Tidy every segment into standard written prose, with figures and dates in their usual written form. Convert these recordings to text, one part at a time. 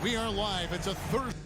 We are live. It's a Thursday.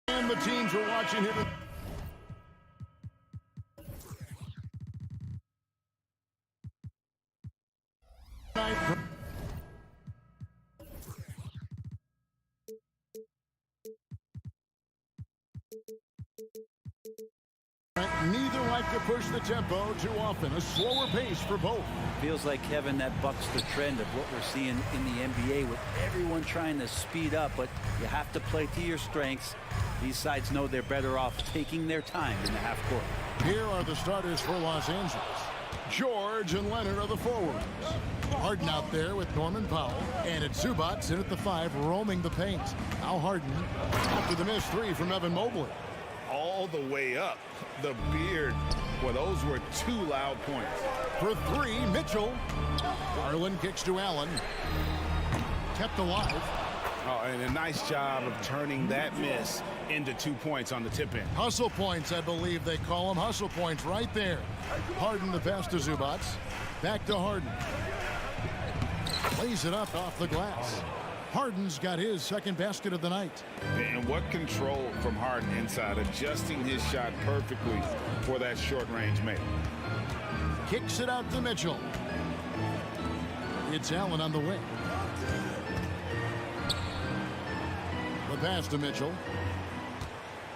And the teams are watching here. Neither like to push the tempo too often. A slower pace for both. Feels like, Kevin, that bucks the trend of what we're seeing in the NBA with everyone trying to speed up, but you have to play to your strengths. These sides know they're better off taking their time in the half court. Here are the starters for Los Angeles. George and Leonard are the forwards. Harden out there with Norman Powell. And it's Zubac in at the 5, roaming the paint. Now Harden after the missed 3 from Evan Mobley. All the way up. The beard. Well, those were 2 loud points. For 3, Mitchell. Garland kicks to Allen. Kept alive. Oh, and a nice job of turning that miss into 2 points on the tip in. Hustle points, I believe they call them. Hustle points right there. Harden the pass to Zubac. Back to Harden. Lays it up off the glass. Harden's got his second basket of the night. And what control from Harden inside, adjusting his shot perfectly for that short-range make. Kicks it out to Mitchell. It's Allen on the wing. The pass to Mitchell.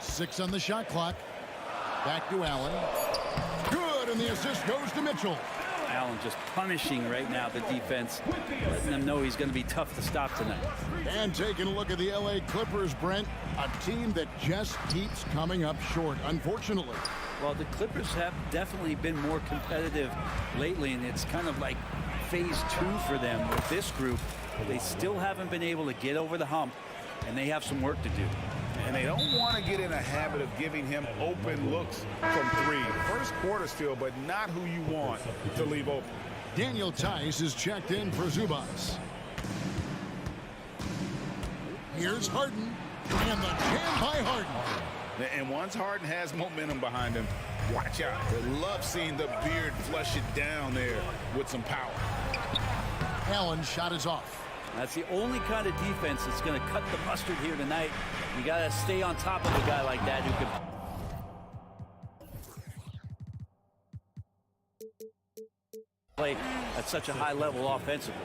6 on the shot clock. Back to Allen. Good, and the assist goes to Mitchell. Allen just punishing right now the defense, letting them know he's going to be tough to stop tonight. And taking a look at the LA Clippers, Brent, a team that just keeps coming up short, unfortunately. Well, the Clippers have definitely been more competitive lately, and it's kind of like phase 2 for them with this group. They still haven't been able to get over the hump, and they have some work to do. And they don't want to get in a habit of giving him open looks from 3. First quarter still, but not who you want to leave open. Daniel Tice is checked in for Zubac. Here's Harden, and the jam by Harden. And once Harden has momentum behind him, watch out. I love seeing the beard flush it down there with some power. Allen's shot is off. That's the only kind of defense that's going to cut the mustard here tonight. You got to stay on top of a guy like that who can play at such a high level offensively.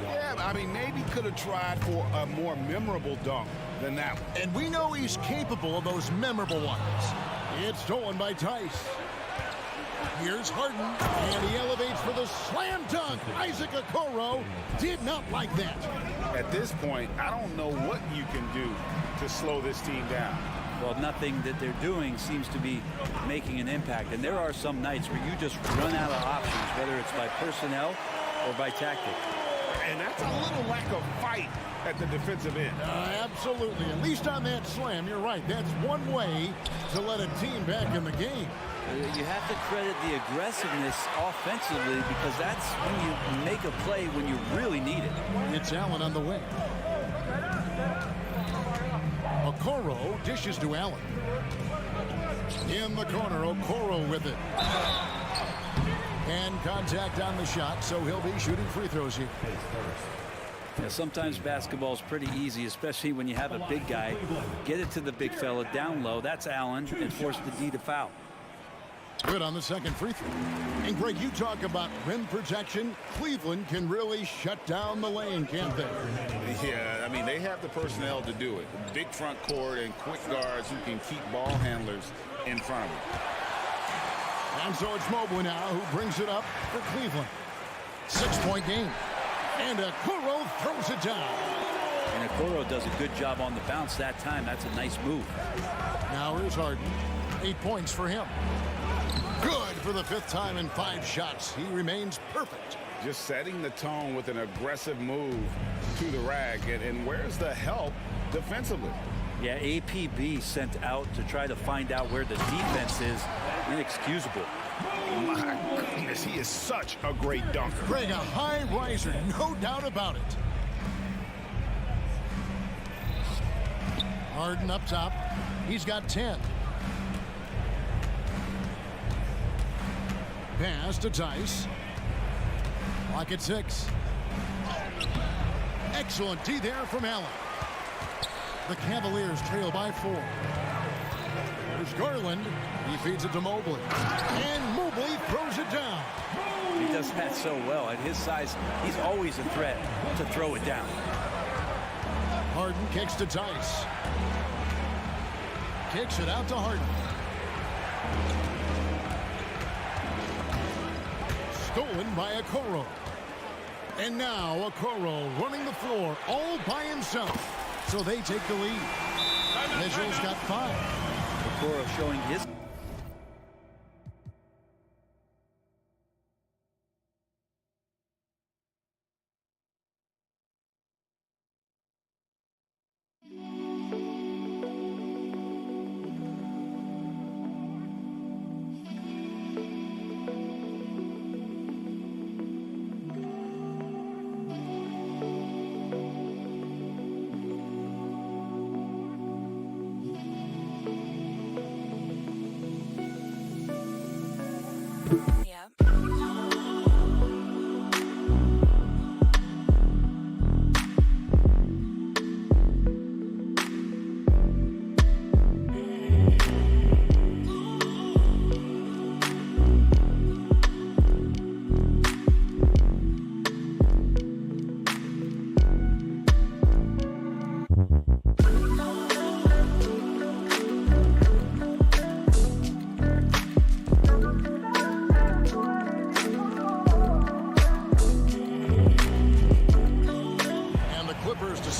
Yeah, I mean, maybe could have tried for a more memorable dunk than that one. And we know he's capable of those memorable ones. It's stolen by Tice. Here's Harden, and he elevates for the slam dunk. Isaac Okoro did not like that. At this point, I don't know what you can do to slow this team down. Well, nothing that they're doing seems to be making an impact. And there are some nights where you just run out of options, whether it's by personnel or by tactic. And that's a little lack of fight at the defensive end. Absolutely. At least on that slam, you're right. That's one way to let a team back in the game. You have to credit the aggressiveness offensively, because that's when you make a play when you really need it. It's Allen on the wing. Okoro dishes to Allen. In the corner, Okoro with it. And contact on the shot, so he'll be shooting free throws here. Yeah, sometimes basketball's pretty easy, especially when you have a big guy. Get it to the big fella down low. That's Allen, and force the D to foul. Good on the second free throw. And Greg, you talk about rim protection. Cleveland can really shut down the lane, can't they? Yeah, I mean, they have the personnel to do it. Big front court and quick guards who can keep ball handlers in front of them. And so it's Mobley now who brings it up for Cleveland. 6-point game. And Okoro throws it down. And Okoro does a good job on the bounce that time. That's a nice move. Now here's Harden. 8 points for him. Good for the 5th time in 5 shots. He remains perfect. Just setting the tone with an aggressive move to the rack. And where's the help defensively? Yeah, APB sent out to try to find out where the defense is. Inexcusable. My goodness, he is such a great dunker. Greg, a high riser, no doubt about it. Harden up top. He's got 10. Pass to Tice. Lock at 6. Excellent D there from Allen. The Cavaliers trail by 4. There's Garland. He feeds it to Mobley. And Mobley throws it down. He does that so well. At his size, he's always a threat to throw it down. Harden kicks to Tice. Kicks it out to Harden. Stolen by Okoro. And now Okoro running the floor all by himself. So they take the lead. Mitchell's got 5. Okoro showing his...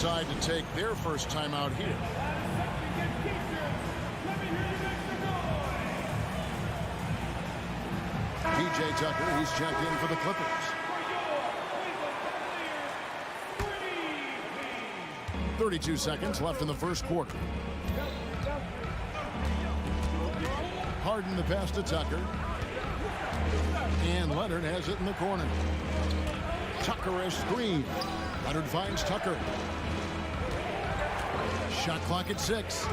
decide to take their first time out here. PJ Tucker, he's checked in for the Clippers. 32 seconds left in the first quarter. Harden the pass to Tucker. And Leonard has it in the corner. Tucker is screen. Leonard finds Tucker. Shot clock at 6.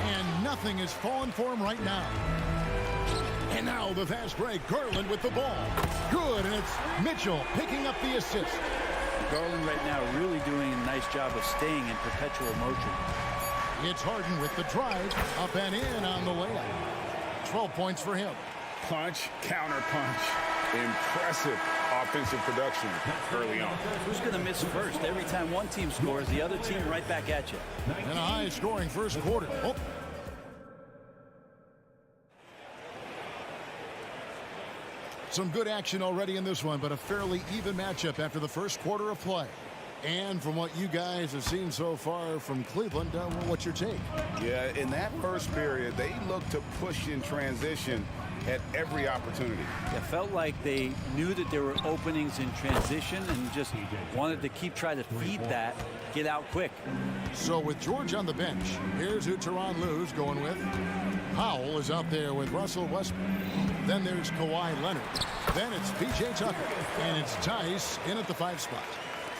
And nothing is falling for him right now. And now the fast break. Garland with the ball. Good, and it's Mitchell picking up the assist. Garland right now really doing a nice job of staying in perpetual motion. It's Harden with the drive. Up and in on the layup. 12 points for him. Punch, counter punch. Impressive offensive production early on. Who's going to miss first? Every time one team scores, the other team right back at you. And a high-scoring first quarter. Oh. Some good action already in this one, but a fairly even matchup after the first quarter of play. And from what you guys have seen so far from Cleveland, what's your take? Yeah, in that first period, they looked to push in transition at every opportunity. It felt like they knew that there were openings in transition and just wanted to keep trying to feed that, get out quick. So with George on the bench, here's who Tyronn Lue's going with. Powell is out there with Russell Westbrook. Then there's Kawhi Leonard. Then it's PJ Tucker. And it's Tice in at the 5 spot.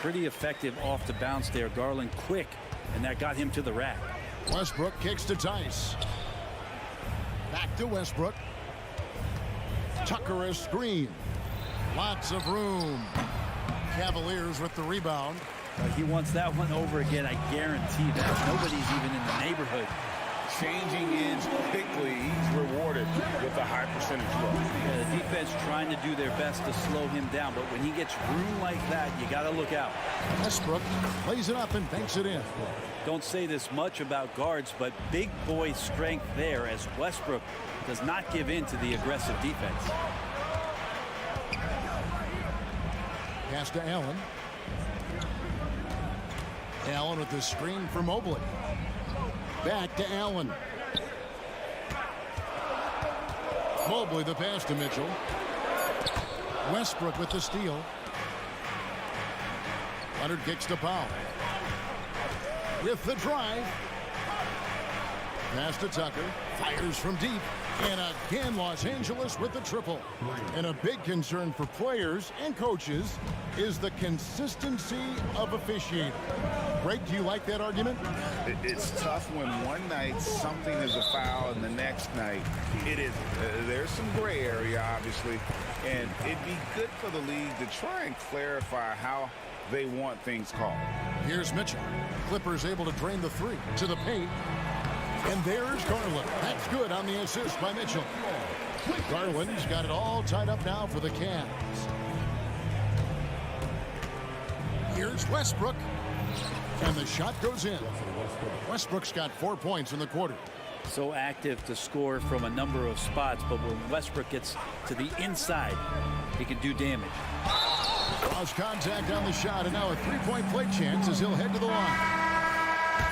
Pretty effective off the bounce there. Garland quick, and that got him to the rack. Westbrook kicks to Tice. Back to Westbrook. Tucker is screen. Lots of room. Cavaliers with the rebound. He wants that one over again, I guarantee that. Nobody's even in the neighborhood. changing ends quickly. He's rewarded with a high percentage throw. Yeah, the defense trying to do their best to slow him down, but when he gets room like that, you got to look out. Westbrook plays it up and banks it in. Don't say this much about guards, but big boy strength there as Westbrook does not give in to the aggressive defense. Pass to Allen. Allen with the screen for Mobley. Back to Allen. Mobley the pass to Mitchell. Westbrook with the steal. Leonard kicks to Powell. With the drive. Pass to Tucker. Fires from deep. And again, Los Angeles with the triple. And a big concern for players and coaches is the consistency of officiating. Greg, do you like that argument? It's tough when one night something is a foul and the next night it isn't. There's some gray area, obviously, and it'd be good for the league to try and clarify how they want things called. Here's Mitchell. Clippers able to drain the three to the paint. And there's Garland. That's good on the assist by Mitchell. Garland's got it all tied up now for the Cavs. Here's Westbrook. And the shot goes in. Westbrook's got 4 points in the quarter. So active to score from a number of spots, but when Westbrook gets to the inside, he can do damage. Draws contact on the shot, and now a three-point play chance as he'll head to the line.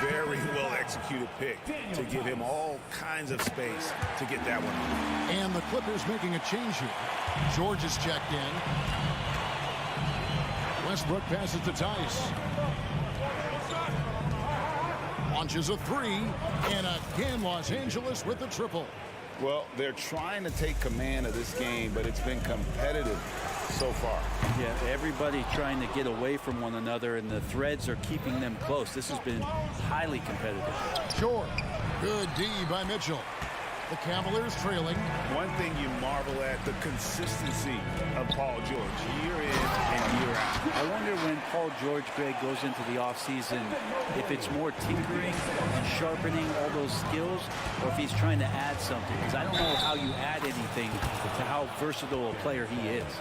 Very well executed pick to give him all kinds of space to get that one. And the Clippers making a change here. George is checked in. Westbrook passes to Tice. Launches a three, and again Los Angeles with the triple. Well, they're trying to take command of this game, but it's been competitive so far. Yeah, everybody trying to get away from one another, and the threads are keeping them close. This has been highly competitive. Sure. Good D by Mitchell. The Cavaliers trailing. One thing you marvel at, the consistency of Paul George, year in and year out. I wonder when Paul George, Greg, goes into the offseason, if it's more tinkering and sharpening all those skills, or if he's trying to add something. Because I don't know how you add anything to how versatile a player he is.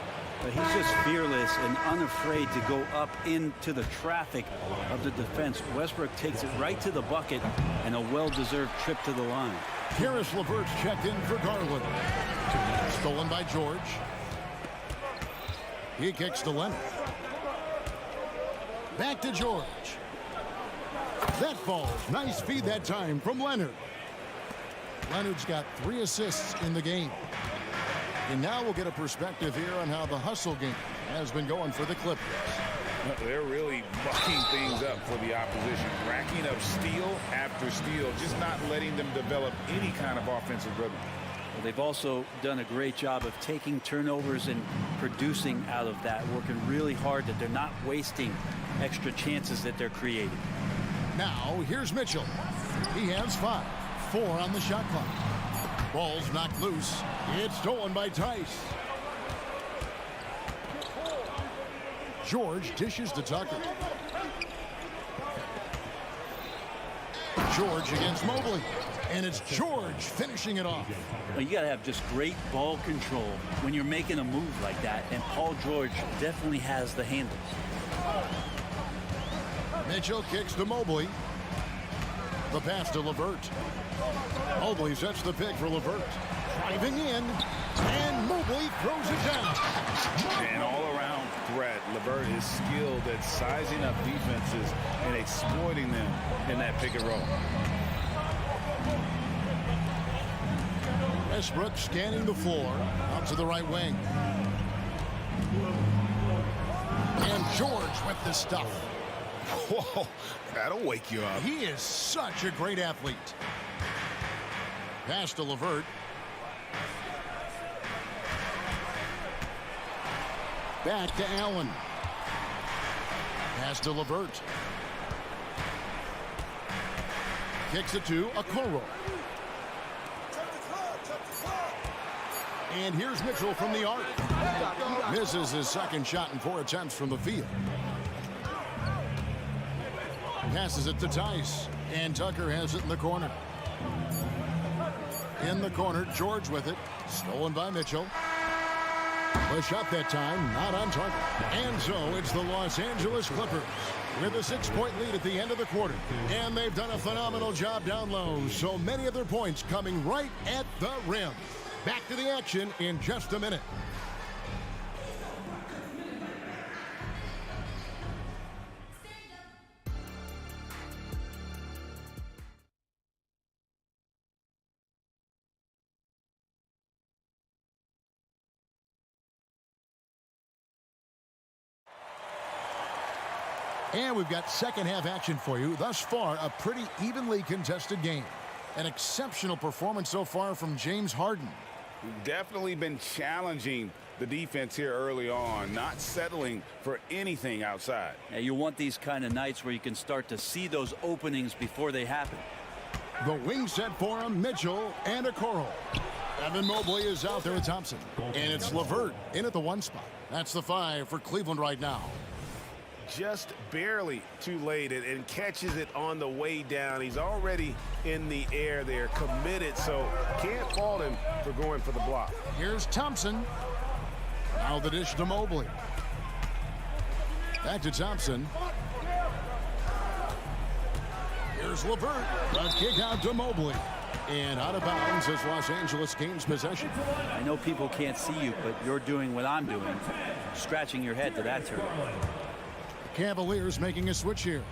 But he's just fearless and unafraid to go up into the traffic of the defense. Westbrook takes it right to the bucket and a well-deserved trip to the line. Karis LeVert's checked in for Garland. Stolen by George. He kicks to Leonard. Back to George. That falls. Nice feed that time from Leonard. Leonard's got 3 assists in the game. And now we'll get a perspective here on how the hustle game has been going for the Clippers. They're really bucking things up for the opposition, racking up steal after steal, just not letting them develop any kind of offensive rhythm. Well, they've also done a great job of taking turnovers and producing out of that, working really hard that they're not wasting extra chances that they're creating. Now, here's Mitchell. He has 5. 4 on the shot clock. Ball's knocked loose. It's stolen by Tice. George dishes to Tucker. George against Mobley. And it's George finishing it off. Well, you got to have just great ball control when you're making a move like that. And Paul George definitely has the handles. Mitchell kicks to Mobley. The pass to LeVert. Mobley sets the pick for LeVert. Driving in. And Mobley throws it down. And all-around threat. LeVert is skilled at sizing up defenses and exploiting them in that pick and roll. Westbrook scanning the floor. Out to the right wing. And George with the stuff. Whoa, that'll wake you up. He is such a great athlete. Pass to LeVert. Back to Allen. Pass to LeVert. Kicks it to Okoro. And here's Mitchell from the arc. Misses his second shot in 4 attempts from the field. Passes it to Tice. And Tucker has it in the corner. In the corner, George with it. Stolen by Mitchell. Push up that time, not on target. And so it's the Los Angeles Clippers with a 6-point lead at the end of the quarter. And they've done a phenomenal job down low. So many of their points coming right at the rim. Back to the action in just a minute. And we've got second half action for you. Thus far, a pretty evenly contested game. An exceptional performance so far from James Harden. Definitely been challenging the defense here early on, not settling for anything outside. Yeah, you want these kind of nights where you can start to see those openings before they happen. The wing set for him, Mitchell and Okoro. Evan Mobley is out there with Thompson. And it's LeVert in at the 1 spot. That's the 5 for Cleveland right now. Just barely too late and catches it on the way down. He's already in the air there, committed, so can't fault him for going for the block. Here's Thompson. Now the dish to Mobley. Back to Thompson. Here's LeVert. A kick out to Mobley. And out of bounds as Los Angeles gains possession. I know people can't see you, but you're doing what I'm doing. Scratching your head to that turn. Cavaliers making a switch here.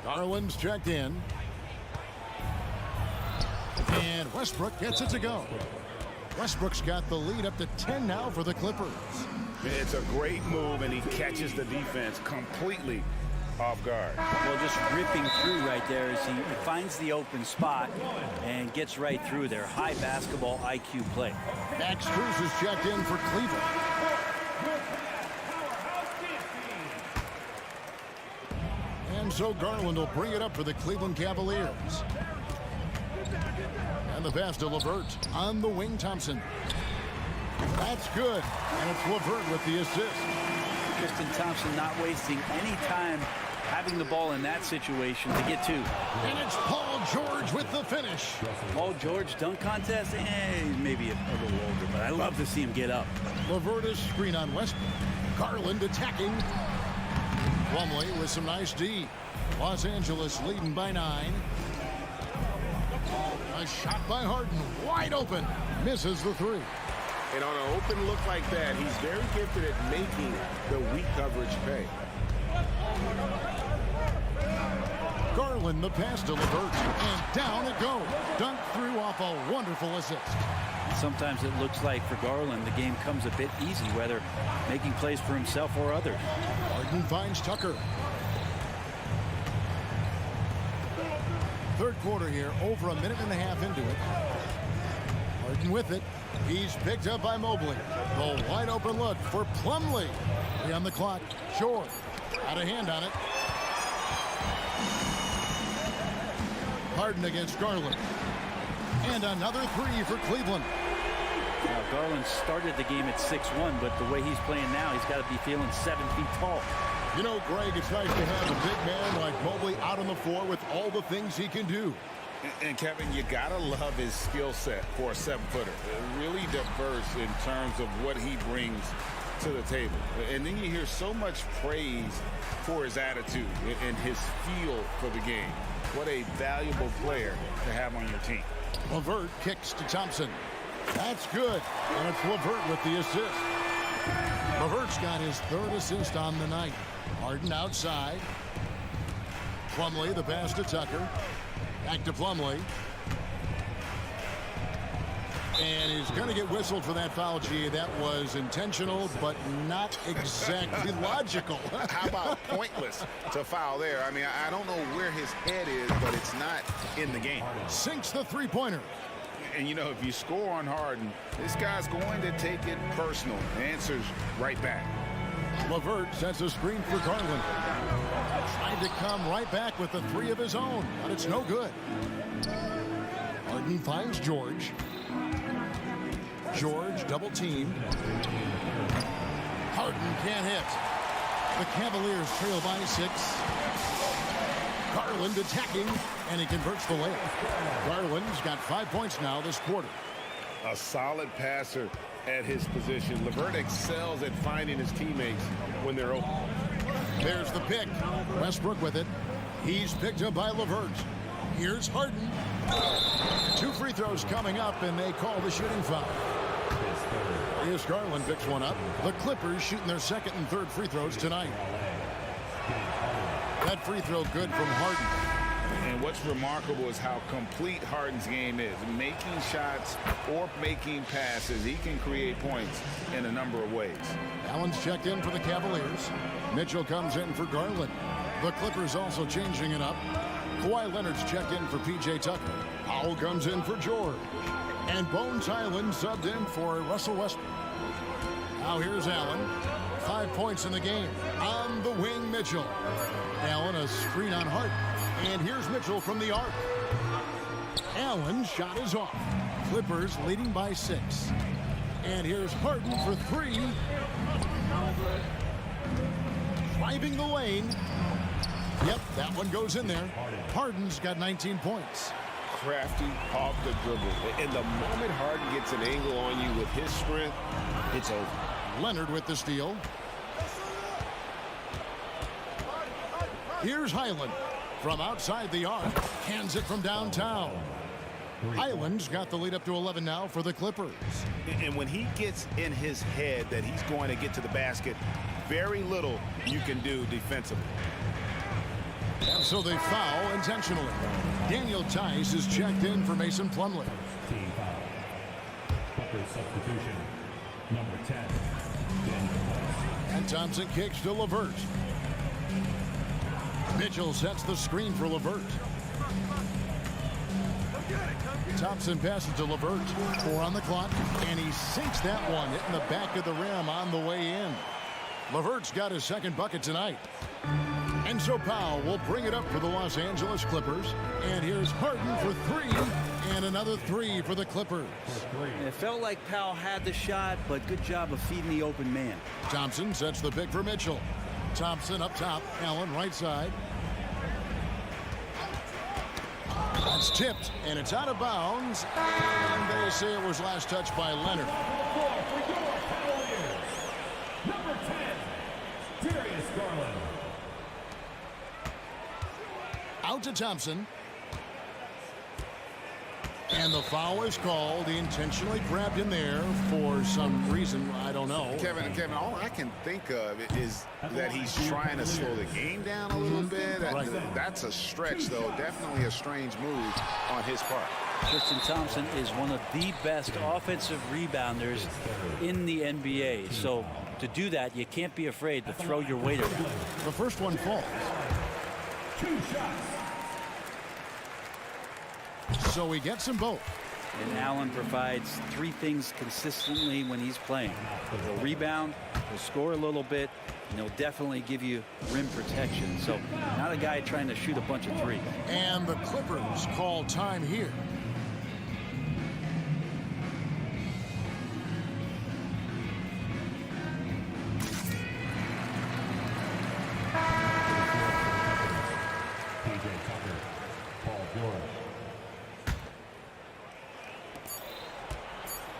Garland's checked in. And Westbrook gets it to go. Westbrook's got the lead up to 10 now for the Clippers. It's a great move, and he catches the defense completely off guard. Well, just ripping through right there as he finds the open spot and gets right through there. High basketball IQ play. Max Strus is checked in for Cleveland. And so Garland will bring it up for the Cleveland Cavaliers. And the pass to LeVert on the wing, Thompson. That's good. And it's LeVert with the assist. Tristan Thompson not wasting any time having the ball in that situation to get to. And it's Paul George with the finish. Paul George dunk contest? He's maybe a little older, but I love to see him get up. LeVert is screen on Westbrook. Garland attacking. Plumlee with some nice D. Los Angeles leading by 9. A shot by Harden, wide open. Misses the 3. And on an open look like that, he's very gifted at making the weak coverage pay. Garland the pass to LeVert, and down it goes. Dunked through off a wonderful assist. Sometimes it looks like for Garland the game comes a bit easy, whether making plays for himself or others. Harden finds Tucker. Third quarter here, over a minute and a half into it. Harden with it. He's picked up by Mobley. The wide open look for Plumlee. 3 on the clock. Short. Out of hand on it. Harden against Garland. And another 3 for Cleveland. Now, Garland started the game at 6'1", but the way he's playing now, he's got to be feeling 7 feet tall. You know, Greg, it's nice to have a big man like Mobley out on the floor with all the things he can do. And Kevin, you gotta love his skill set for a 7-footer. Really diverse in terms of what he brings to the table. And then you hear so much praise for his attitude and his feel for the game. What a valuable player to have on your team. LeVert kicks to Thompson. That's good. And it's LeVert with the assist. LeVert's got his 3rd assist on the night. Harden outside. Plumlee the pass to Tucker. Back to Plumlee. And he's going to get whistled for that foul, G. That was intentional, but not exactly logical. How about pointless to foul there? I mean, I don't know where his head is, but it's not in the game. Sinks the 3-pointer. And, you know, if you score on Harden, this guy's going to take it personal. The answer's right back. LeVert sets a screen for Garland. Tried to come right back with the 3 of his own, but it's no good. Harden finds George. George double teamed. Harden can't hit. The Cavaliers trail by 6. Garland attacking, and he converts the layup. Garland's got 5 points now this quarter. A solid passer at his position. LeVert excels at finding his teammates when they're open. There's the pick. Westbrook with it. He's picked up by LeVert. Here's Harden. 2 free throws coming up, and they call the shooting foul. Here's Garland picks one up. The Clippers shooting their second and third free throws tonight. That free throw good from Harden. And what's remarkable is how complete Harden's game is. Making shots or making passes, he can create points in a number of ways. Allen's checked in for the Cavaliers. Mitchell comes in for Garland. The Clippers also changing it up. Kawhi Leonard's checked in for P.J. Tucker. Powell comes in for George. And Bones Highland subbed in for Russell Westbrook. Now here's Allen. 5 points in the game. On the wing, Mitchell. Allen a screen on Hart. And here's Mitchell from the arc. Allen's shot is off. Clippers leading by 6. And here's Harden for 3. Driving the lane. Yep, that one goes in there. Harden's got 19 points. Crafty off the dribble. And the moment Harden gets an angle on you with his strength, it's over. Leonard with the steal. Here's Highland from outside the arc. Hands it from downtown. Highland's got the lead up to 11 now for the Clippers. And when he gets in his head that he's going to get to the basket, very little you can do defensively. And so they foul intentionally. Daniel Tice is checked in for Mason Plumlee. Team foul. Clippers substitution. Number 10. And Thompson kicks to LeVert. Mitchell sets the screen for LeVert. Thompson passes to LeVert. 4 on the clock, and he sinks that one, hitting the back of the rim on the way in. LeVert's got his second bucket tonight. And so Powell will bring it up for the Los Angeles Clippers. And here's Harden for 3, and another 3 for the Clippers. It felt like Powell had the shot, but good job of feeding the open man. Thompson sets the pick for Mitchell. Thompson up top, Allen right side. That's tipped, and it's out of bounds. And they say it was last touched by Leonard. Number 10, Darius Garland. Out to Thompson. And the foul is called. He intentionally grabbed him there for some reason. I don't know. Kevin, all I can think of is that he's trying to slow the game down a little bit. Right. That's a stretch, though. Definitely a strange move on his part. Tristan Thompson is one of the best offensive rebounders in the NBA. So to do that, you can't be afraid to throw your weight around. The first one falls. 2 shots. So he gets them both. And Allen provides 3 things consistently when he's playing. He'll rebound, he'll score a little bit, and he'll definitely give you rim protection. So not a guy trying to shoot a bunch of 3s. And the Clippers call time here. P.J. Tucker. Paul George.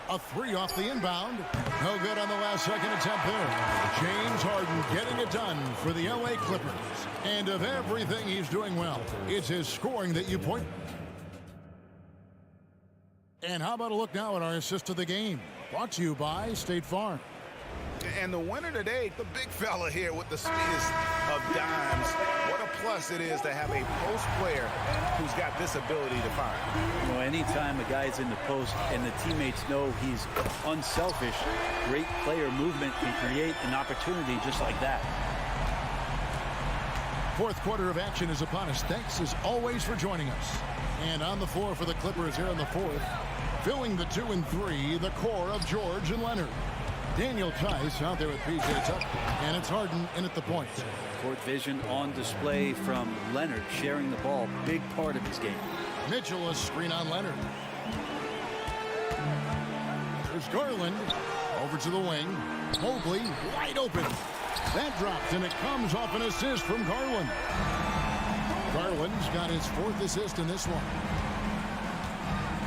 A 3 off the inbound. No good on the last second attempt there. James Harden getting it done for the LA Clippers. And of everything he's doing well, it's his scoring that you point. And how about a look now at our assist of the game? Brought to you by State Farm. And the winner today, the big fella here with the speedest of dimes. What a plus it is to have a post player who's got this ability to fire. You know, anytime a guy's in the post and the teammates know he's unselfish, great player movement can create an opportunity just like that. Fourth quarter of action is upon us. Thanks as always for joining us. And on the floor for the Clippers here in the fourth, filling the 2 and 3, the core of George and Leonard. Daniel Tice out there with P.J. Tucker, and it's Harden in at the point. Court vision on display from Leonard, sharing the ball, big part of his game. Mitchell a screen on Leonard. There's Garland over to the wing. Mobley wide open. That dropped, and it comes off an assist from Garland. Garland's got his 4th assist in this one.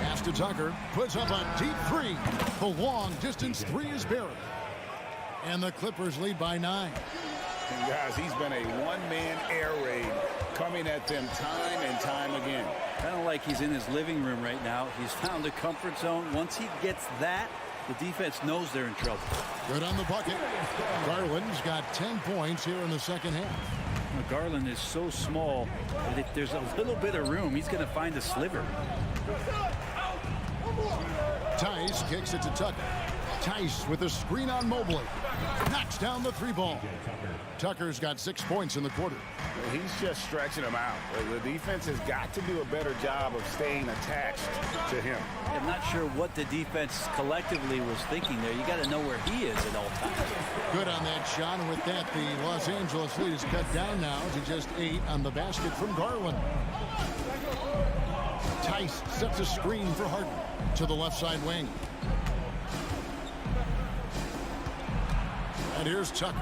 Pass to Tucker. Puts up a deep 3. The long distance 3 is buried. And the Clippers lead by 9. And guys, he's been a one-man air raid coming at them time and time again. Kind of like he's in his living room right now. He's found a comfort zone. Once he gets that, the defense knows they're in trouble. Good on the bucket. Garland's got 10 points here in the second half. Now, Garland is so small that if there's a little bit of room, he's going to find a sliver. Tice kicks it to Tucker. Tice with a screen on Mobley. Knocks down the 3 ball. Tucker's got 6 points in the quarter. He's just stretching them out. The defense has got to do a better job of staying attached to him. I'm not sure what the defense collectively was thinking there. You got to know where he is at all times. Good on that shot. And with that, the Los Angeles lead is cut down now to just 8 on the basket from Garland. Tice sets a screen for Harden to the left side wing. And here's Tucker.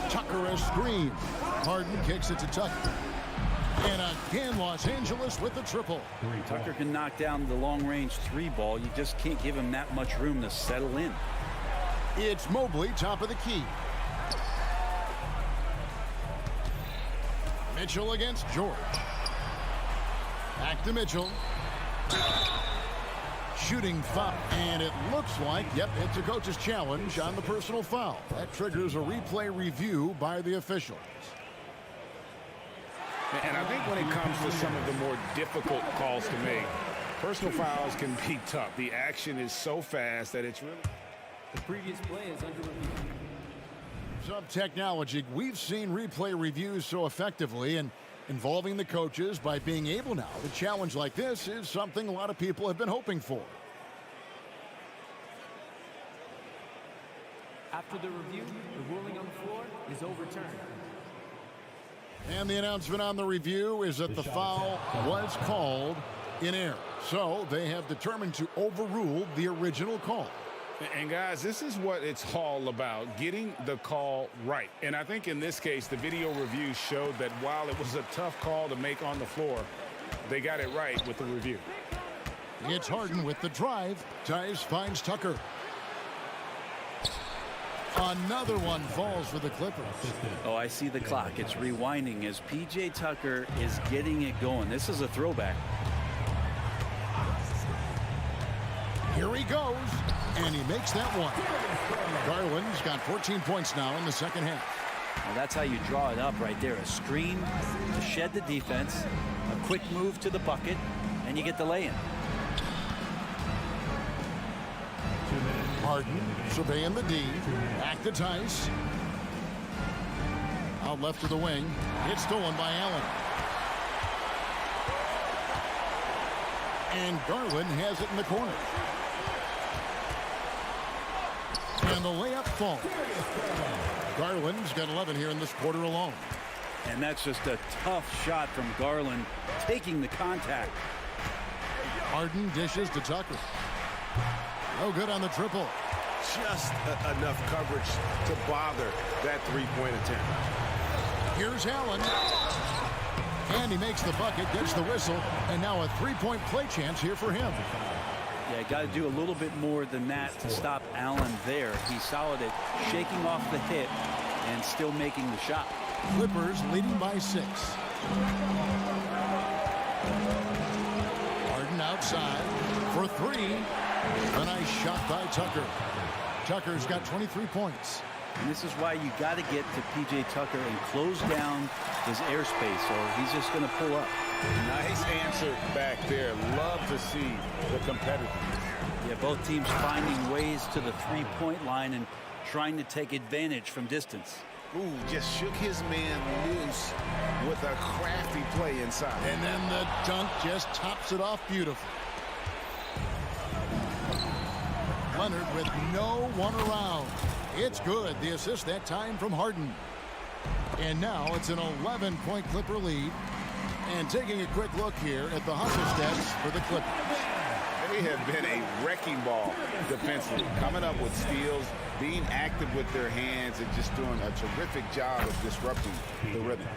Tucker a screen. Harden kicks it to Tucker. And again, Los Angeles with the triple. Tucker can knock down the long-range 3 ball. You just can't give him that much room to settle in. It's Mobley, top of the key. Mitchell against George. Back to Mitchell. Shooting foul. And it looks like, yep, it's a coach's challenge on the personal foul. That triggers a replay review by the officials. And I think when it comes to some of the more difficult calls to make, personal fouls can be tough. The action is so fast that it's really... The previous play is under review. Some technology. We've seen replay reviews so effectively, and involving the coaches by being able now to challenge like this is something a lot of people have been hoping for. After the review, the ruling on the floor is overturned. And the announcement on the review is that the foul was called in error. So they have determined to overrule the original call. And guys, this is what it's all about, getting the call right. And I think in this case, the video review showed that while it was a tough call to make on the floor, they got it right with the review. It's Harden with the drive. Tice finds Tucker. Another one falls for the Clippers. Oh, I see the clock. It's rewinding as P.J. Tucker is getting it going. This is a throwback. Here he goes, and he makes that one. Garland's got 14 points now in the second half. Well, that's how you draw it up right there. A screen to shed the defense, a quick move to the bucket, and you get the lay-in. Harden surveying the D. Back to Tice. Out left to the wing. It's stolen by Allen. And Garland has it in the corner. And the layup falls. Garland's got 11 here in this quarter alone. And that's just a tough shot from Garland, taking the contact. Harden dishes to Tucker. No good on the triple. Just enough coverage to bother that three-point attempt. Here's Allen. And he makes the bucket, gets the whistle, and now a three-point play chance here for him. Yeah, got to do a little bit more than that to stop Allen there. He's solid at shaking off the hit and still making the shot. Clippers leading by 6. Harden outside for 3. A nice shot by Tucker. Tucker's got 23 points. And this is why you got to get to P.J. Tucker and close down his airspace, or he's just going to pull up. Nice answer back there. Love to see the competitiveness. Yeah, both teams finding ways to the three-point line and trying to take advantage from distance. Ooh, just shook his man loose with a crafty play inside. And then the dunk just tops it off beautifully. Leonard with no one around. It's good. The assist that time from Harden. And now it's an 11-point Clipper lead. And taking a quick look here at the hustle stats for the Clippers. They have been a wrecking ball defensively, coming up with steals, being active with their hands, and just doing a terrific job of disrupting the rhythm.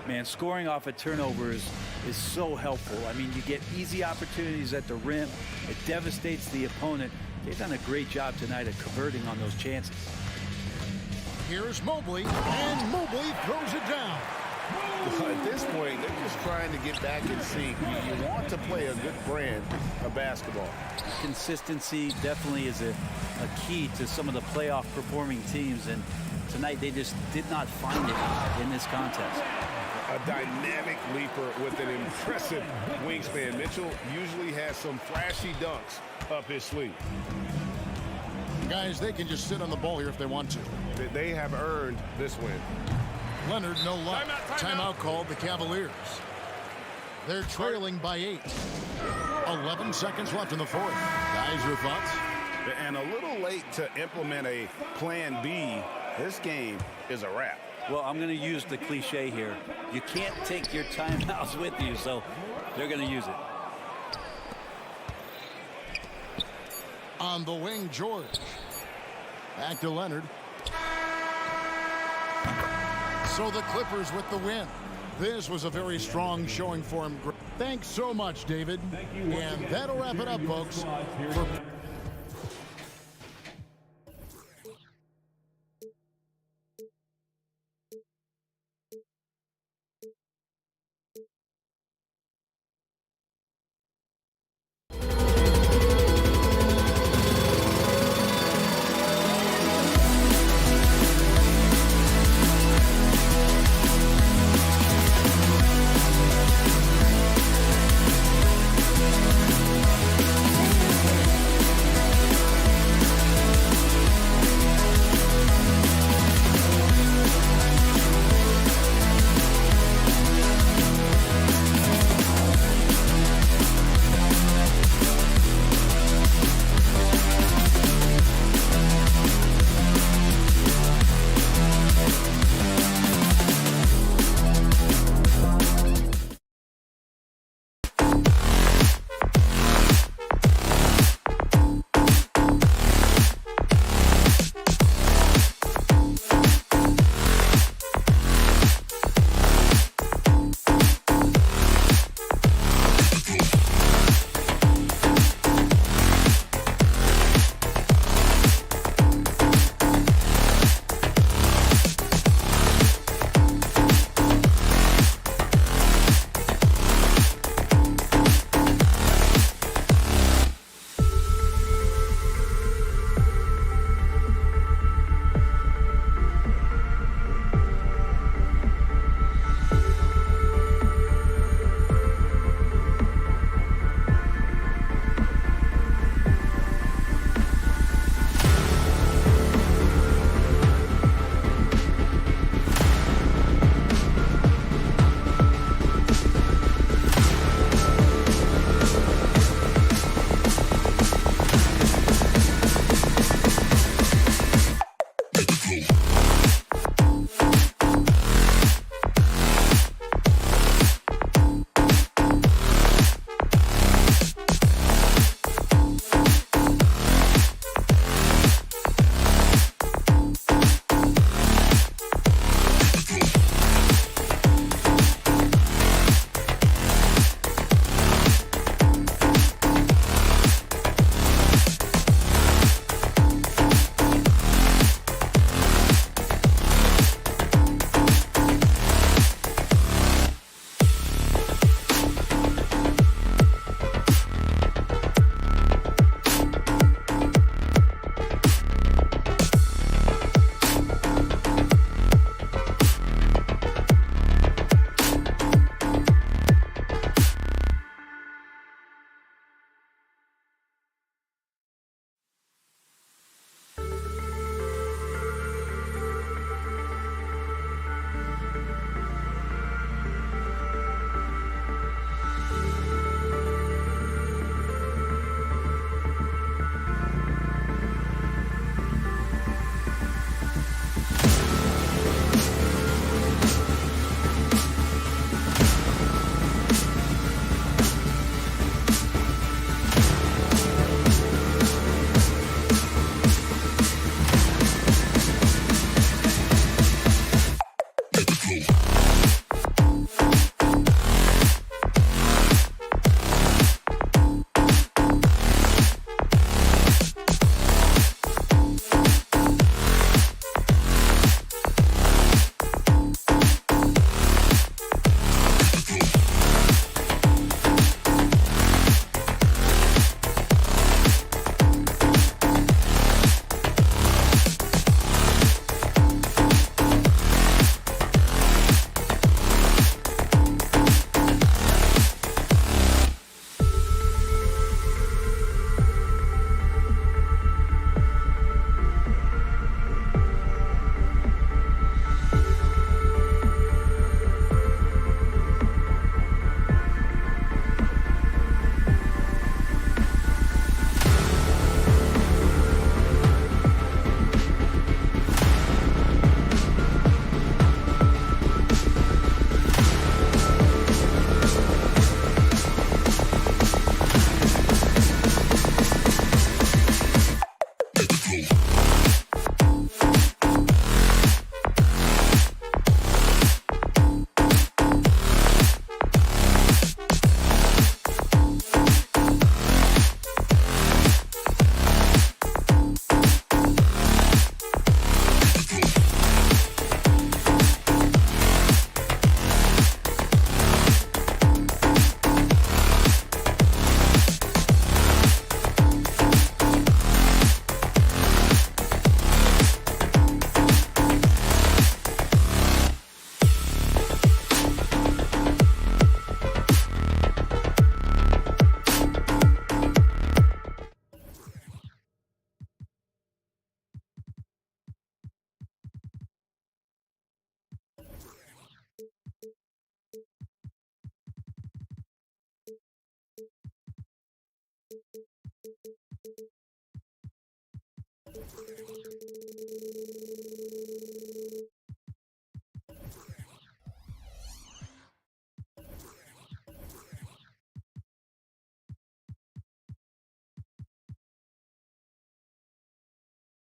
Man, scoring off of turnovers is so helpful. I mean, you get easy opportunities at the rim. It devastates the opponent. They've done a great job tonight at converting on those chances. Here's Mobley, and Mobley throws it down. At this point, they're just trying to get back in sync. You want to play a good brand of basketball. Consistency definitely is a key to some of the playoff performing teams, and tonight they just did not find it in this contest. A dynamic leaper with an impressive wingspan. Mitchell usually has some flashy dunks up his sleeve. Guys, they can just sit on the ball here if they want to. They have earned this win. Leonard, no luck. Timeout called the Cavaliers. They're trailing by 8. 11 seconds left in the fourth. Guys, your thoughts? And a little late to implement a plan B. This game is a wrap. Well, I'm going to use the cliche here. You can't take your timeouts with you, so they're going to use it. On the wing, George. Back to Leonard. So the Clippers with the win. This was a very strong showing for him. Thanks so much, David. And that'll wrap it up, folks.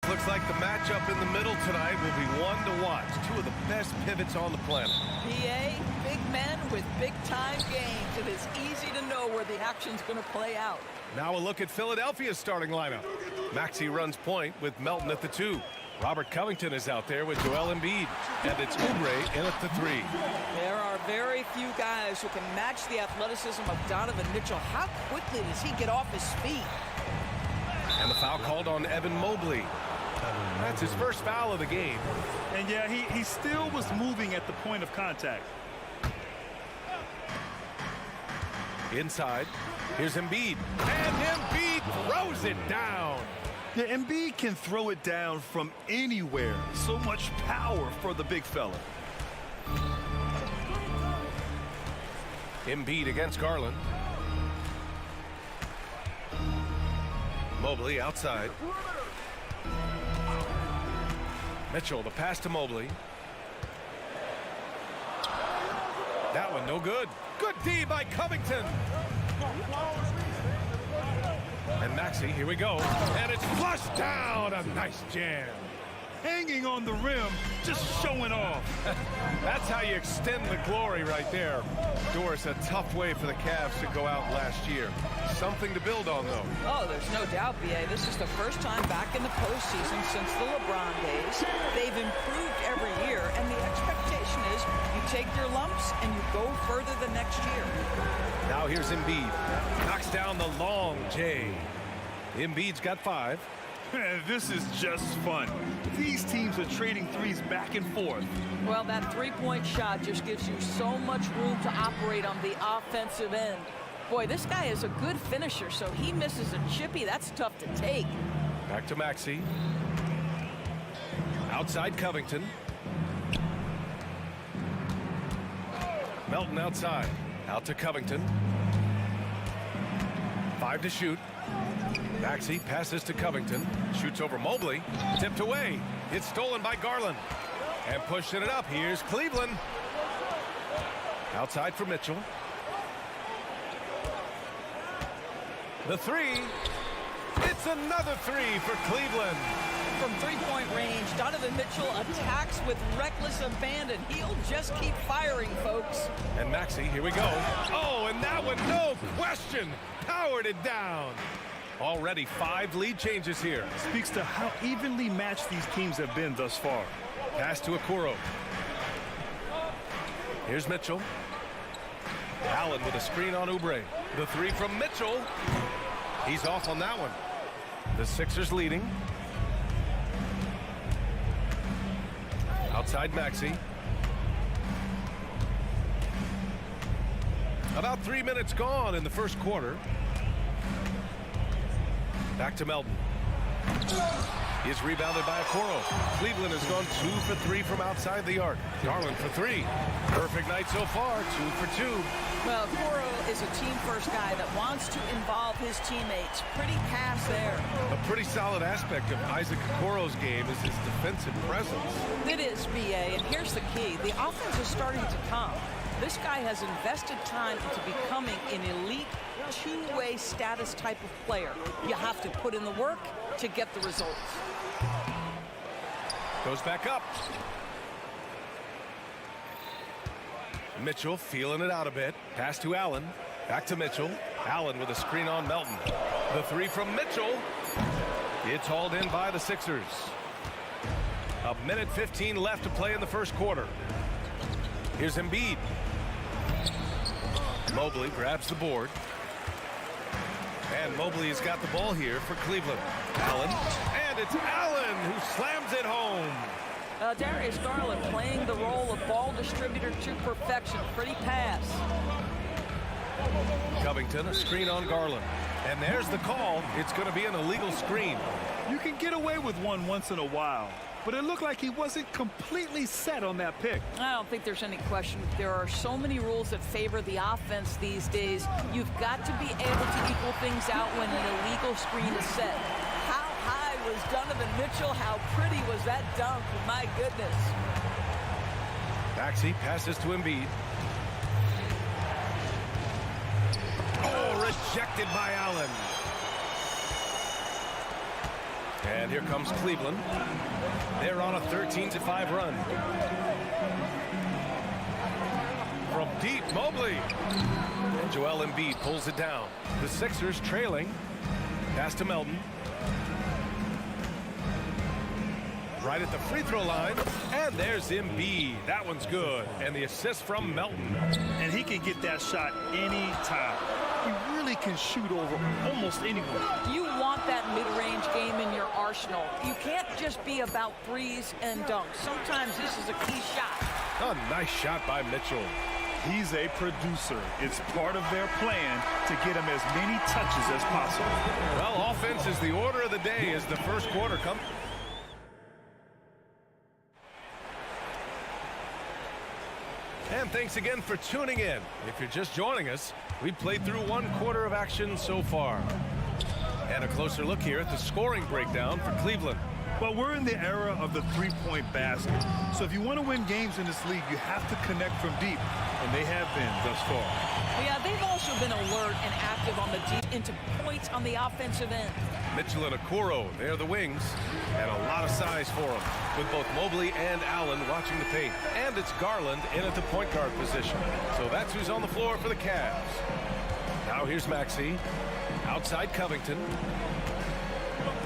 Looks like the matchup in the middle tonight will be one to watch. Two of the best pivots on the planet. PA, big men with big-time games. It is easy to know where the action's going to play out. Now a look at Philadelphia's starting lineup. Maxey runs point with Melton at the 2. Robert Covington is out there with Joel Embiid. And it's Oubre in at the 3. There are very few guys who can match the athleticism of Donovan Mitchell. How quickly does he get off his feet? And the foul called on Evan Mobley. That's his first foul of the game. And yeah, he still was moving at the point of contact. Inside, here's Embiid. And Embiid throws it down. Yeah, Embiid can throw it down from anywhere. So much power for the big fella. Embiid against Garland. Mobley outside. Mitchell, the pass to Mobley. That one no good. Good D by Covington. And Maxey, here we go. And it's flushed down. A nice jam. Hanging on the rim, just showing off. That's how you extend the glory right there. Doris, a tough way for the Cavs to go out last year. Something to build on, though. Oh, there's no doubt, BA. This is the first time back in the postseason since the LeBron days. They've improved every year, and the expectation is you take your lumps and you go further the next year. Now here's Embiid. Knocks down the long J. Embiid's got 5. This is just fun. These teams are trading threes back and forth. Well, that three-point shot just gives you so much room to operate on the offensive end. Boy, this guy is a good finisher, so he misses a chippy. That's tough to take. Back to Maxey. Outside Covington. Melton outside. Out to Covington. 5 to shoot. Maxey passes to Covington. Shoots over Mobley. Tipped away. It's stolen by Garland. And pushing it up. Here's Cleveland. Outside for Mitchell. The 3. It's another 3 for Cleveland. from three-point range. Donovan Mitchell attacks with reckless abandon. He'll just keep firing, folks. And Maxey, here we go. Oh, and that one, no question, powered it down. Already 5 lead changes here. Speaks to how evenly matched these teams have been thus far. Pass to Okoro. Here's Mitchell. Allen with a screen on Oubre. The 3 from Mitchell. He's off on that one. The Sixers leading. Outside Maxey. About 3 minutes gone in the first quarter. Back to Melton. He is rebounded by Okoro. Cleveland has gone 2 for 3 from outside the arc. Garland for 3. Perfect night so far, 2 for 2. Well, Okoro is a team-first guy that wants to involve his teammates. Pretty pass there. A pretty solid aspect of Isaac Okoro's game is his defensive presence. It is, BA, and here's the key. The offense is starting to come. This guy has invested time into becoming an elite two-way status type of player. You have to put in the work to get the results. Goes back up. Mitchell feeling it out a bit. Pass to Allen. Back to Mitchell. Allen with a screen on Melton. The 3 from Mitchell. It's hauled in by the Sixers. 1:15 left to play in the first quarter. Here's Embiid. Mobley grabs the board. And Mobley has got the ball here for Cleveland. Allen. And it's Allen who slams it home. Darius Garland playing the role of ball distributor to perfection. Pretty pass. Covington, a screen on Garland. And there's the call. It's going to be an illegal screen. You can get away with one once in a while, but it looked like he wasn't completely set on that pick. I don't think there's any question. There are so many rules that favor the offense these days. You've got to be able to equal things out when an illegal screen is set. How high was Donovan Mitchell? How pretty was that dunk? My goodness. Maxey passes to Embiid. Oh, rejected by Allen. And here comes Cleveland. They're on a 13-5 run. From deep, Mobley. And Joel Embiid pulls it down. The Sixers trailing. Pass to Melton. Right at the free throw line. And there's Embiid. That one's good. And the assist from Melton. And he can get that shot anytime. He really can shoot over almost anyone. You want that mid-range game in your arsenal. You can't just be about threes and dunks. Sometimes this is a key shot. A nice shot by Mitchell. He's a producer. It's part of their plan to get him as many touches as possible. Well, offense is the order of the day as the first quarter comes. And thanks again for tuning in. If you're just joining us, we've played through 1 quarter of action so far. And a closer look here at the scoring breakdown for Cleveland. Well, we're in the era of the three-point basket. So if you want to win games in this league, you have to connect from deep. And they have been thus far. Yeah, they've also been alert and active on the deep into points on the offensive end. Mitchell and Okoro, they're the wings. And a lot of size for them, with both Mobley and Allen watching the paint. And it's Garland in at the point guard position. So that's who's on the floor for the Cavs. Now here's Maxey. Outside Covington.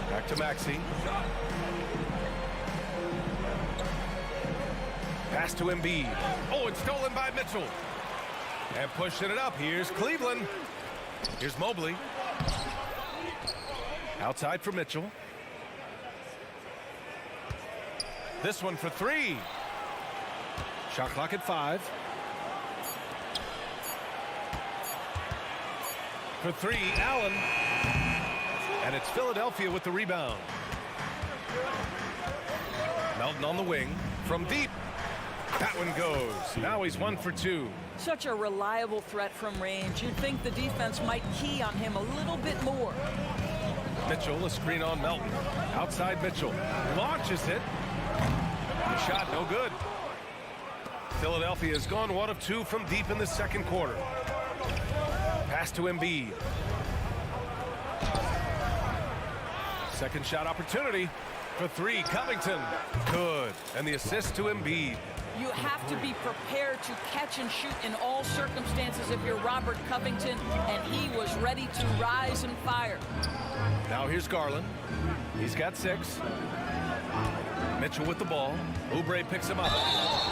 Back to Maxey. Pass to Embiid. Oh, it's stolen by Mitchell. And pushing it up. Here's Cleveland. Here's Mobley. Outside for Mitchell. This one for 3. Shot clock at 5. For 3, Allen. And it's Philadelphia with the rebound. Melton on the wing. From deep. That one goes. Now he's 1 for 2. Such a reliable threat from range. You'd think the defense might key on him a little bit more. Mitchell, a screen on Melton. Outside Mitchell. Launches it. The shot no good. Philadelphia has gone 1 of 2 from deep in the second quarter. Pass to Embiid. Second shot opportunity. For three, Covington. Good. And the assist to Embiid. You have to be prepared to catch and shoot in all circumstances if you're Robert Covington, and he was ready to rise and fire. Now here's Garland. He's got 6. Mitchell with the ball. Oubre picks him up.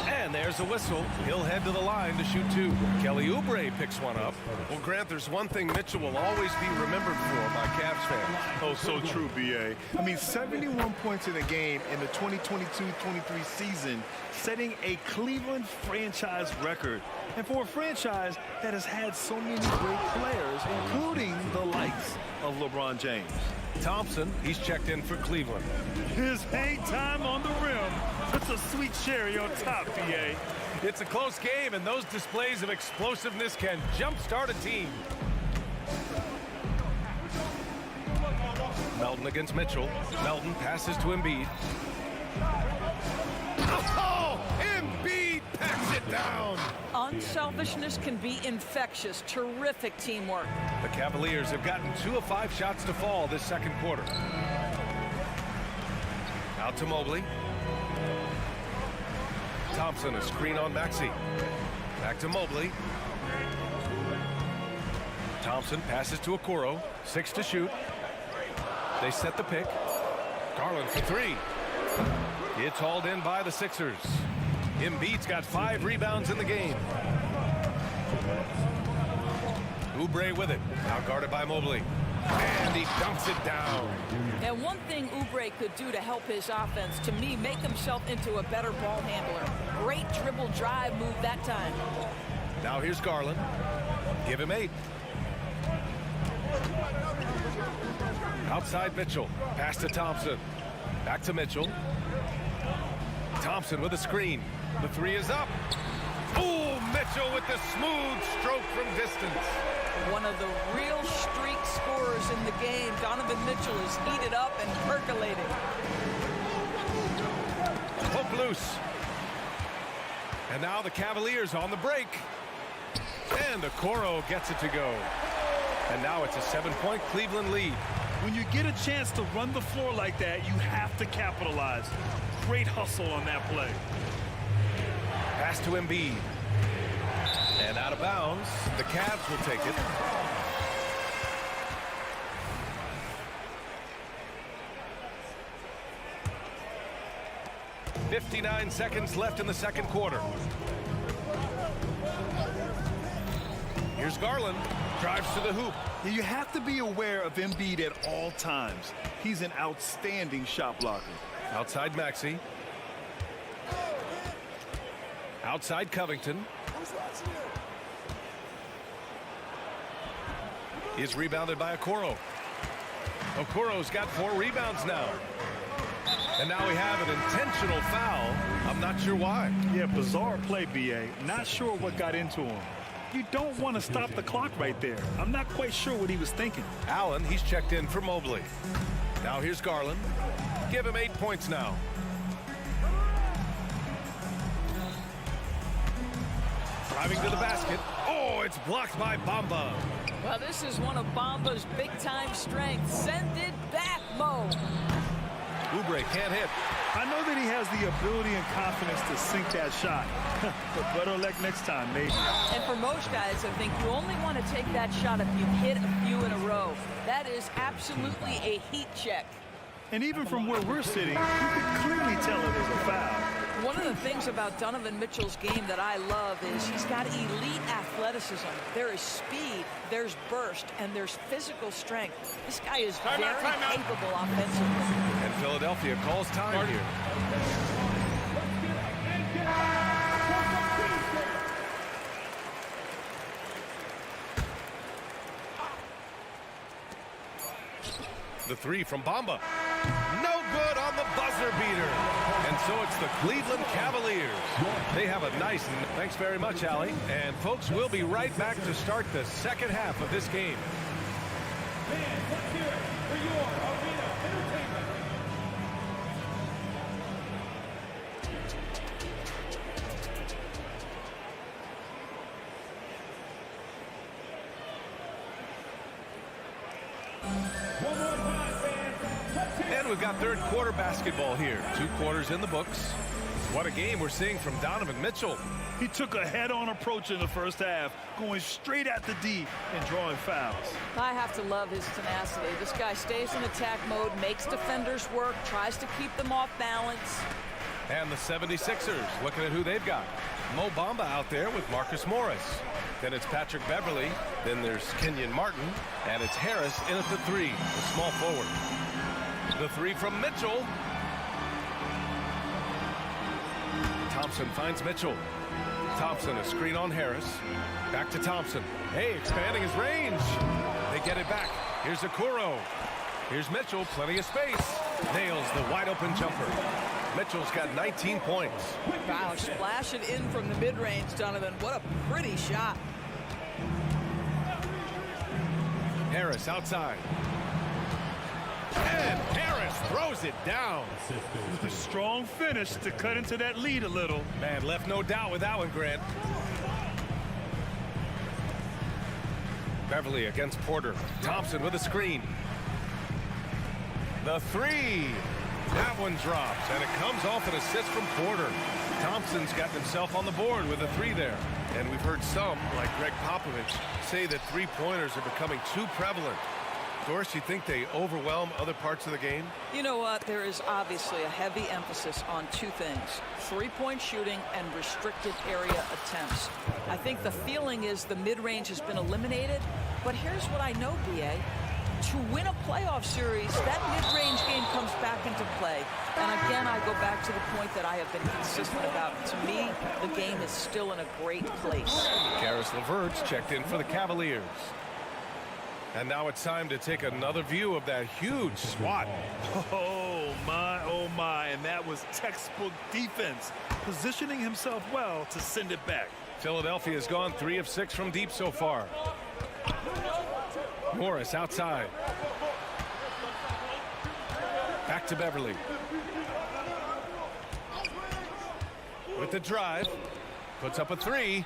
And there's a whistle. He'll head to the line to shoot 2. Kelly Oubre picks one up. Well, Grant, there's one thing Mitchell will always be remembered for by Cavs fans. Oh, so true, B.A. I mean, 71 points in a game in the 2022-23 season, setting a Cleveland franchise record. And for a franchise that has had so many great players, including the likes of LeBron James. Thompson, he's checked in for Cleveland. His hang time on the rim puts a sweet cherry on top, B.A. It's a close game, and those displays of explosiveness can jumpstart a team. Melton against Mitchell. Melton passes to Embiid. Oh, Embiid packs it down. Unselfishness can be infectious. Terrific teamwork. The Cavaliers have gotten 2 of 5 shots to fall this second quarter. Out to Mobley. Thompson, a screen on Maxey. Back to Mobley. Thompson passes to Okoro. 6 to shoot. They set the pick. Garland for 3. It's hauled in by the Sixers. Embiid's got 5 rebounds in the game. Oubre with it. Now guarded by Mobley. And he dunks it down. And one thing Oubre could do to help his offense, to me, make himself into a better ball handler. Great dribble drive move that time. Now here's Garland. Give him 8. Outside Mitchell. Pass to Thompson. Back to Mitchell. Thompson with a screen. The 3 is up. Oh, Mitchell with the smooth stroke from distance. One of the real streak scorers in the game. Donovan Mitchell is heated up and percolating. Hook loose. And now the Cavaliers on the break. And Okoro gets it to go. And now it's a 7-point Cleveland lead. When you get a chance to run the floor like that, you have to capitalize. Great hustle on that play. Pass to Embiid. And out of bounds. The Cavs will take it. .59 seconds left in the second quarter. Here's Garland. Drives to the hoop. You have to be aware of Embiid at all times. He's an outstanding shot blocker. Outside Maxey. Outside Covington. Is rebounded by Okoro. Okoro's got 4 rebounds now. And now we have an intentional foul. I'm not sure why. Yeah, bizarre play, B.A. Not sure what got into him. You don't want to stop the clock right there. I'm not quite sure what he was thinking. Allen, he's checked in for Mobley. Now here's Garland. Give him 8 points now. Driving to the basket. Oh, it's blocked by Bamba. Well, this is one of Bamba's big-time strengths. Send it back, Mo. Oubre can't hit. I know that he has the ability and confidence to sink that shot. But better luck next time, maybe. And for most guys, I think you only want to take that shot if you hit a few in a row. That is absolutely a heat check. And even from where we're sitting, you can clearly tell it is a foul. One of the things about Donovan Mitchell's game that I love is he's got elite athleticism. There is speed, there's burst, and there's physical strength. This guy is very capable offensively. And Philadelphia calls time here. The 3 from Bamba. No good on the buzzer beater. And so it's the Cleveland Cavaliers. They have a nice... Thanks very much, Allie. And folks, we'll be right back to start the second half of this game. Fans, let's hear it for your arena entertainment. we've got third quarter basketball here. 2 quarters in the books. What a game we're seeing from Donovan Mitchell. He took a head-on approach in the first half, going straight at the D and drawing fouls. I have to love his tenacity. This guy stays in attack mode, makes defenders work, tries to keep them off balance. And the 76ers, looking at who they've got. Mo Bamba out there with Marcus Morris. Then it's Patrick Beverly. Then there's Kenyon Martin. And it's Harris in at the 3, the small forward. The 3 from Mitchell. Thompson finds Mitchell. Thompson, a screen on Harris. Back to Thompson. Hey, expanding his range. They get it back. Here's Okoro. Here's Mitchell, plenty of space. Nails the wide open jumper. Mitchell's got 19 points. Wow, splash it in from the mid-range, Donovan. What a pretty shot. Harris outside. And Harris throws it down. A strong finish to cut into that lead a little. Man, left no doubt with that one, Grant. Beverly against Porter. Thompson with a screen. The 3. That one drops, and it comes off an assist from Porter. Thompson's got himself on the board with a 3 there. And we've heard some, like Greg Popovich, say that 3-pointers are becoming too prevalent. Doris, you think they overwhelm other parts of the game? You know what? There is obviously a heavy emphasis on 2 things: 3-point shooting and restricted area attempts. I think the feeling is the mid-range has been eliminated, but here's what I know, BA. To win a playoff series, that mid-range game comes back into play. And again, I go back to the point that I have been consistent about. To me, the game is still in a great place. Caris LeVert's checked in for the Cavaliers. And now it's time to take another view of that huge swat. Oh my, and that was textbook defense, positioning himself well to send it back. Philadelphia's gone 3 of 6 from deep so far. Morris outside. Back to Beverly. With the drive. Puts up a 3.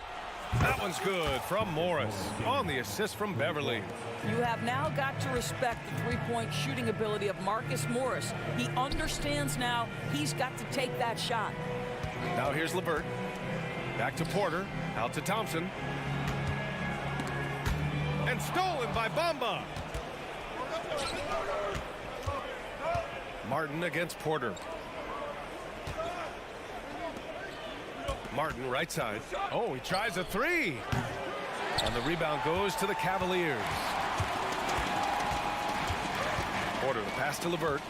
That one's good from Morris on the assist from Beverly. You have now got to respect the 3-point shooting ability of Marcus Morris. He understands now he's got to take that shot. Now here's LeVert. Back to Porter. Out to Thompson. And stolen by Bamba. Martin against Porter. Martin right side. Oh, he tries a 3. And the rebound goes to the Cavaliers. Porter, the pass to LeVert.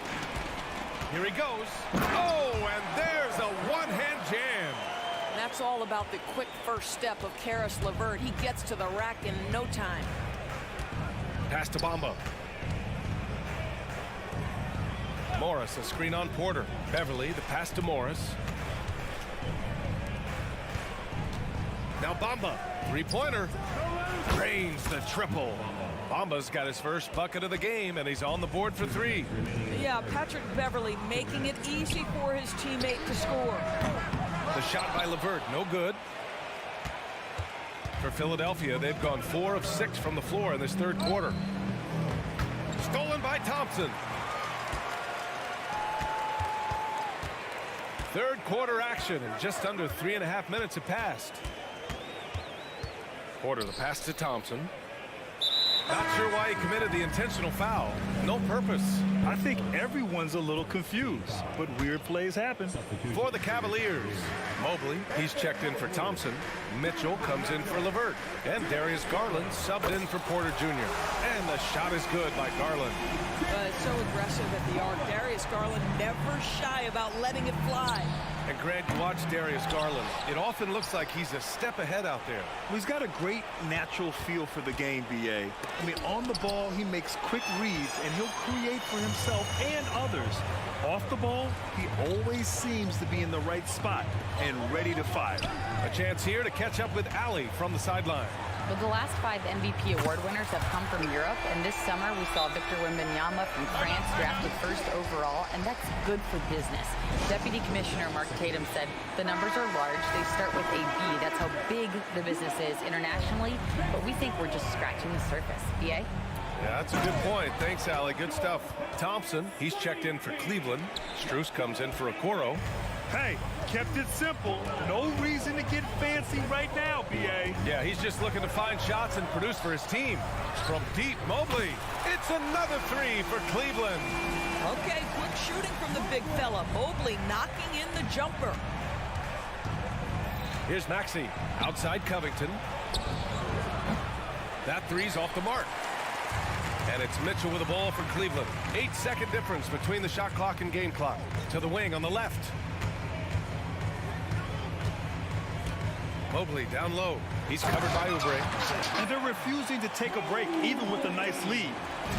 Here he goes. Oh, and there's a one-hand jam. That's all about the quick first step of Caris LeVert. He gets to the rack in no time. Pass to Bamba. Morris, a screen on Porter. Beverly, the pass to Morris. Now Bamba, 3-pointer. Drains the triple. Bamba's got his first bucket of the game, and he's on the board for 3. Yeah, Patrick Beverly making it easy for his teammate to score. The shot by LeVert, no good. For Philadelphia, they've gone 4 of 6 from the floor in this third quarter. Stolen by Thompson. Third quarter action, and just under 3.5 minutes have passed. Porter, the pass to Thompson. Not sure why he committed the intentional foul. No purpose. I think everyone's a little confused, but weird plays happen. For the Cavaliers, Mobley, he's checked in for Thompson. Mitchell comes in for LeVert. And Darius Garland subbed in for Porter Jr. And the shot is good by Garland. So aggressive at the arc. Darius Garland never shy about letting it fly. And Grant, you watch Darius Garland. It often looks like he's a step ahead out there. Well, he's got a great natural feel for the game, BA. I mean, on the ball, he makes quick reads, and he'll create for himself and others. Off the ball, he always seems to be in the right spot and ready to fire. A chance here to catch up with Ali from the sideline. Well, the last 5 MVP award winners have come from Europe, and this summer we saw Victor Wembanyama from France drafted 1st overall, and that's good for business. Deputy Commissioner Mark Tatum said the numbers are large. They start with a B. That's how big the business is internationally, but we think we're just scratching the surface. BA? Yeah, that's a good point. Thanks, Allie. Good stuff. Thompson, he's checked in for Cleveland. Strus comes in for Okoro. Hey, kept it simple. No reason to get fancy right now, B.A. Yeah, he's just looking to find shots and produce for his team. From deep, Mobley. It's another three for Cleveland. Okay, quick shooting from the big fella. Mobley knocking in the jumper. Here's Maxey. Outside Covington. That three's off the mark. And it's Mitchell with the ball for Cleveland. 8-second difference between the shot clock and game clock. To the wing on the left. Mobley down low. He's covered by Oubre. And they're refusing to take a break, even with a nice lead.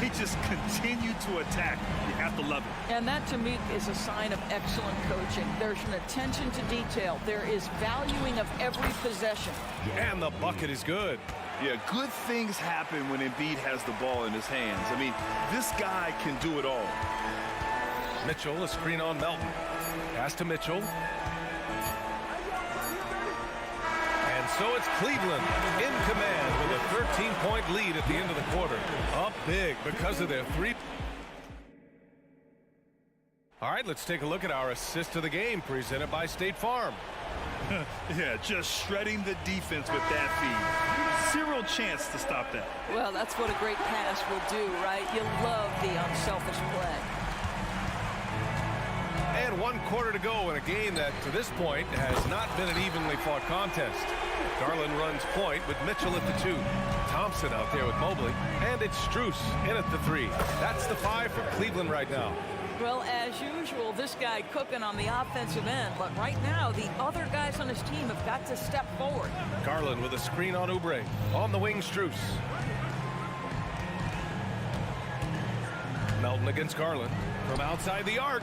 They just continue to attack. You have to love it. And that, to me, is a sign of excellent coaching. There's an attention to detail. There is valuing of every possession. And the bucket is good. Yeah, good things happen when Embiid has the ball in his hands. I mean, this guy can do it all. Mitchell, a screen on Melton. Pass to Mitchell. And so it's Cleveland in command with a 13-point lead at the end of the quarter. Up big because of their three. All right, let's take a look at our assist of the game presented by State Farm. Yeah, just shredding the defense with that feed. Zero chance to stop that. Well, that's what a great pass will do, right? You love the unselfish play. And 1 quarter to go in a game that, to this point, has not been an evenly fought contest. Garland runs point with Mitchell at the 2. Thompson out there with Mobley. And it's Strus in at the 3. That's the 5 for Cleveland right now. Well, as usual, this guy cooking on the offensive end. But right now, the other guys on his team have got to step forward. Garland with a screen on Oubre. On the wing, Strus. Melton against Garland. From outside the arc.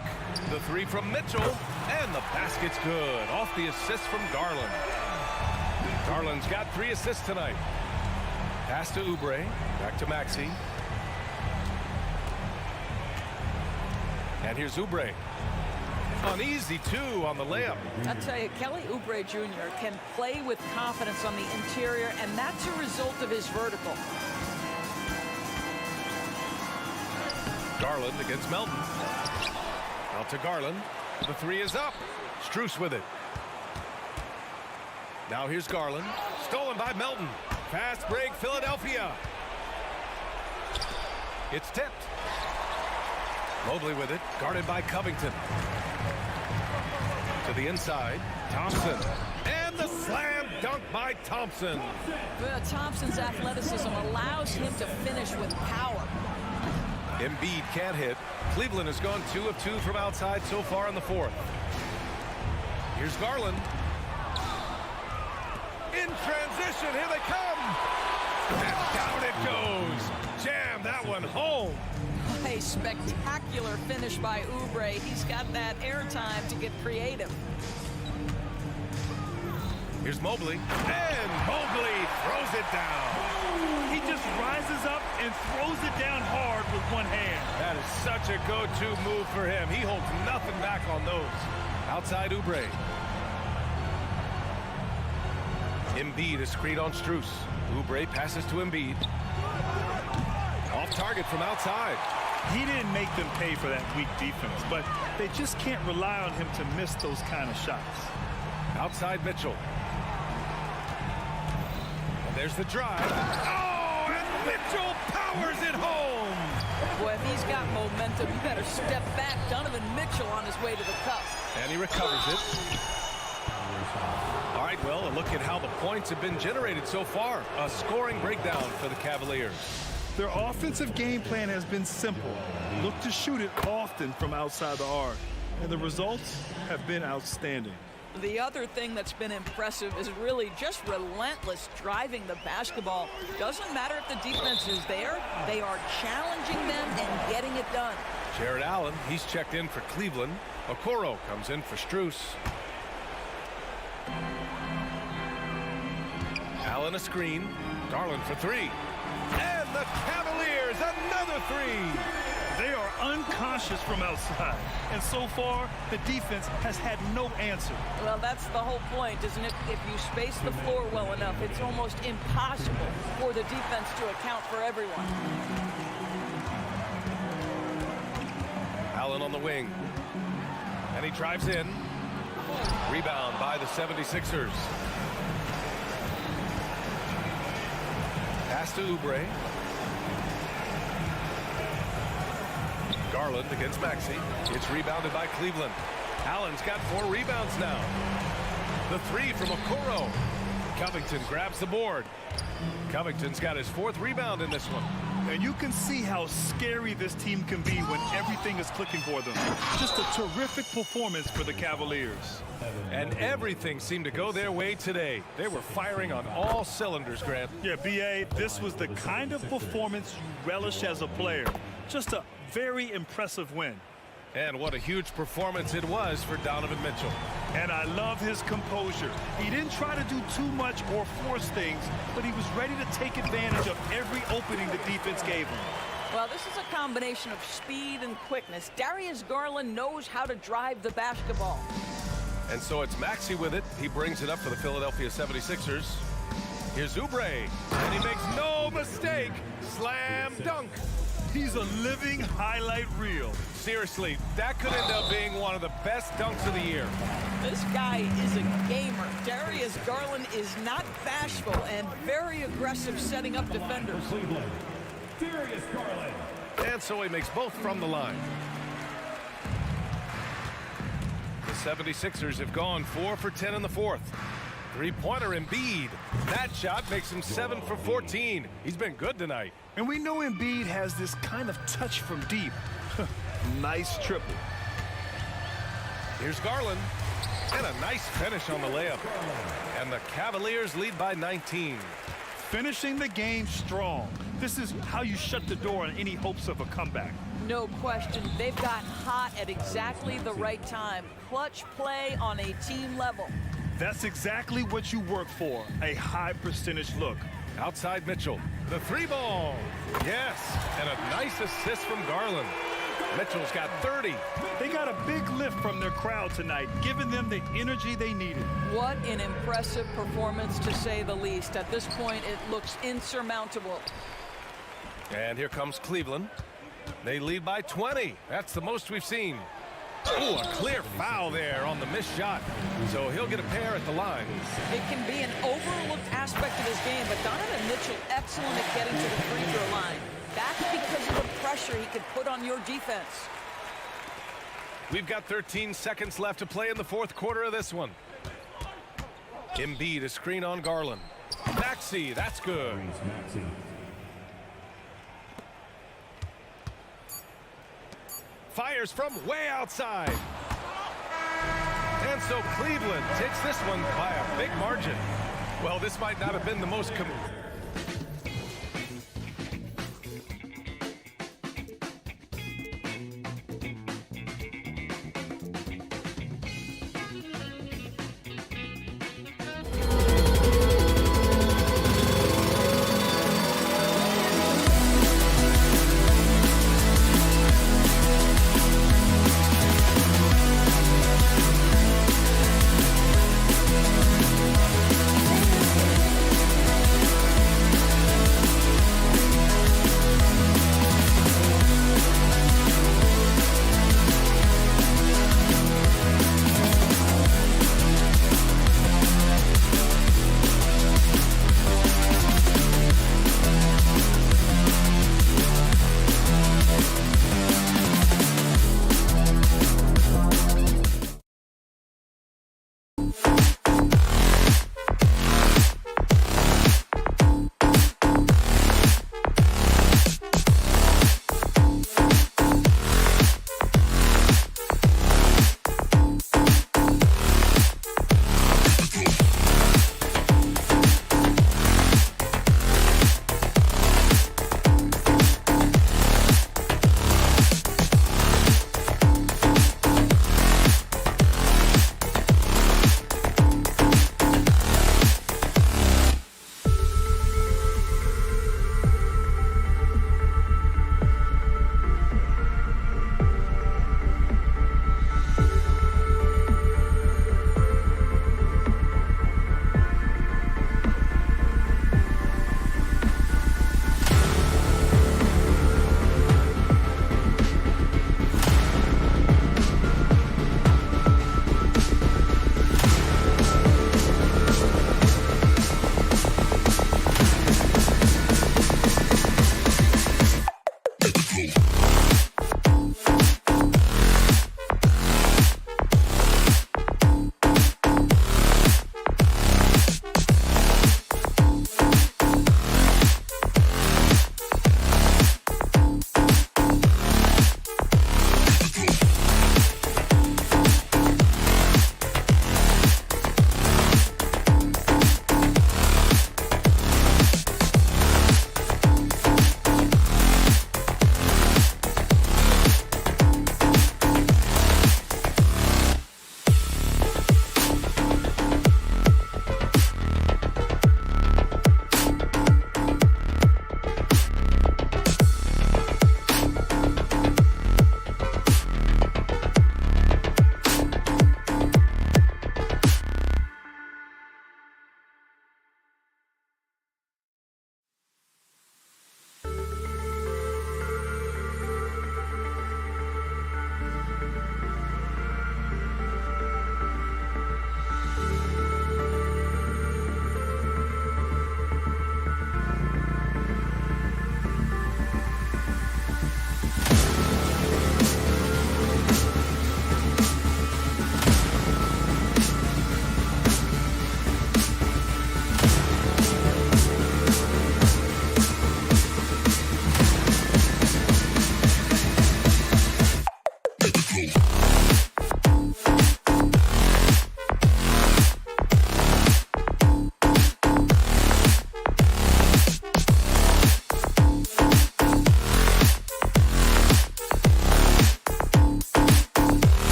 The 3 from Mitchell. And the basket's good. Off the assist from Garland. Garland's got 3 assists tonight. Pass to Oubre. Back to Maxey. And here's Oubre. An easy 2 on the layup. I tell you, Kelly Oubre Jr. can play with confidence on the interior, and that's a result of his vertical. Garland against Melton. Out to Garland. The 3 is up. Strus with it. Now here's Garland. Stolen by Melton. Fast break, Philadelphia. It's tipped. Mobley with it. Guarded by Covington. To the inside. Thompson. And the slam dunk by Thompson. Well, Thompson's athleticism allows him to finish with power. Embiid can't hit. Cleveland has gone 2 of 2 from outside so far in the 4th. Here's Garland. In transition, here they come. And down it goes. Jam that one home. A spectacular finish by Oubre. He's got that airtime to get creative. Here's Mobley. And Mobley throws it down. He just rises up and throws it down hard with one hand. That is such a go-to move for him. He holds nothing back on those. Outside Oubre. Embiid is screened on Strus. Oubre passes to Embiid. Off target from outside. He didn't make them pay for that weak defense, but they just can't rely on him to miss those kind of shots. Outside Mitchell. And there's the drive. Oh, and Mitchell powers it home. Boy, if he's got momentum, you better step back. Donovan Mitchell on his way to the cup. And he recovers it. All right, well, a look at how the points have been generated so far. A scoring breakdown for the Cavaliers. Their offensive game plan has been simple. Look to shoot it often from outside the arc. And the results have been outstanding. The other thing that's been impressive is really just relentless driving the basketball. Doesn't matter if the defense is there, they are challenging them and getting it done. Jared Allen, he's checked in for Cleveland. Okoro comes in for Strus. Allen a screen. Garland for 3. And the Cavaliers, another 3. They are unconscious from outside. And so far, the defense has had no answer. Well, that's the whole point, isn't it? If you space the floor well enough, it's almost impossible for the defense to account for everyone. Allen on the wing. And he drives in. Rebound by the 76ers. Pass to Oubre. Garland against Maxey. It's rebounded by Cleveland. Allen's got 4 rebounds now. The 3 from Okoro. Covington grabs the board. Covington's got his 4th rebound in this one. And you can see how scary this team can be when everything is clicking for them. Just a terrific performance for the Cavaliers. And everything seemed to go their way today. They were firing on all cylinders, Grant. Yeah, B.A., this was the kind of performance you relish as a player. Just a very impressive win. And what a huge performance it was for Donovan Mitchell. And I love his composure. He didn't try to do too much or force things, but he was ready to take advantage of every opening the defense gave him. Well, this is a combination of speed and quickness. Darius Garland knows how to drive the basketball. And so it's Maxey with it. He brings it up for the Philadelphia 76ers. Here's Oubre, and he makes no mistake. Slam dunk. He's a living highlight reel. Seriously, that could end up being one of the best dunks of the year. This guy is a gamer. Darius Garland is not bashful and very aggressive setting up defenders. Darius Garland. And so he makes both from the line. The 76ers have gone 4 for 10 in the 4th. Three-pointer Embiid. That shot makes him 7 for 14. He's been good tonight. And we know Embiid has this kind of touch from deep. Nice triple. Here's Garland. And a nice finish on the layup. And the Cavaliers lead by 19. Finishing the game strong. This is how you shut the door on any hopes of a comeback. No question. They've gotten hot at exactly the right time. Clutch play on a team level. That's exactly what you work for, a high percentage look. Outside Mitchell. The 3-ball. Yes. And a nice assist from Garland. Mitchell's got 30. They got a big lift from their crowd tonight, giving them the energy they needed. What an impressive performance, to say the least. At this point, it looks insurmountable. And here comes Cleveland. They lead by 20. That's the most we've seen. Oh, a clear foul there on the missed shot. So he'll get a pair at the line. It can be an overlooked aspect of his game, but Donovan Mitchell excellent at getting to the free throw line. That's because of the pressure he could put on your defense. We've got 13 seconds left to play in the 4th quarter of this one. Embiid, a screen on Garland. Maxey, that's good. Fires from way outside. And so Cleveland takes this one by a big margin. Well, this might not have been the most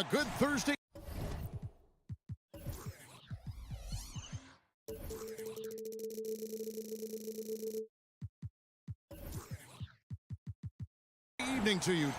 a good Thursday evening to you.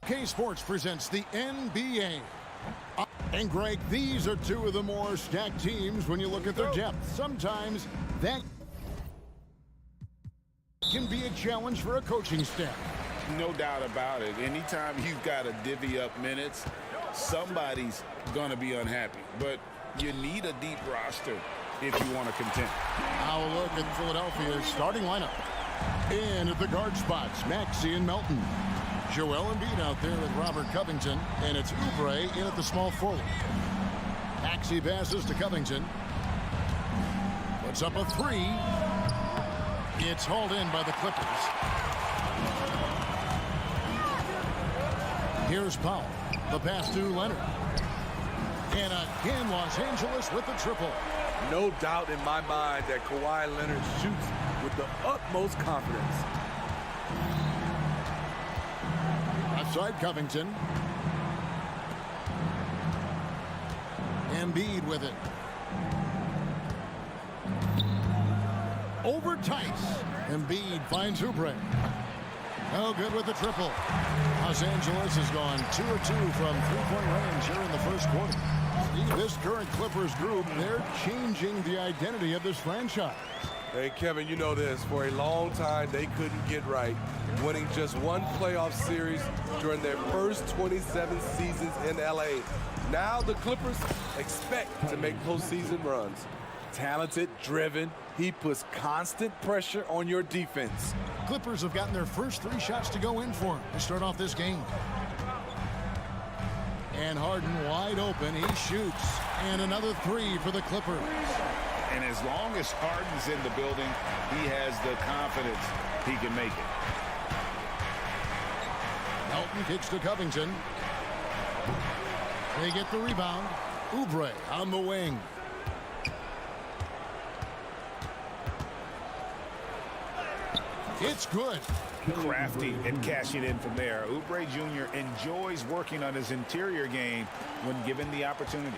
K Sports presents the NBA. And Greg, these are two of the more stacked teams when you look at their depth. Sometimes that can be a challenge for a coaching staff. No doubt about it. Anytime you've got to divvy up minutes, somebody's going to be unhappy. But you need a deep roster if you want to contend. Now a look at Philadelphia's starting lineup. In at the guard spots, Maxey and Melton. Joel Embiid out there with Robert Covington, and it's Oubre in at the small forward. Maxey passes to Covington. Puts up a three. It's hauled in by the Clippers. Here's Powell. The pass to Leonard. And again, Los Angeles with the triple. No doubt in my mind that Kawhi Leonard shoots with the utmost confidence. Outside Covington. Embiid with it. Over Tice. Embiid finds Oubre. No good with the triple. Los Angeles has gone 2 of 2 from three-point range here in the first quarter. This current Clippers group, they're changing the identity of this franchise. Hey, Kevin, you know this. For a long time, they couldn't get right, winning just one playoff series during their first 27 seasons in L.A. Now the Clippers expect to make postseason runs. Talented, driven, he puts constant pressure on your defense. Clippers have gotten their first 3 shots to go in for him to start off this game. And Harden wide open, he shoots. And another 3 for the Clippers. And as long as Harden's in the building, he has the confidence he can make it. Melton kicks to Covington. They get the rebound. Oubre on the wing. It's good. Crafty and cashing in from there. Oubre Jr. enjoys working on his interior game when given the opportunity.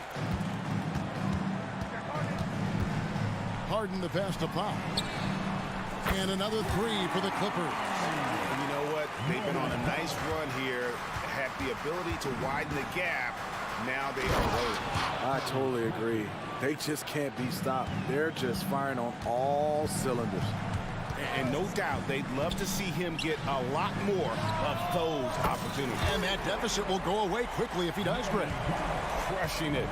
Harden the pass to Powell. And another 3 for the Clippers. And you know what? They've been on a nice run here. Had the ability to widen the gap. Now they are rolling. I totally agree. They just can't be stopped. They're just firing on all cylinders. And no doubt, they'd love to see him get a lot more of those opportunities. And that deficit will go away quickly if he does, Greg. Crushing it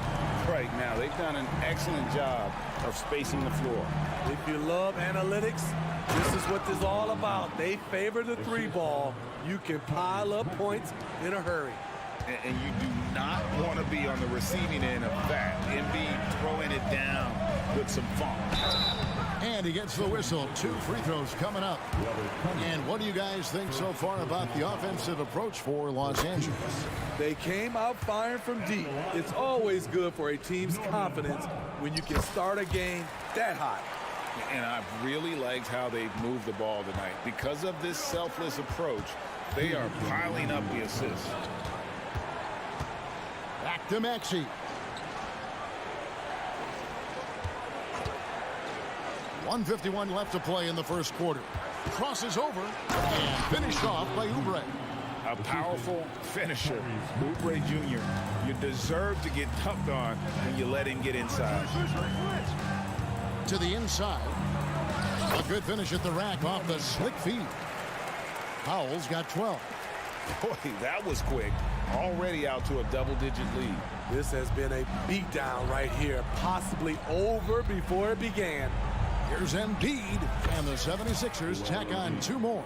right now. They've done an excellent job of spacing the floor. If you love analytics, this is what this is all about. They favor the 3-ball. You can pile up points in a hurry. And you do not want to be on the receiving end of that. Embiid throwing it down with some funk. And he gets the whistle. 2 free throws coming up. And what do you guys think so far about the offensive approach for Los Angeles? They came out firing from deep. It's always good for a team's confidence when you can start a game that hot. And I've really liked how they've moved the ball tonight. Because of this selfless approach, they are piling up the assists. Back to Maxey. .151 left to play in the first quarter. Crosses over and finished off by Oubre. A powerful finisher. Oubre Jr. You deserve to get dunked on when you let him get inside. To the inside. A good finish at the rack off the slick feed. Powell's got 12. Boy, that was quick. already out to a double-digit lead. This has been a beatdown right here, possibly over before it began. Here's Embiid, and the 76ers tack on 2 more.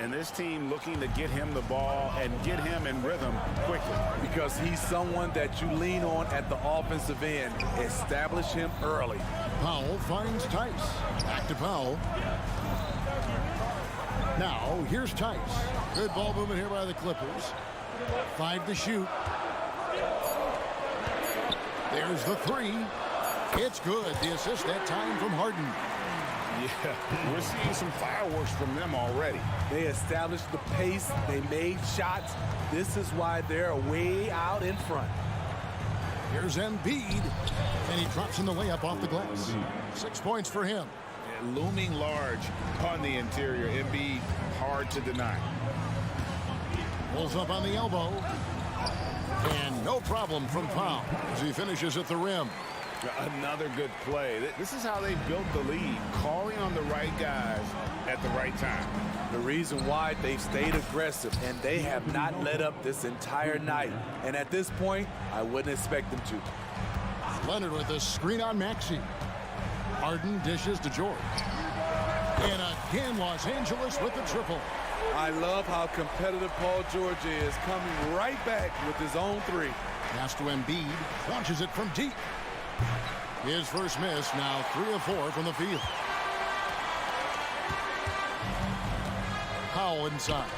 And this team looking to get him the ball and get him in rhythm quickly. Because he's someone that you lean on at the offensive end. Establish him early. Powell finds Tice. Back to Powell. Now, here's Tice. Good ball movement here by the Clippers. 5 to shoot. There's the 3. It's good. The assist that time from Harden. Yeah, we're seeing some fireworks from them already. They established the pace. They made shots. This is why they're way out in front. Here's Embiid, and he drops in the layup off the glass. 6 points for him. Yeah, looming large on the interior. Embiid, hard to deny. Pulls up on the elbow. And no problem from Powell as he finishes at the rim. Another good play. This is how they built the lead, calling on the right guys at the right time. The reason why they've stayed aggressive, and they have not let up this entire night. And at this point, I wouldn't expect them to. Leonard with a screen on Maxey. Harden dishes to George. And again, Los Angeles with the triple. I love how competitive Paul George is, coming right back with his own 3. Pass to Embiid. Launches it from deep. His first miss, now 3 of 4 from the field. Powell inside.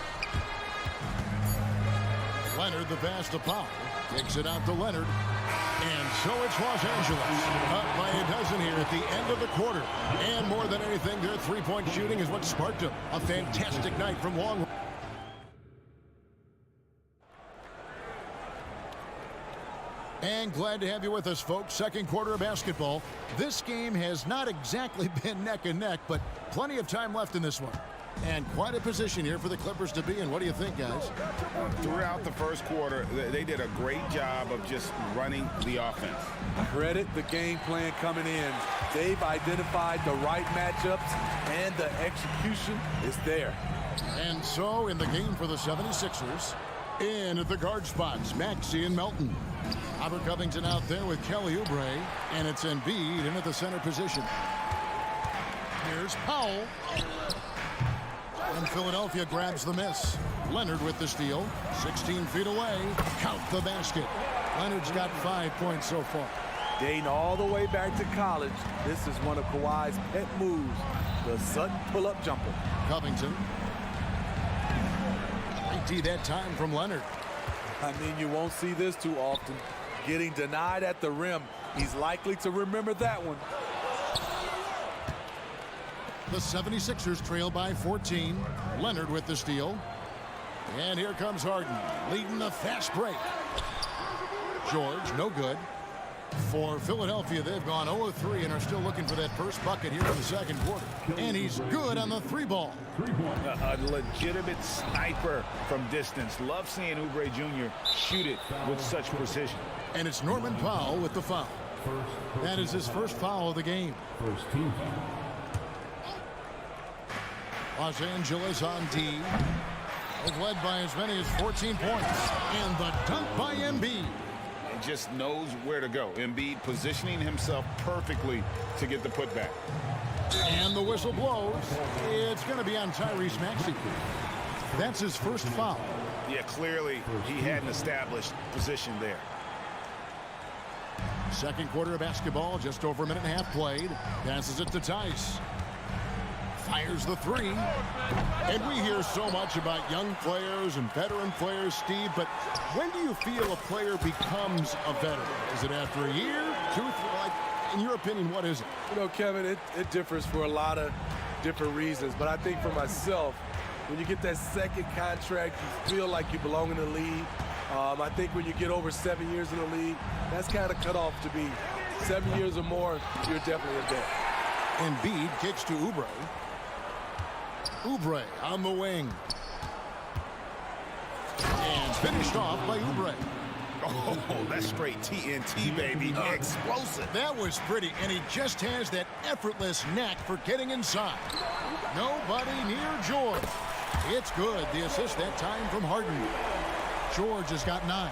Leonard the pass to Powell. Kicks it out to Leonard. And so it's Los Angeles up by a dozen here at the end of the quarter. And more than anything, their three-point shooting is what sparked them. A fantastic night from long. And glad to have you with us, folks. Second quarter of basketball. This game has not exactly been neck and neck, but plenty of time left in this one. And quite a position here for the Clippers to be in. What do you think, guys? Throughout the first quarter, they did a great job of just running the offense. Credit the game plan coming in. They've identified the right matchups, and the execution is there. And so in the game for the 76ers, in at the guard spots, Maxey and Melton. Robert Covington out there with Kelly Oubre, and it's Embiid in at the center position. Here's Powell. And Philadelphia grabs the miss. Leonard with the steal. 16 feet away. Count the basket. Leonard's got 5 points so far. Dating all the way back to college, this is one of Kawhi's pet moves, the Sutton pull-up jumper. Covington. 90 that time from Leonard. I mean, you won't see this too often. Getting denied at the rim. He's likely to remember that one. The 76ers trail by 14. Leonard with the steal. And here comes Harden, leading the fast break. George, no good. For Philadelphia, they've gone 0-3 and are still looking for that first bucket here in the second quarter. And he's good on the 3-ball. A legitimate sniper from distance. Love seeing Oubre Jr. shoot it with such precision. And it's Norman Powell with the foul. That is his first foul of the game. First team foul. Los Angeles on D. They've led by as many as 14 points. And the dunk by Embiid. He just knows where to go. Embiid positioning himself perfectly to get the putback. And the whistle blows. It's going to be on Tyrese Maxey. That's his first foul. Yeah, clearly he hadn't established position there. Second quarter of basketball, just over a minute and a half played. Passes it to Tice. Fires the 3. And we hear so much about young players and veteran players, Steve, but when do you feel a player becomes a veteran? Is it after a year, 2, 3? Like, in your opinion, what is it? You know, Kevin, it differs for a lot of different reasons. But I think for myself, when you get that second contract, you feel like you belong in the league. I think when you get over 7 years in the league, that's kind of cut off to be 7 years or more, you're definitely a vet. Embiid kicks to Oubre. Oubre on the wing. And finished off by Oubre. Oh, that's straight TNT, baby. Explosive. That was pretty, and he just has that effortless knack for getting inside. Nobody near George. It's good. The assist that time from Harden. George has got 9.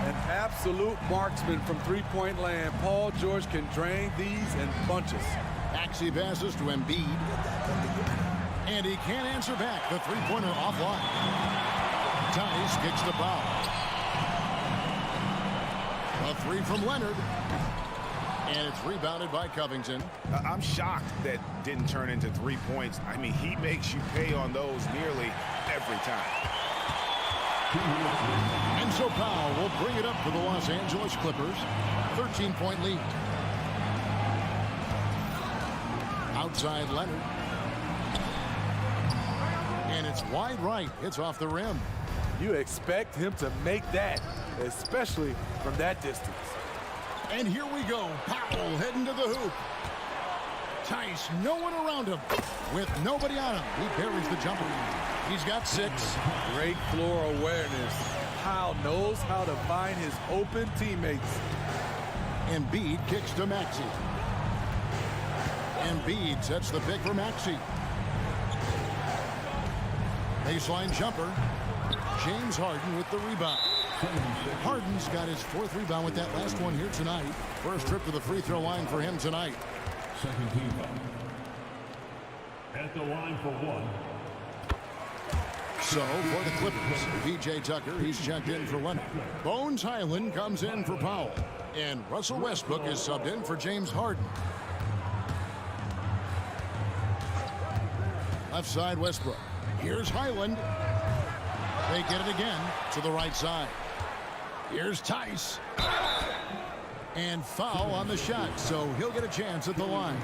An absolute marksman from three-point land. Paul George can drain these in bunches. Maxey passes to Embiid. And he can't answer back. The three-pointer offline. Tice kicks the foul. A 3 from Leonard. And it's rebounded by Covington. I'm shocked that didn't turn into 3 points. I mean, he makes you pay on those nearly every time. And so Powell will bring it up for the Los Angeles Clippers. 13-point lead. Outside Leonard. And it's wide right. It's off the rim. You expect him to make that, especially from that distance. And here we go. Powell heading to the hoop. Tice, no one around him. With nobody on him, he buries the jumper. He's got 6. Great floor awareness. Powell knows how to find his open teammates. Embiid kicks to Maxey. Embiid sets the pick for Maxey. Baseline jumper. James Harden with the rebound. Harden's got his 4th rebound with that last one here tonight. First trip to the free throw line for him tonight. Second team foul. At the line for 1. So for the Clippers, P.J. Tucker, he's checked in for Leonard. Bones Highland comes in for Powell. And Russell Westbrook is subbed in for James Harden. Left side Westbrook. Here's Highland. They get it again to the right side. Here's Tice. And foul on the shot, so he'll get a chance at the line.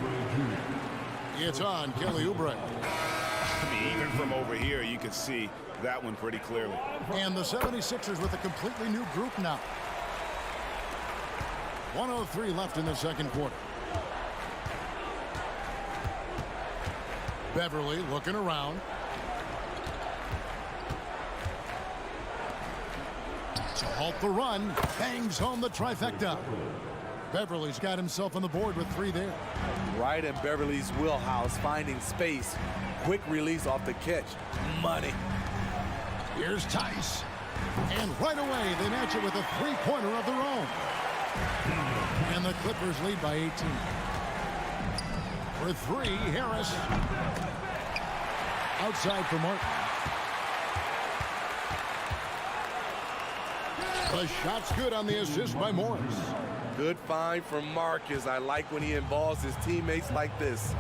It's on Kelly Oubre. I mean, even from over here, you can see that one pretty clearly. And the 76ers with a completely new group now. 1:03 left in the second quarter. Beverly looking around. To halt the run, bangs home the trifecta. Beverly's got himself on the board with 3 there. Right in Beverly's wheelhouse, finding space. Quick release off the catch. Money. Here's Tice. And right away, they match it with a 3-pointer of their own. And the Clippers lead by 18. For 3, Harris. Outside for Martin. The shot's good on the assist by Morris. Good find from Marcus. I like when he involves his teammates like this.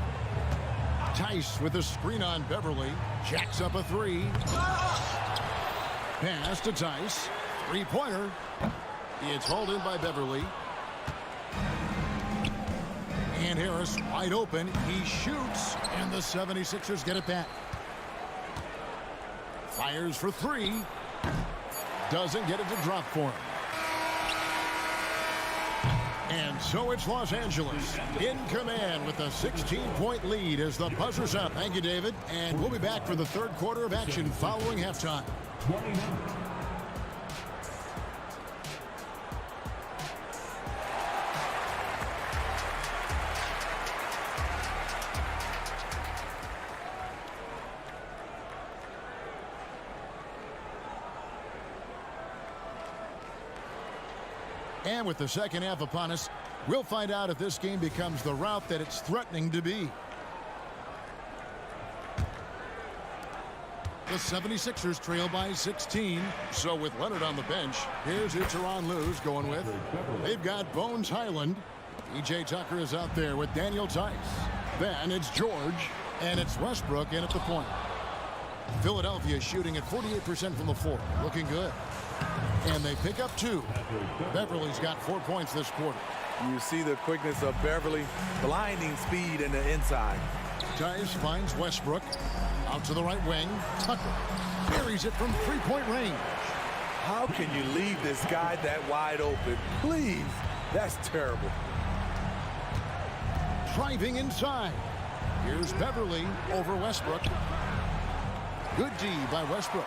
Tice with a screen on Beverly. Jacks up a 3. Pass to Tice. 3-pointer. It's hauled in by Beverly. And Harris wide open. He shoots. And the 76ers get it back. Fires for 3. Doesn't get it to drop for him. And so it's Los Angeles in command with a 16-point lead as the buzzer's up. Thank you, David. And we'll be back for the third quarter of action following halftime. 29. And with the second half upon us, we'll find out if this game becomes the route that it's threatening to be. The 76ers trail by 16. So with Leonard on the bench, here's who Tyronn Lue's going with. They've got Bones Highland. P.J. Tucker is out there with Daniel Tice. Then it's George, and it's Westbrook in at the point. Philadelphia shooting at 48% from the floor. Looking good. And they pick up 2. Beverly's got 4 points this quarter. You see the quickness of Beverly, blinding speed in the inside. Tice finds Westbrook. Out to the right wing. Tucker buries it from 3-point range. How can you leave this guy that wide open? Please. That's terrible. Driving inside. Here's Beverly over Westbrook. Good D by Westbrook.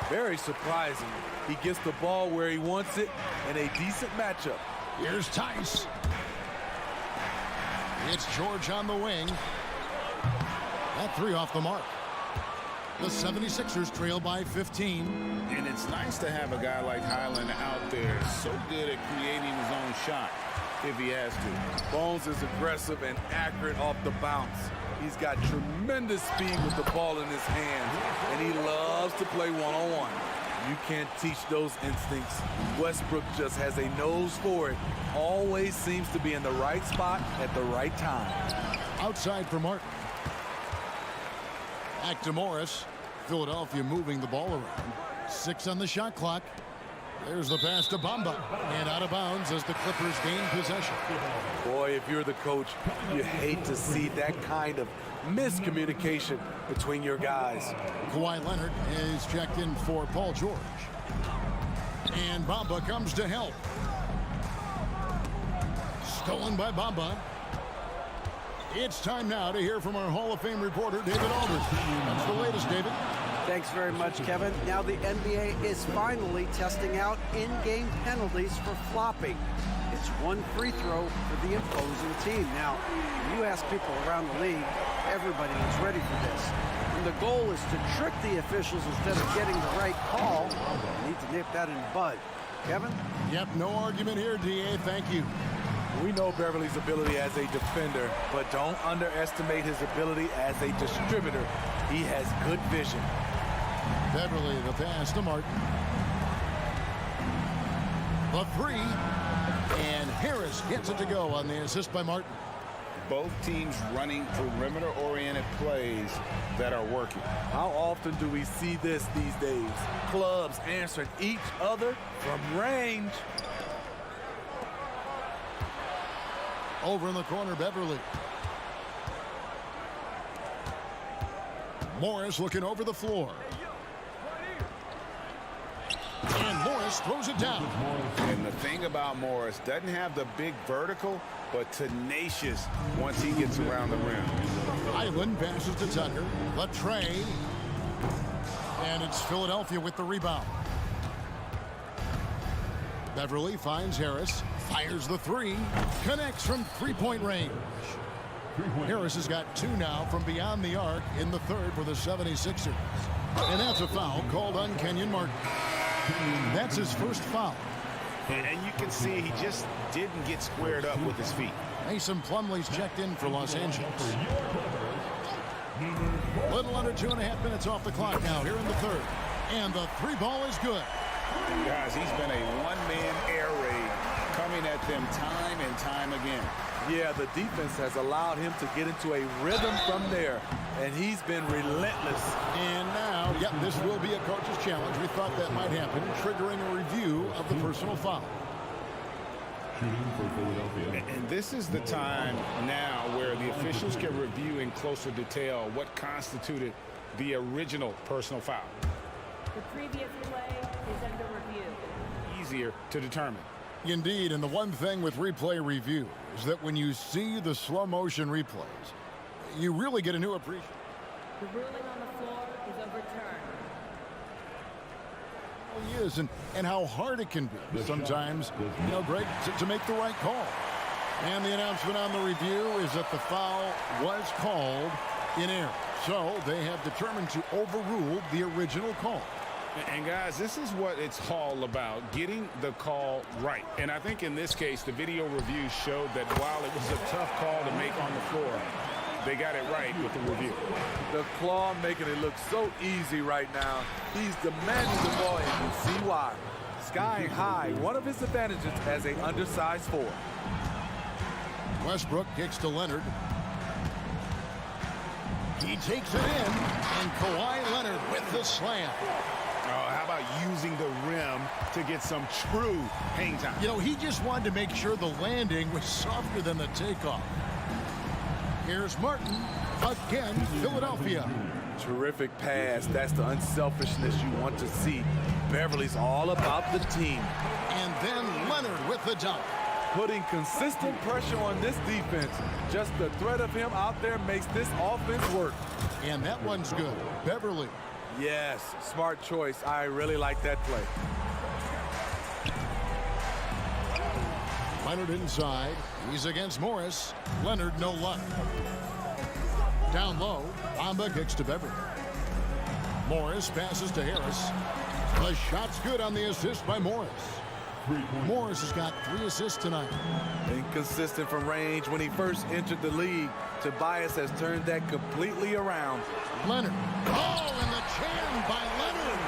Very surprising. He gets the ball where he wants it in a decent matchup. Here's Tice. It's George on the wing. That 3 off the mark. The 76ers trail by 15. And it's nice to have a guy like Highland out there, so good at creating his own shot if he has to. Bones is aggressive and accurate off the bounce. He's got tremendous speed with the ball in his hands, and he loves to play one-on-one. You can't teach those instincts. Westbrook just has a nose for it. Always seems to be in the right spot at the right time. Outside for Martin. Back to Morris. Philadelphia moving the ball around. 6 on the shot clock. There's the pass to Bamba. And out of bounds as the Clippers gain possession. Boy, if you're the coach, you hate to see that kind of miscommunication between your guys. Kawhi Leonard is checked in for Paul George. And Bamba comes to help. Stolen by Bamba. It's time now to hear from our Hall of Fame reporter, David Aldridge. That's the latest, David. Thanks very much, Kevin. Now the NBA is finally testing out in-game penalties for flopping. It's one free throw for the opposing team. Now, you ask people around the league, everybody is ready for this. And the goal is to trick the officials instead of getting the right call. You need to nip that in the bud. Kevin? Yep, no argument here, DA. Thank you. We know Beverly's ability as a defender, but don't underestimate his ability as a distributor. He has good vision. Beverly, the pass to Martin. The 3. And Harris gets it to go on the assist by Martin. Both teams running perimeter-oriented plays that are working. How often do we see this these days? Clubs answering each other from range. Over in the corner, Beverly. Morris looking over the floor. And Morris throws it down. And the thing about Morris, doesn't have the big vertical, but tenacious once he gets around the rim. Island passes to Tucker. Latre. And it's Philadelphia with the rebound. Beverly finds Harris. Fires the 3. Connects from three-point range. Harris has got 2 now from beyond the arc in the 3rd for the 76ers. And that's a foul called on Kenyon Martin. That's his first foul. And you can see he just didn't get squared up with his feet. Mason Plumlee's checked in for Los Angeles. Little under 2.5 minutes off the clock now here in the 3rd. And the 3 ball is good. Guys, he's been a one-man air raid coming at them time and time again. Yeah, the defense has allowed him to get into a rhythm from there, and he's been relentless. And now, yep, this will be a coach's challenge. We thought that might happen, triggering a review of the personal foul. And this is the time now where the officials can review in closer detail what constituted the original personal foul. The previous play is under review. Easier to determine. Indeed, and the one thing with replay review is that when you see the slow motion replays, you really get a new appreciation. The ruling on the floor is overturned. It is, and how hard it can be sometimes, Greg, to make the right call. And the announcement on the review is that the foul was called in error. So they have determined to overrule the original call. And guys, this is what it's all about, getting the call right. And I think in this case, the video review showed that while it was a tough call to make on the floor, they got it right with the review. The claw making it look so easy right now. He's demanding the ball, and you see why. Sky high, one of his advantages as an undersized 4. Westbrook kicks to Leonard. He takes it in, and Kawhi Leonard with the slam. Oh, how about using the rim to get some true hang time? He just wanted to make sure the landing was softer than the takeoff. Here's Martin again, Philadelphia. Terrific pass. That's the unselfishness you want to see. Beverly's all about the team. And then Leonard with the dunk. Putting consistent pressure on this defense. Just the threat of him out there makes this offense work. And that one's good. Beverly. Yes, smart choice. I really like that play. Leonard inside. He's against Morris. Leonard, no luck. Down low, Bamba kicks to Beverly. Morris passes to Harris. The shot's good on the assist by Morris. Morris has got 3 assists tonight. Inconsistent from range when he first entered the league. Tobias has turned that completely around. Leonard. Oh, and the jam by Leonard.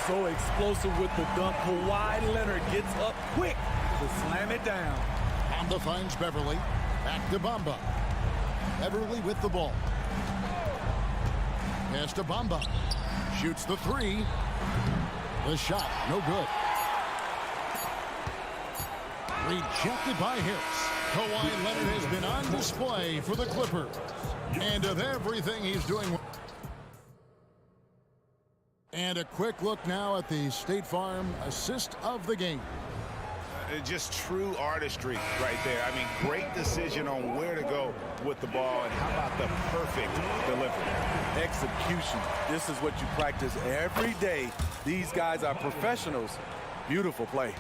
So explosive with the dunk. Kawhi Leonard gets up quick to slam it down. Bamba finds Beverly. Back to Bamba. Beverly with the ball. Pass to Bamba. Shoots the 3. The shot, no good. Rejected by Harris. Kawhi Leonard has been on display for the Clippers. And of everything he's doing. And a quick look now at the State Farm assist of the game. Just true artistry right there. I mean, great decision on where to go with the ball, and how about the perfect delivery? Execution. This is what you practice every day. These guys are professionals. Beautiful play.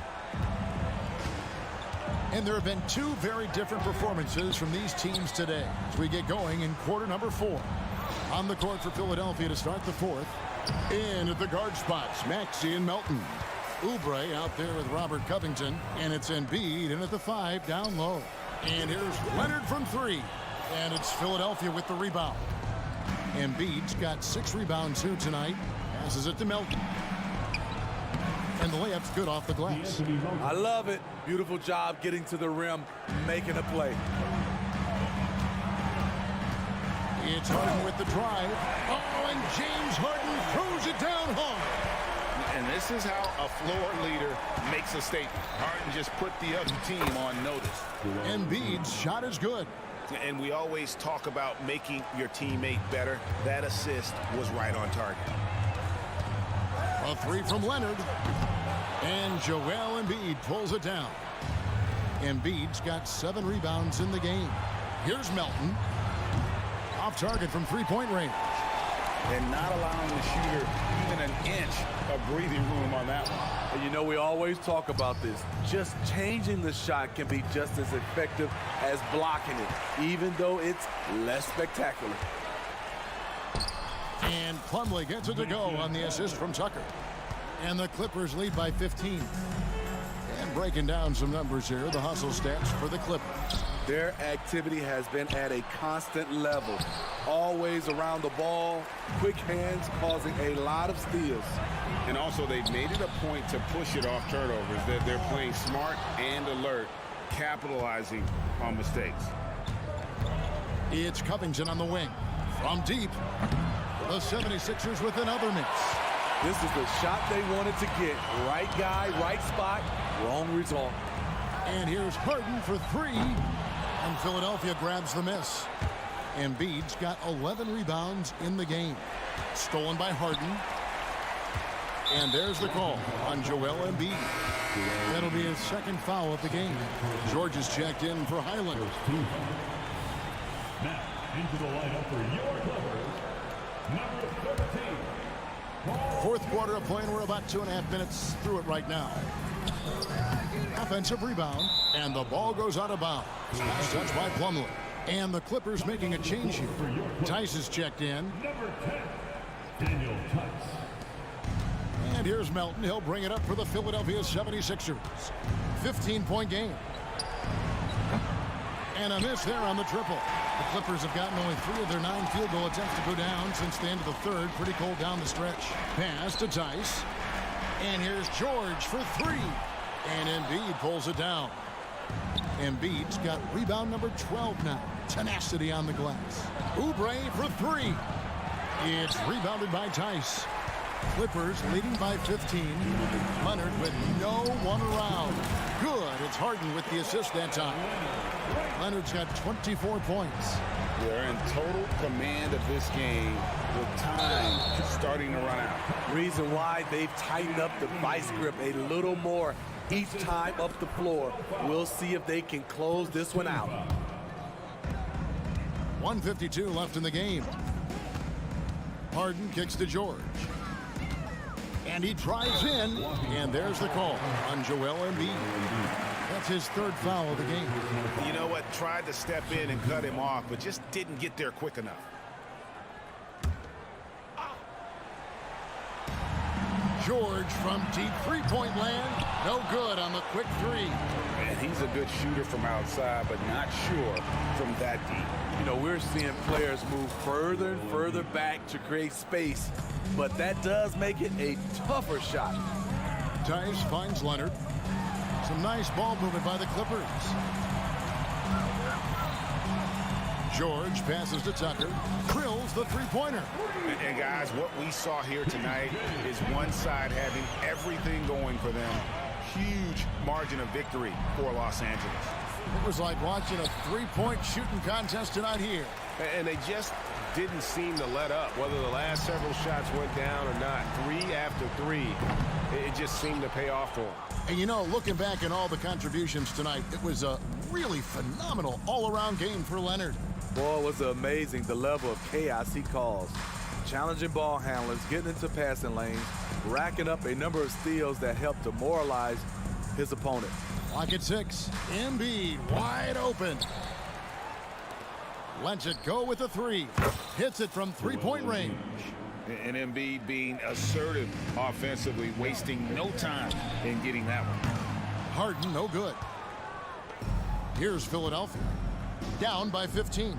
And there have been 2 very different performances from these teams today as we get going in quarter number 4. On the court for Philadelphia to start the 4th. In at the guard spots, Maxey and Melton. Oubre out there with Robert Covington, and it's Embiid in at the 5 down low. And here's Leonard from 3, and it's Philadelphia with the rebound. Embiid's got 6 rebounds here tonight. Passes it to Melton. And the layup's good off the glass. I love it. Beautiful job getting to the rim, making a play. It's Harden with the drive. Oh, and James Harden throws it down hard. And this is how a floor leader makes a statement. Harden just put the other team on notice. Embiid's shot is good. And we always talk about making your teammate better. That assist was right on target. A 3 from Leonard. And Joel Embiid pulls it down. Embiid's got 7 rebounds in the game. Here's Melton. Off target from 3-point range. And not allowing the shooter even an inch of breathing room on that one. And you know, we always talk about this. Just changing the shot can be just as effective as blocking it, even though it's less spectacular. And Plumlee gets it to go on the assist from Tucker. And the Clippers lead by 15. And breaking down some numbers here, the hustle stats for the Clippers. Their activity has been at a constant level. Always around the ball, quick hands causing a lot of steals. And also they've made it a point to push it off turnovers. They're playing smart and alert, capitalizing on mistakes. It's Covington on the wing. From deep, the 76ers with another miss. This is the shot they wanted to get. Right guy, right spot, wrong result. And here's Harden for 3. And Philadelphia grabs the miss. Embiid's got 11 rebounds in the game. Stolen by Harden. And there's the call on Joel Embiid. That'll be his 2nd foul of the game. George is checked in for Highland. Now, into the lineup for your Clippers, number 13. 4th quarter of play, and we're about 2.5 minutes through it right now. Offensive rebound, and the ball goes out of bounds. Last touch by Plumlee. And the Clippers making a change here. Tice is checked in. Number 10, Daniel Tice. And here's Melton. He'll bring it up for the Philadelphia 76ers. 15-point game. And a miss there on the triple. The Clippers have gotten only 3 of their 9 field goal attempts to go down since the end of the 3rd. Pretty cold down the stretch. Pass to Tice. And here's George for 3. And Embiid pulls it down. Embiid's got rebound number 12 now. Tenacity on the glass. Oubre for 3. It's rebounded by Tice. Clippers leading by 15. Leonard with no one around. Good. It's Harden with the assist that time. Leonard's got 24 points. They're in total command of this game with time starting to run out. Reason why they've tightened up the vice grip a little more each time up the floor. We'll see if they can close this one out. 1:52 left in the game. Harden kicks to George. And he drives in. And there's the call on Joel Embiid. That's his 3rd foul of the game. You know what? Tried to step in and cut him off, but just didn't get there quick enough. George from deep three-point land. No good on the quick three. And he's a good shooter from outside, but not sure from that deep. You know, we're seeing players move further and further back to create space, but that does make it a tougher shot. Tice finds Leonard. Some nice ball movement by the Clippers. George passes to Tucker. Drills the three-pointer. And guys, what we saw here tonight is one side having everything going for them. Huge margin of victory for Los Angeles. It was like watching a three-point shooting contest tonight here. And they just didn't seem to let up. Whether the last several shots went down or not, 3 after 3, it just seemed to pay off for them. And you know, looking back at all the contributions tonight, it was a really phenomenal all-around game for Leonard. Boy, it was amazing the level of chaos he caused. Challenging ball handlers, getting into passing lanes, racking up a number of steals that helped demoralize his opponent. Clock at 6. Embiid wide open. Lets it go with a three. Hits it from three-point range. And Embiid being assertive offensively, wasting no time in getting that one. Harden, no good. Here's Philadelphia. Down by 15.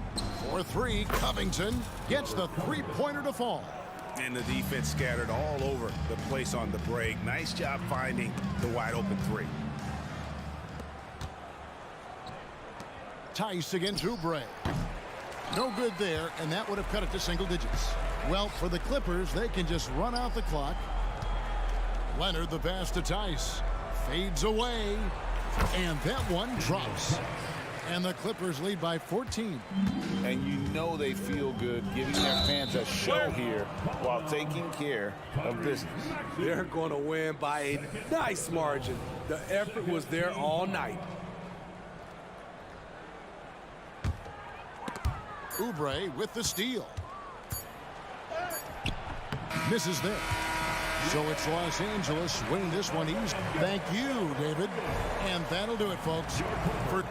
4-3, Covington gets the three-pointer to fall. And the defense scattered all over the place on the break. Nice job finding the wide open three. Tice against Oubre. No good there, and that would have cut it to single digits. Well, for the Clippers, they can just run out the clock. Leonard, the pass to Tice. Fades away, and that one drops. And the Clippers lead by 14. And you know they feel good giving their fans a show here while taking care of business. They're going to win by a nice margin. The effort was there all night. Oubre with the steal. Misses there. So it's Los Angeles winning this one easy. Thank you, David. And that'll do it, folks. For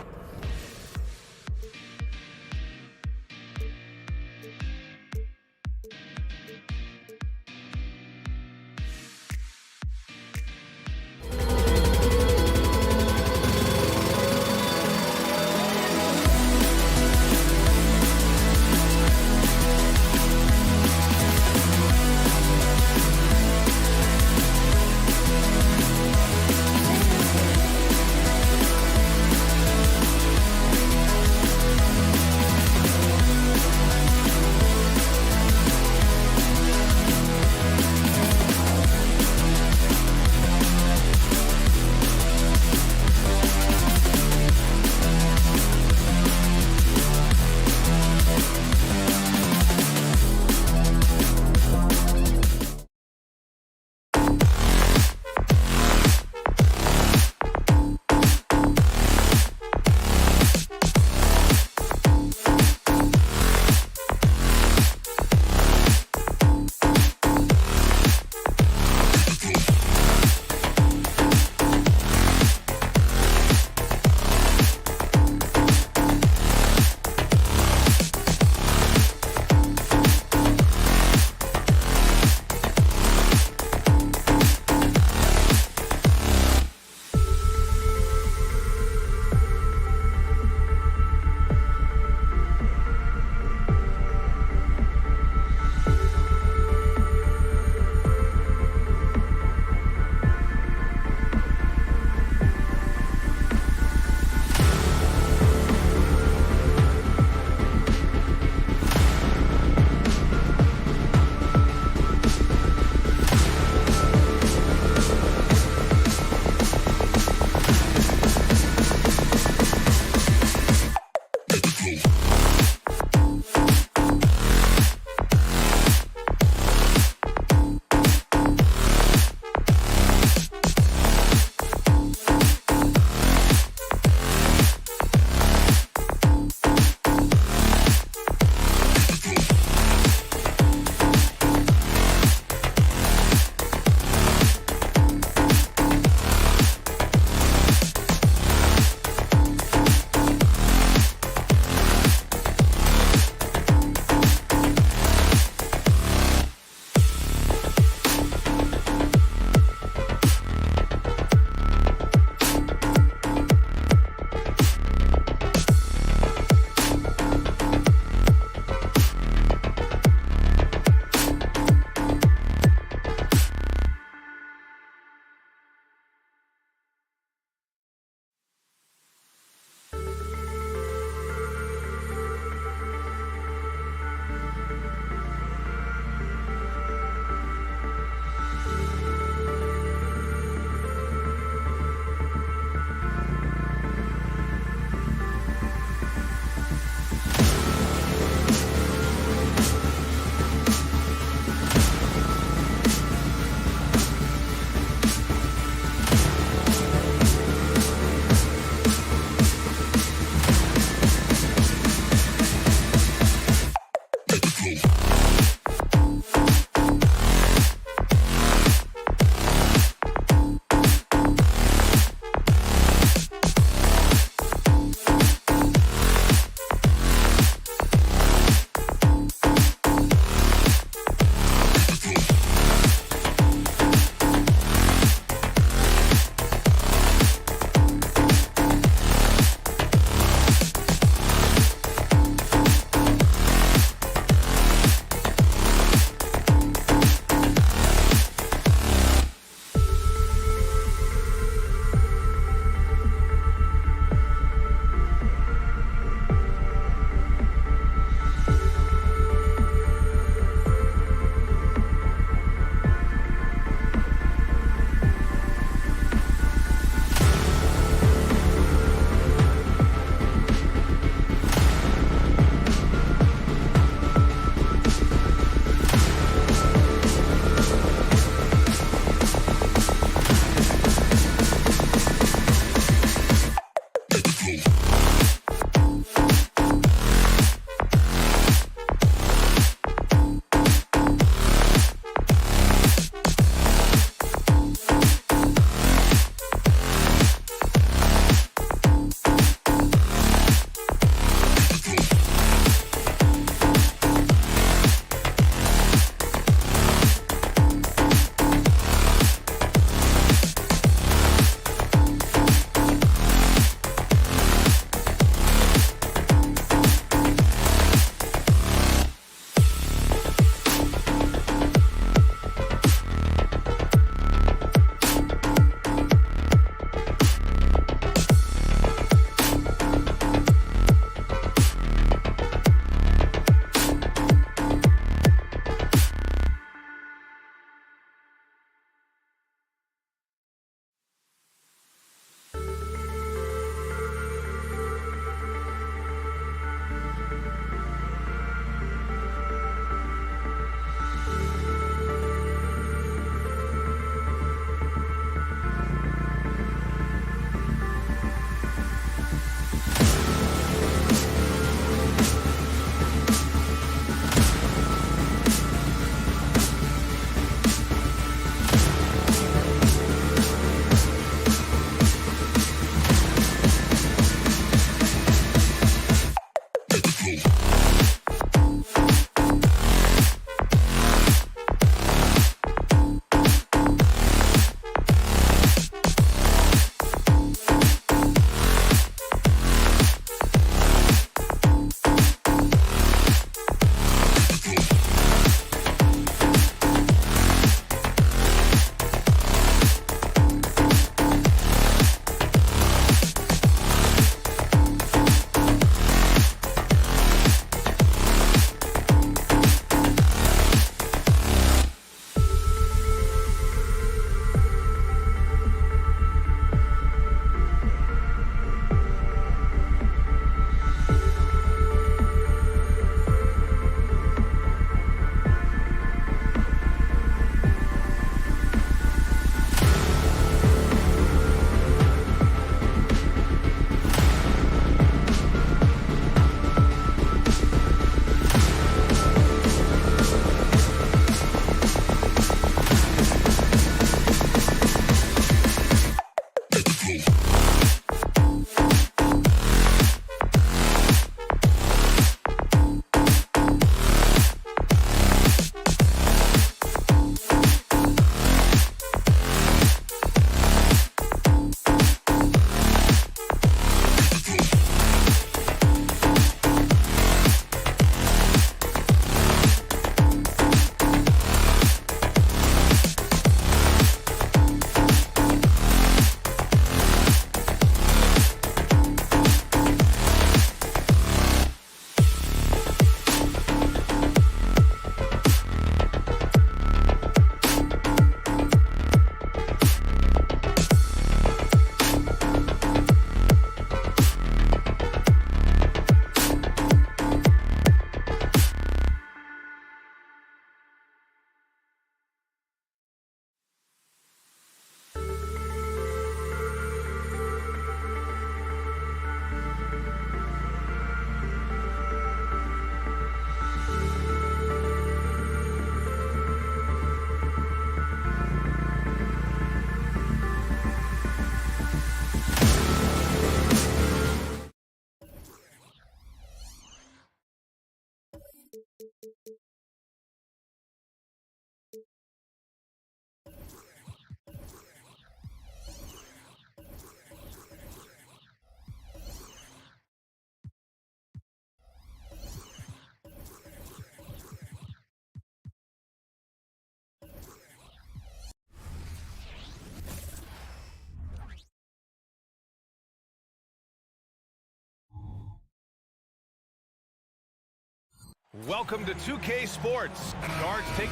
Welcome to 2K Sports. Guards take...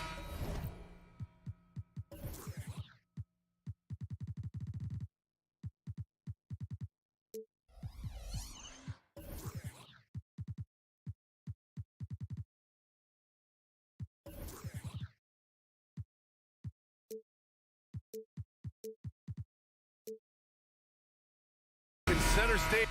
in center stage.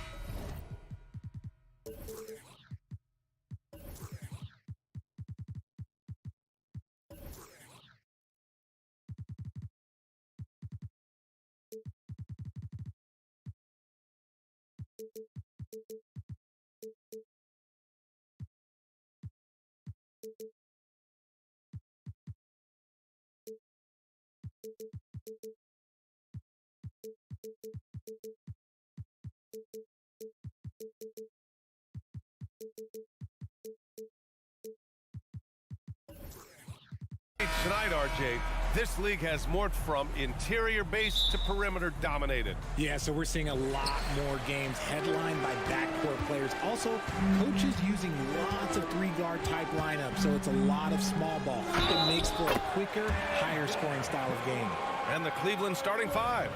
Tonight, RJ, this league has morphed from interior base to perimeter dominated. Yeah, so we're seeing a lot more games headlined by backcourt players. Also, coaches using lots of three-guard type lineups, so it's a lot of small ball. It makes for a quicker, higher-scoring style of game. And the Cleveland starting five.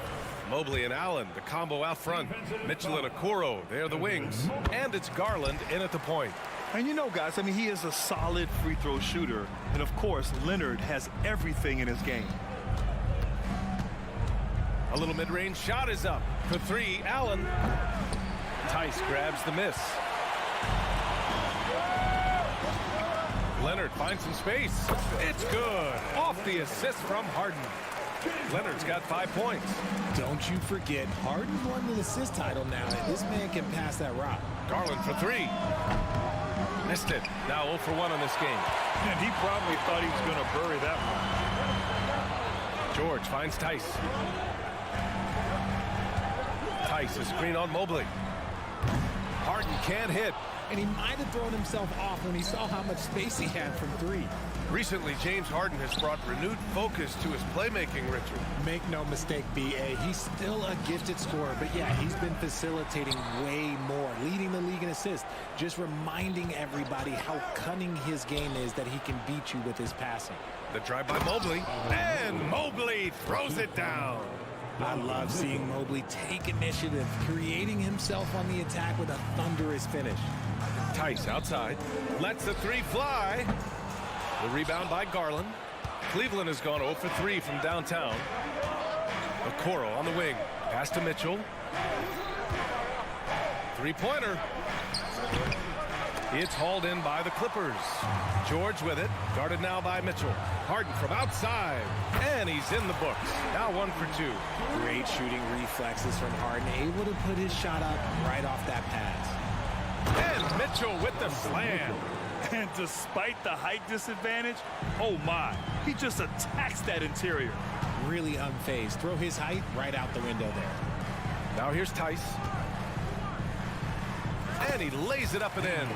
Mobley and Allen, the combo out front. Mitchell and Okoro, they're the wings. And it's Garland in at the point. And you know, guys, I mean, he is a solid free throw shooter. And, of course, Leonard has everything in his game. A little mid-range shot is up. For three, Allen. Tice grabs the miss. Leonard finds some space. It's good. Off the assist from Harden. Leonard's got 5 points. Don't you forget, Harden won the assist title now, and this man can pass that rock. Garland for three. Missed it. Now 0 for 1 on this game. And he probably thought he was going to bury that one. George finds Tice. Tice, a screen on Mobley. Harden can't hit. And he might have thrown himself off when he saw how much space he had from three. Recently, James Harden has brought renewed focus to his playmaking, Richard. Make no mistake, B.A., he's still a gifted scorer, but yeah, he's been facilitating way more, leading the league in assists, just reminding everybody how cunning his game is, that he can beat you with his passing. The drive by Mobley, and Mobley throws it down. I love seeing Mobley take initiative, creating himself on the attack with a thunderous finish. Tice outside, lets the three fly. The rebound by Garland. Cleveland has gone 0 for 3 from downtown. Okoro on the wing. Pass to Mitchell. Three-pointer. It's hauled in by the Clippers. George with it. Guarded now by Mitchell. Harden from outside. And he's in the books. Now 1 for 2. Great shooting reflexes from Harden. Able to put his shot up right off that pass. And Mitchell with the slam. And despite the height disadvantage, oh my, he just attacks that interior. Really unfazed. Throw his height right out the window there. Now here's Tice. And he lays it up and in.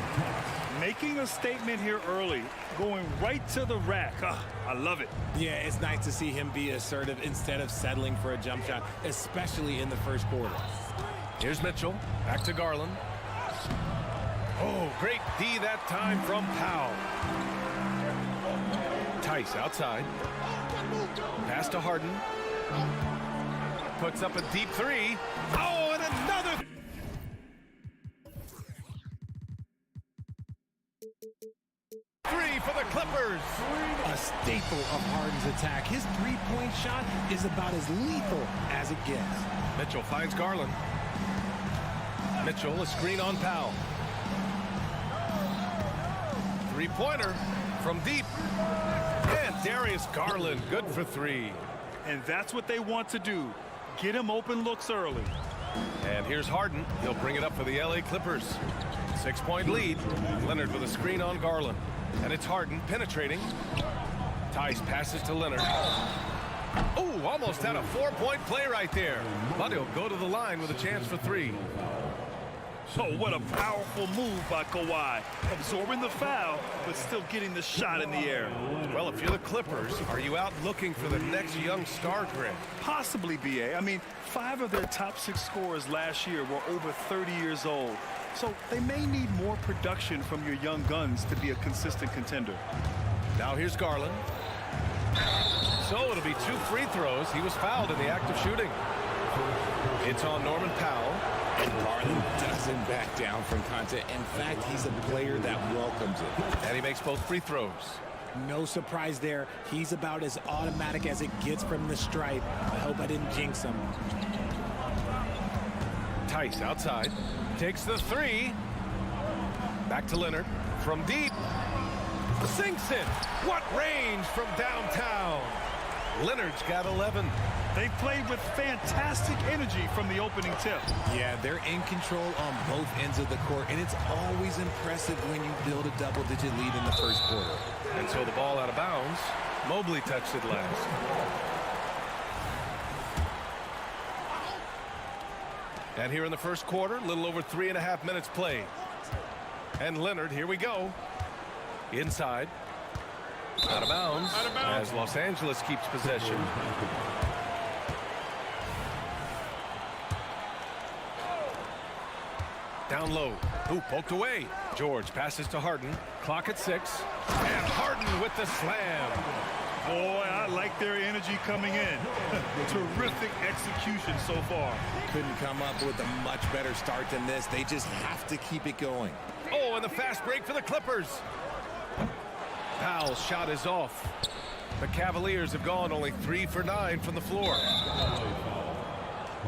Making a statement here early, going right to the rack. I love it. Yeah, it's nice to see him be assertive instead of settling for a jump shot, especially in the first quarter. Here's Mitchell. Back to Garland. Oh, great D that time from Powell. Tice outside. Pass to Harden. Puts up a deep three. Oh, and another. Three for the Clippers. A staple of Harden's attack. His three-point shot is about as lethal as it gets. Mitchell finds Garland. Mitchell, a screen on Powell. Three-pointer from deep. And Darius Garland, good for 3. And that's what they want to do. Get him open looks early. And here's Harden. He'll bring it up for the LA Clippers. 6-point lead. Leonard with a screen on Garland. And it's Harden penetrating. Tice passes to Leonard. Oh, almost had a 4-point play right there. But he'll go to the line with a chance for 3. Oh, what a powerful move by Kawhi. Absorbing the foul, but still getting the shot in the air. Well, if you're the Clippers, are you out looking for the next young star, Greg? Possibly, BA. I mean, 5 of their top 6 scorers last year were over 30 years old. So they may need more production from your young guns to be a consistent contender. Now here's Garland. So it'll be 2 free throws. He was fouled in the act of shooting. It's on Norman Powell. And Garland doesn't back down from contact. In fact, he's a player that welcomes it. And he makes both free throws. No surprise there. He's about as automatic as it gets from the stripe. I hope I didn't jinx him. Tice outside. Takes the 3. Back to Leonard. From deep. Sinks it. What range from downtown. Leonard's got 11. They played with fantastic energy from the opening tip. Yeah, they're in control on both ends of the court, and it's always impressive when you build a double-digit lead in the first quarter. And so the ball out of bounds. Mobley touched it last. And here in the first quarter, a little over 3.5 minutes played. And Leonard, here we go. Inside. Out of bounds. As Los Angeles keeps possession. Down low. Ooh, poked away. George passes to Harden. Clock at 6. And Harden with the slam. Boy, I like their energy coming in. Terrific execution so far. Couldn't come up with a much better start than this. They just have to keep it going. Oh, and the fast break for the Clippers. Powell's shot is off. The Cavaliers have gone only 3 for 9 from the floor.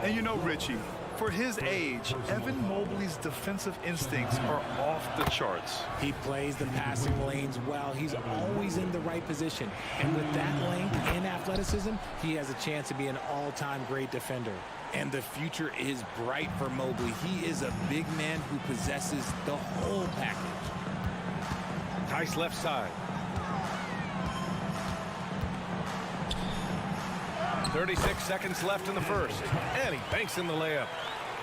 And you know, Richie, for his age, Evan Mobley's defensive instincts are off the charts. He plays the passing lanes well. He's always in the right position. And with that length and athleticism, he has a chance to be an all-time great defender. And the future is bright for Mobley. He is a big man who possesses the whole package. Tice left side. 36 seconds left in the first. And he banks in the layup.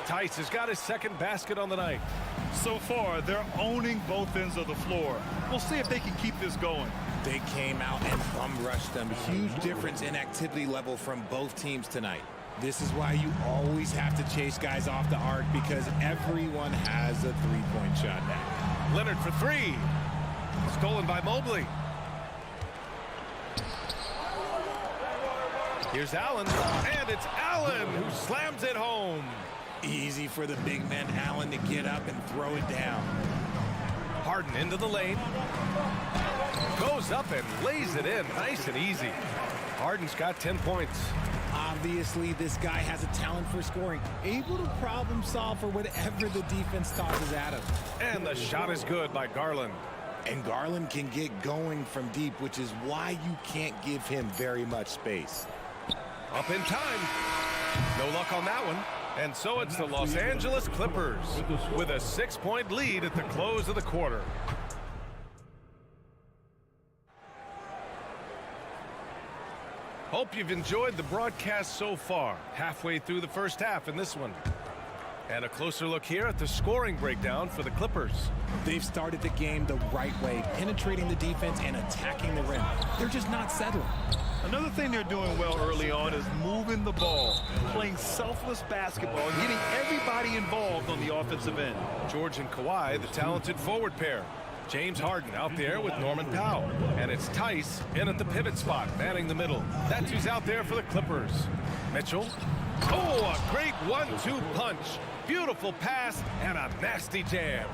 Tice has got his second basket on the night. So far, they're owning both ends of the floor. We'll see if they can keep this going. They came out and bum-rushed them. Huge difference in activity level from both teams tonight. This is why you always have to chase guys off the arc, because everyone has a three-point shot now. Leonard for 3. Stolen by Mobley. Here's Allen, and it's Allen who slams it home. Easy for the big man Allen to get up and throw it down. Harden into the lane. Goes up and lays it in nice and easy. Harden's got 10 points. Obviously, this guy has a talent for scoring, able to problem solve for whatever the defense tosses at him. And the shot is good by Garland. And Garland can get going from deep, which is why you can't give him very much space. Up in time. No luck on that one. And so it's the Los Angeles Clippers with a 6-point lead at the close of the quarter. Hope you've enjoyed the broadcast so far. Halfway through the first half in this one. And a closer look here at the scoring breakdown for the Clippers. They've started the game the right way, penetrating the defense and attacking the rim. They're just not settling. Another thing they're doing well early on is moving the ball, playing selfless basketball, and getting everybody involved on the offensive end. George and Kawhi, the talented forward pair. James Harden out there with Norman Powell. And it's Tice in at the pivot spot, manning the middle. That's who's out there for the Clippers. Mitchell. Oh, a great 1-2 punch. Beautiful pass and a nasty jam.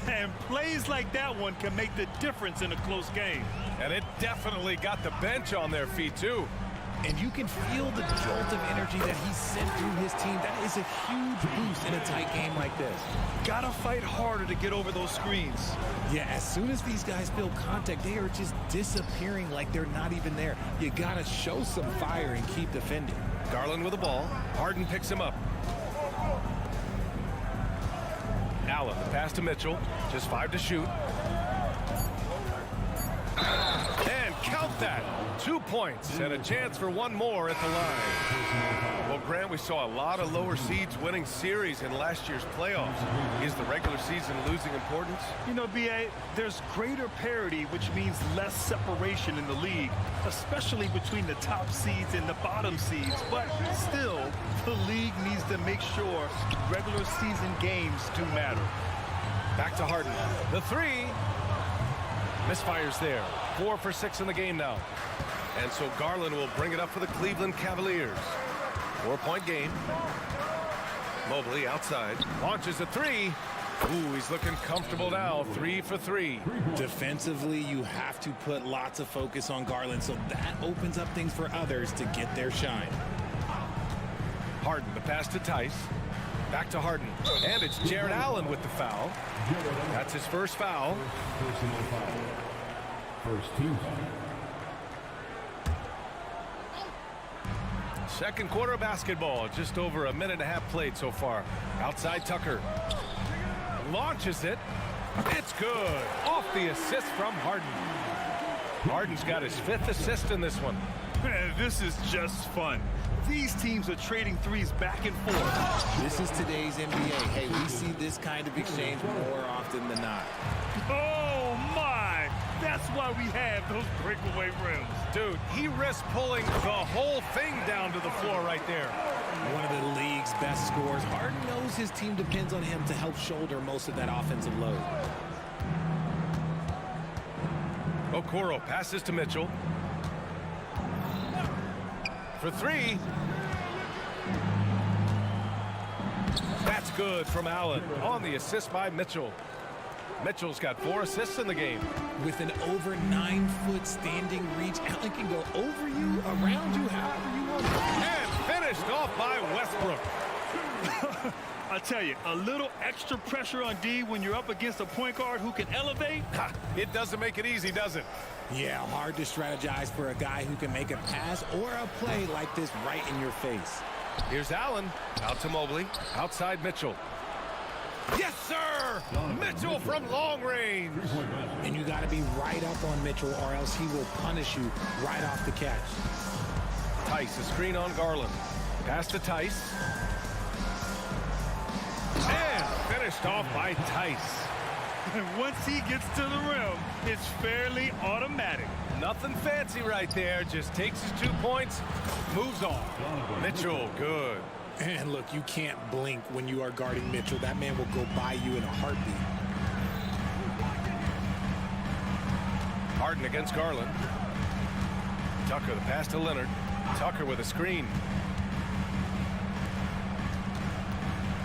And plays like that one can make the difference in a close game. And it definitely got the bench on their feet, too. And you can feel the jolt of energy that he sent through his team. That is a huge boost in a tight game like this. Gotta fight harder to get over those screens. Yeah, as soon as these guys feel contact, they are just disappearing like they're not even there. You gotta show some fire and keep defending. Garland with the ball. Harden picks him up. Allen, the pass to Mitchell. Just 5 to shoot. And count about that? 2 points and a chance for one more at the line. Well, Grant, we saw a lot of lower seeds winning series in last year's playoffs. Is the regular season losing importance? You know, B.A., there's greater parity, which means less separation in the league, especially between the top seeds and the bottom seeds. But still, the league needs to make sure regular season games do matter. Back to Harden. The three. Misfires there. 4 for 6 in the game now. And so Garland will bring it up for the Cleveland Cavaliers. 4-point game. Mobley outside. Launches a three. Ooh, he's looking comfortable now. 3 for 3. Defensively, you have to put lots of focus on Garland, so that opens up things for others to get their shine. Harden, the pass to Tice. Back to Harden. And it's Jared Allen with the foul. That's his first foul. Personal foul. First team foul. Second quarter of basketball. Just over a minute and a half played so far. Outside Tucker. Launches it. It's good. Off the assist from Harden. Harden's got his 5th assist in this one. Man, this is just fun. These teams are trading threes back and forth. This is today's NBA. Hey, we see this kind of exchange more often than not. Oh, my! That's why we have those breakaway rims. Dude, he risks pulling the whole thing down to the floor right there. One of the league's best scorers. Harden knows his team depends on him to help shoulder most of that offensive load. Okoro passes to Mitchell. For 3. That's good from Allen on the assist by Mitchell. Mitchell's got 4 assists in the game. With an over 9-foot standing reach, Allen can go over you, around you, however you want. And finished off by Westbrook. I tell you, a little extra pressure on D when you're up against a point guard who can elevate. It doesn't make it easy, does it? Yeah, hard to strategize for a guy who can make a pass or a play like this right in your face. Here's Allen. Out to Mobley. Outside Mitchell. Yes, sir! Mitchell from long range. And you got to be right up on Mitchell or else he will punish you right off the catch. Tice, a screen on Garland. Pass to Tice. And finished off by Tice. And once he gets to the rim, it's fairly automatic. Nothing fancy right there. Just takes his 2 points, moves on. Mitchell, good. And look, you can't blink when you are guarding Mitchell. That man will go by you in a heartbeat. Harden against Garland. Tucker, the pass to Leonard. Tucker with a screen.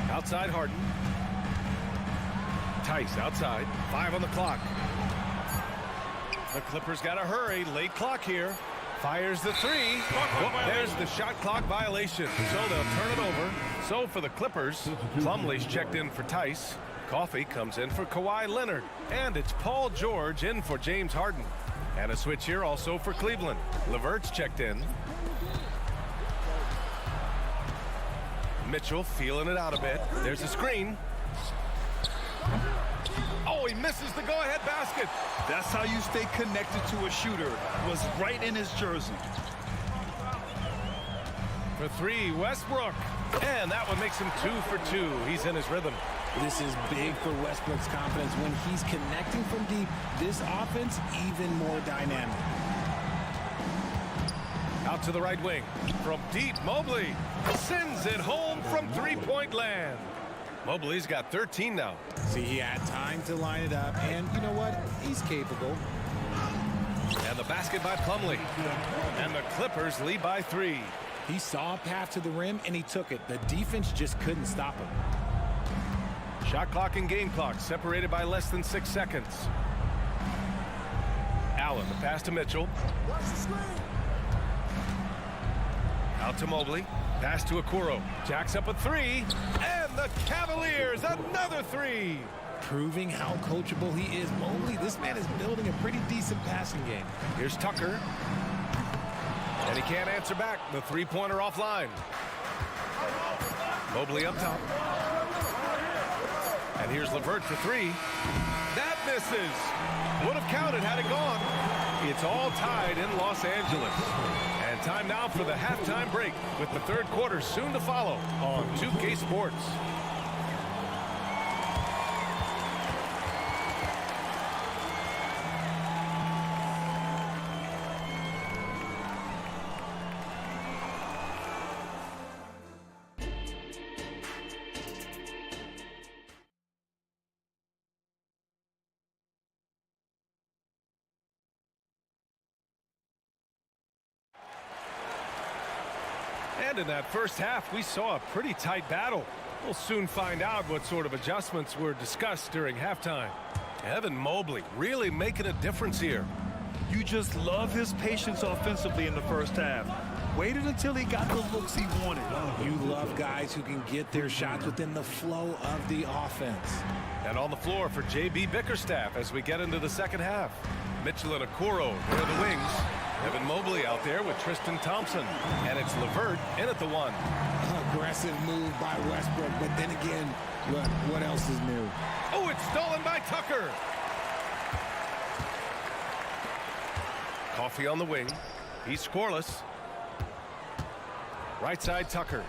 Outside Harden. Tice outside. 5 on the clock. The Clippers got to hurry. Late clock here. Fires the 3. Oh, there's the shot clock violation. So they'll turn it over. So for the Clippers, Plumlee's checked in for Tice. Coffey comes in for Kawhi Leonard. And it's Paul George in for James Harden. And a switch here also for Cleveland. LeVert's checked in. Mitchell feeling it out a bit. There's a screen. Oh, he misses the go-ahead basket. That's how you stay connected to a shooter. Was right in his jersey. For 3, Westbrook. And that one makes him 2 for 2. He's in his rhythm. This is big for Westbrook's confidence. When he's connecting from deep, this offense even more dynamic. Out to the right wing. From deep, Mobley sends it home from 3-point land. Mobley's got 13 now. See, he had time to line it up, and you know what? He's capable. And the basket by Plumlee. And the Clippers lead by 3. He saw a path to the rim, and he took it. The defense just couldn't stop him. Shot clock and game clock separated by less than 6 seconds. Allen, the pass to Mitchell. Out to Mobley. Pass to Okoro. Jacks up a 3. And the Cavaliers, another 3. Proving how coachable he is. Mobley, this man is building a pretty decent passing game. Here's Tucker. And he can't answer back. The 3-pointer offline. Mobley up top. And here's LeVert for 3. That misses. Would have counted had it gone. It's all tied in Los Angeles. And time now for the halftime break with the third quarter soon to follow on 2K Sports. And in that first half, we saw a pretty tight battle. We'll soon find out what sort of adjustments were discussed during halftime. Evan Mobley really making a difference here. You just love his patience offensively in the first half. Waited until he got the looks he wanted. You love guys who can get their shots within the flow of the offense. And on the floor for J.B. Bickerstaff as we get into the second half. Mitchell and Okoro, they're the wings. Evan Mobley out there with Tristan Thompson. And it's LeVert in at the one. Aggressive move by Westbrook, but then again, what else is new? Oh, it's stolen by Tucker. Coffee on the wing. He's scoreless. Right side, Tucker.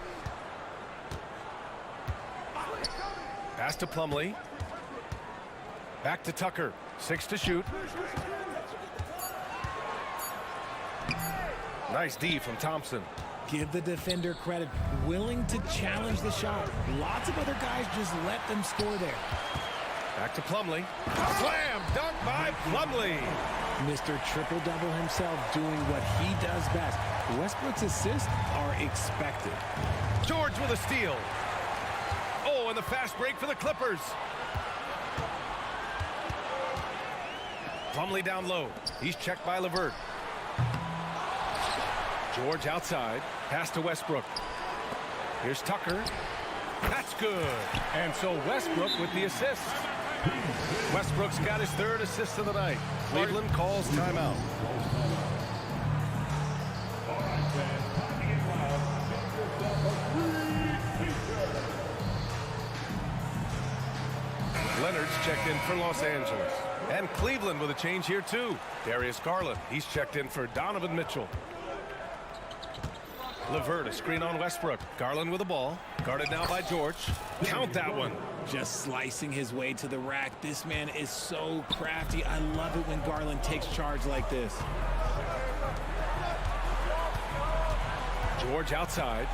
Pass to Plumlee. Back to Tucker. 6 to shoot. Nice D from Thompson. Give the defender credit. Willing to challenge the shot. Lots of other guys just let them score there. Back to Plumlee. Slam dunk by Plumlee. Mr. Triple-Double himself doing what he does best. Westbrook's assists are expected. George with a steal. Oh, and the fast break for the Clippers. Plumlee down low. He's checked by LeVert. George outside. Pass to Westbrook. Here's Tucker. That's good. And so Westbrook with the assist. Westbrook's got his third assist of the night. Cleveland calls timeout. Leonard's checked in for Los Angeles. And Cleveland with a change here too. Darius Garland, he's checked in for Donovan Mitchell. LeVert, a screen on Westbrook. Garland with the ball. Guarded now by George. Count that one. Just slicing his way to the rack. This man is so crafty. I love it when Garland takes charge like this. George outside.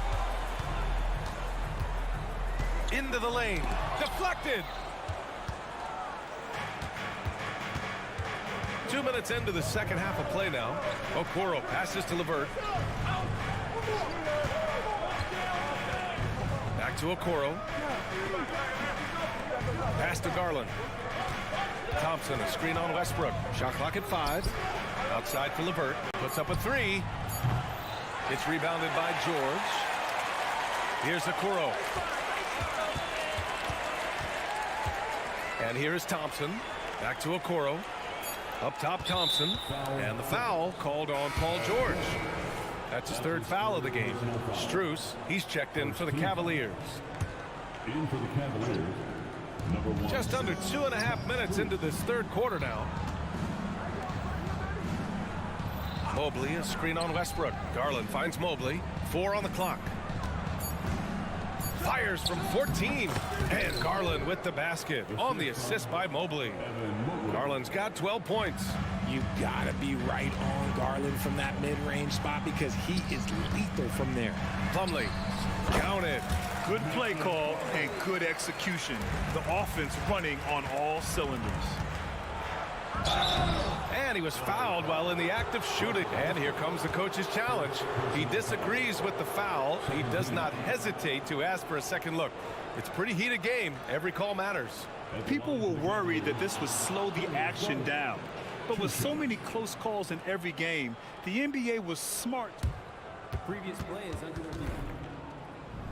Into the lane. Deflected. 2 minutes into the second half of play now. Okoro passes to LeVert. Back to Okoro. Pass to Garland. Thompson, a screen on Westbrook. Shot clock at 5. Outside for LeVert. Puts up a 3. It's rebounded by George. Here's Okoro. And here is Thompson. Back to Okoro. Up top, Thompson. And the foul called on Paul George. That's his third foul of the game. Strus, he's checked in for the Cavaliers. In for the Cavaliers, number 1. Just under 2.5 minutes into this third quarter now. Mobley, a screen on Westbrook. Garland finds Mobley. 4 on the clock. Fires from 14. And Garland with the basket on the assist by Mobley. Garland's got 12 points. You gotta be right on Garland from that mid-range spot because he is lethal from there. Plumlee, counted. Good play call and good execution. The offense running on all cylinders. And he was fouled while in the act of shooting. And here comes the coach's challenge. He disagrees with the foul. He does not hesitate to ask for a second look. It's a pretty heated game. Every call matters. People were worried that this would slow the action down. But with so many close calls in every game, the NBA was smart. The previous play is under review.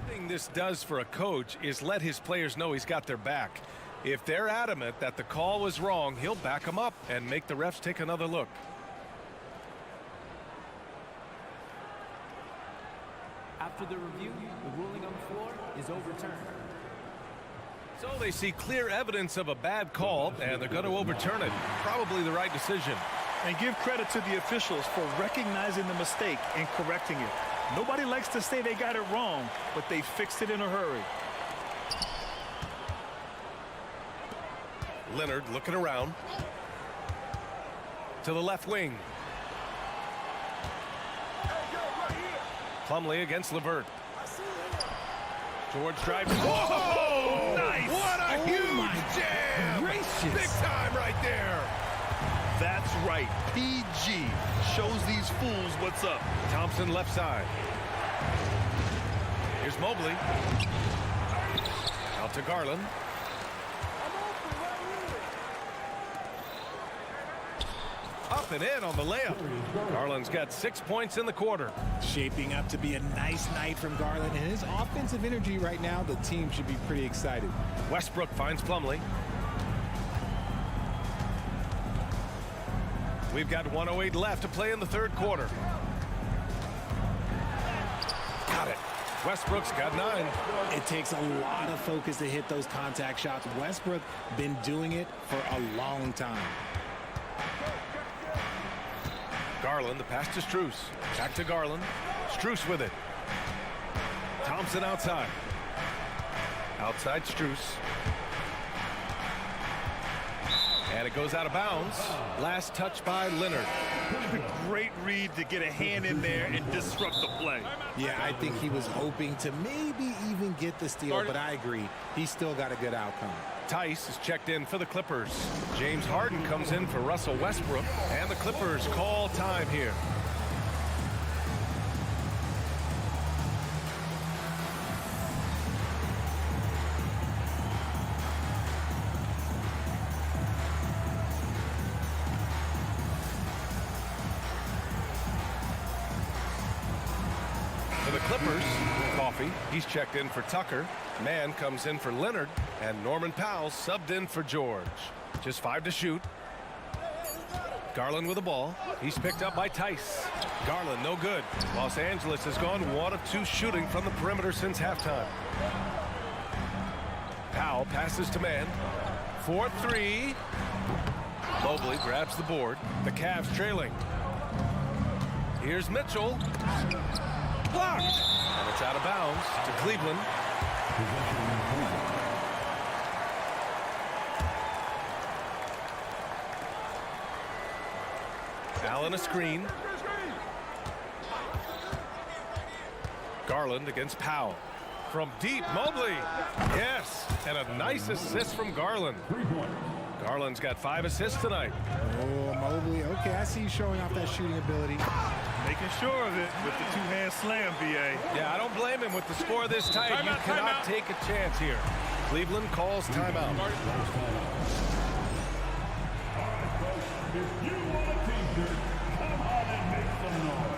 The thing this does for a coach is let his players know he's got their back. If they're adamant that the call was wrong, he'll back them up and make the refs take another look. After the review, the ruling on the floor is overturned. So they see clear evidence of a bad call, and they're going to overturn it. Probably the right decision. And give credit to the officials for recognizing the mistake and correcting it. Nobody likes to say they got it wrong, but they fixed it in a hurry. Leonard looking around. To the left wing. Plumlee against LeVert. George drives. Whoa! Nice! What a huge jam! Gracious. Big time right there. That's right. PG shows these fools what's up. Thompson left side. Here's Mobley. Out to Garland. Up and in on the layup. Garland's got 6 points in the quarter. Shaping up to be a nice night from Garland, and his offensive energy right now, the team should be pretty excited. Westbrook finds Plumlee. We've got 1:08 left to play in the third quarter. Got it. Westbrook's got 9. It takes a lot of focus to hit those contact shots. Westbrook been doing it for a long time. Garland, the pass to Strus. Back to Garland. Strus with it. Thompson outside. Outside Strus. And it goes out of bounds. Last touch by Leonard. Great read to get a hand in there and disrupt the play. Yeah, I think he was hoping to maybe even get the steal, but I agree. He still got a good outcome. Tice is checked in for the Clippers. James Harden comes in for Russell Westbrook. And the Clippers call time here. For the Clippers, Coffey, he's checked in for Tucker. Mann comes in for Leonard, and Norman Powell subbed in for George. Just 5 to shoot. Garland with the ball. He's picked up by Tice. Garland, no good. Los Angeles has gone 1 of 2 shooting from the perimeter since halftime. Powell passes to Mann. 4-3. Mobley grabs the board. The Cavs trailing. Here's Mitchell. Blocked. And it's out of bounds to Cleveland. Allen a screen. Garland against Powell. From deep, Mobley. Yes, and a nice assist from Garland. Garland's got 5 assists tonight. Oh, Mobley. Okay, I see you showing off that shooting ability. Making sure of it with the 2-hand slam, BA. Yeah, I don't blame him with the score this tight. You cannot take a chance here. Cleveland calls timeout. If you want a t-shirt, come on and make some noise.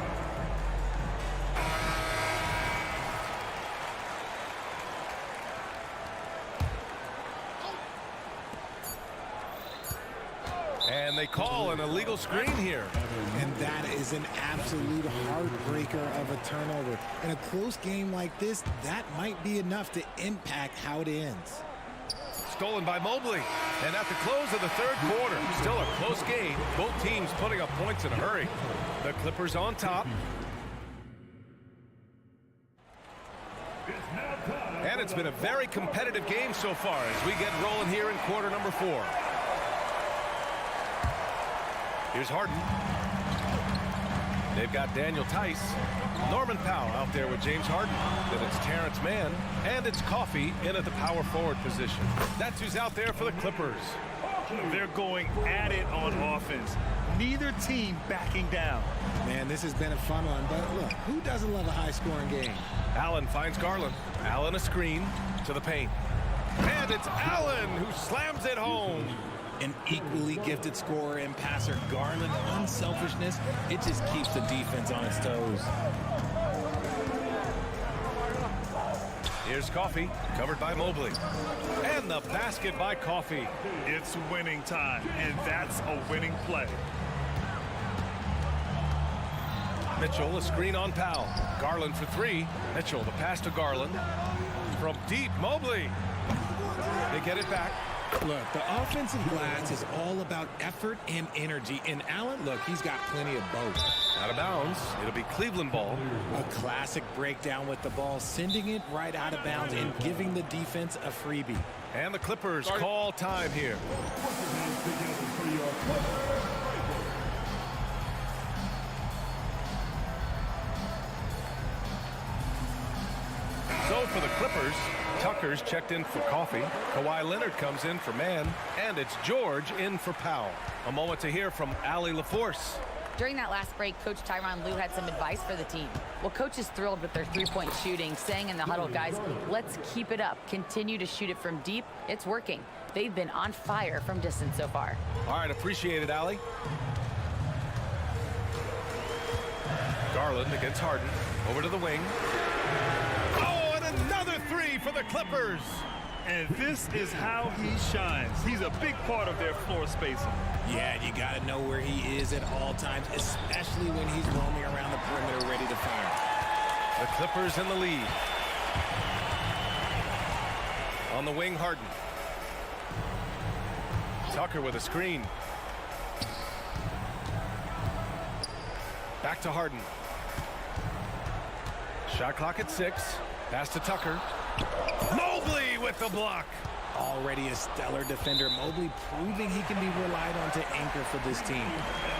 And they call an illegal screen here. And that is an absolute heartbreaker of a turnover. In a close game like this, that might be enough to impact how it ends. Stolen by Mobley. And at the close of the third quarter, still a close game. Both teams putting up points in a hurry. The Clippers on top. And it's been a very competitive game so far as we get rolling here in quarter number 4. Here's Harden. They've got Daniel Tice. Norman Powell out there with James Harden. Then it's Terrence Mann. And it's Coffey in at the power forward position. That's who's out there for the Clippers. They're going at it on offense. Neither team backing down. Man, this has been a fun one. But look, who doesn't love a high-scoring game? Allen finds Garland. Allen a screen to the paint. And it's Allen who slams it home. An equally gifted scorer and passer. Garland, unselfishness, it just keeps the defense on its toes. Here's Coffey, covered by Mobley. And the basket by Coffey. It's winning time, and that's a winning play. Mitchell, a screen on Powell. Garland for 3. Mitchell, the pass to Garland. From deep, Mobley. They get it back. Look, the offensive glass is all about effort and energy. And Allen, look, he's got plenty of both. Out of bounds. It'll be Cleveland ball. A classic breakdown with the ball, sending it right out of bounds and giving the defense a freebie. And the Clippers call time here. So for the Clippers, Tucker's checked in for coffee. Kawhi Leonard comes in for man. And it's George in for Powell. A moment to hear from Allie LaForce. During that last break, Coach Tyronn Lue had some advice for the team. Well, Coach is thrilled with their three-point shooting, saying in the huddle, guys, let's keep it up. Continue to shoot it from deep. It's working. They've been on fire from distance so far. All right, appreciate it, Allie. Garland against Harden. Over to the wing. Oh, and another three for the Clippers. And this is how he shines. He's a big part of their floor spacing. Yeah, you got to know where he is at all times, especially when he's roaming around the perimeter ready to fire. The Clippers in the lead. On the wing, Harden. Tucker with a screen. Back to Harden. Shot clock at 6. Pass to Tucker. Mobley with the block. Already a stellar defender, Mobley proving he can be relied on to anchor for this team.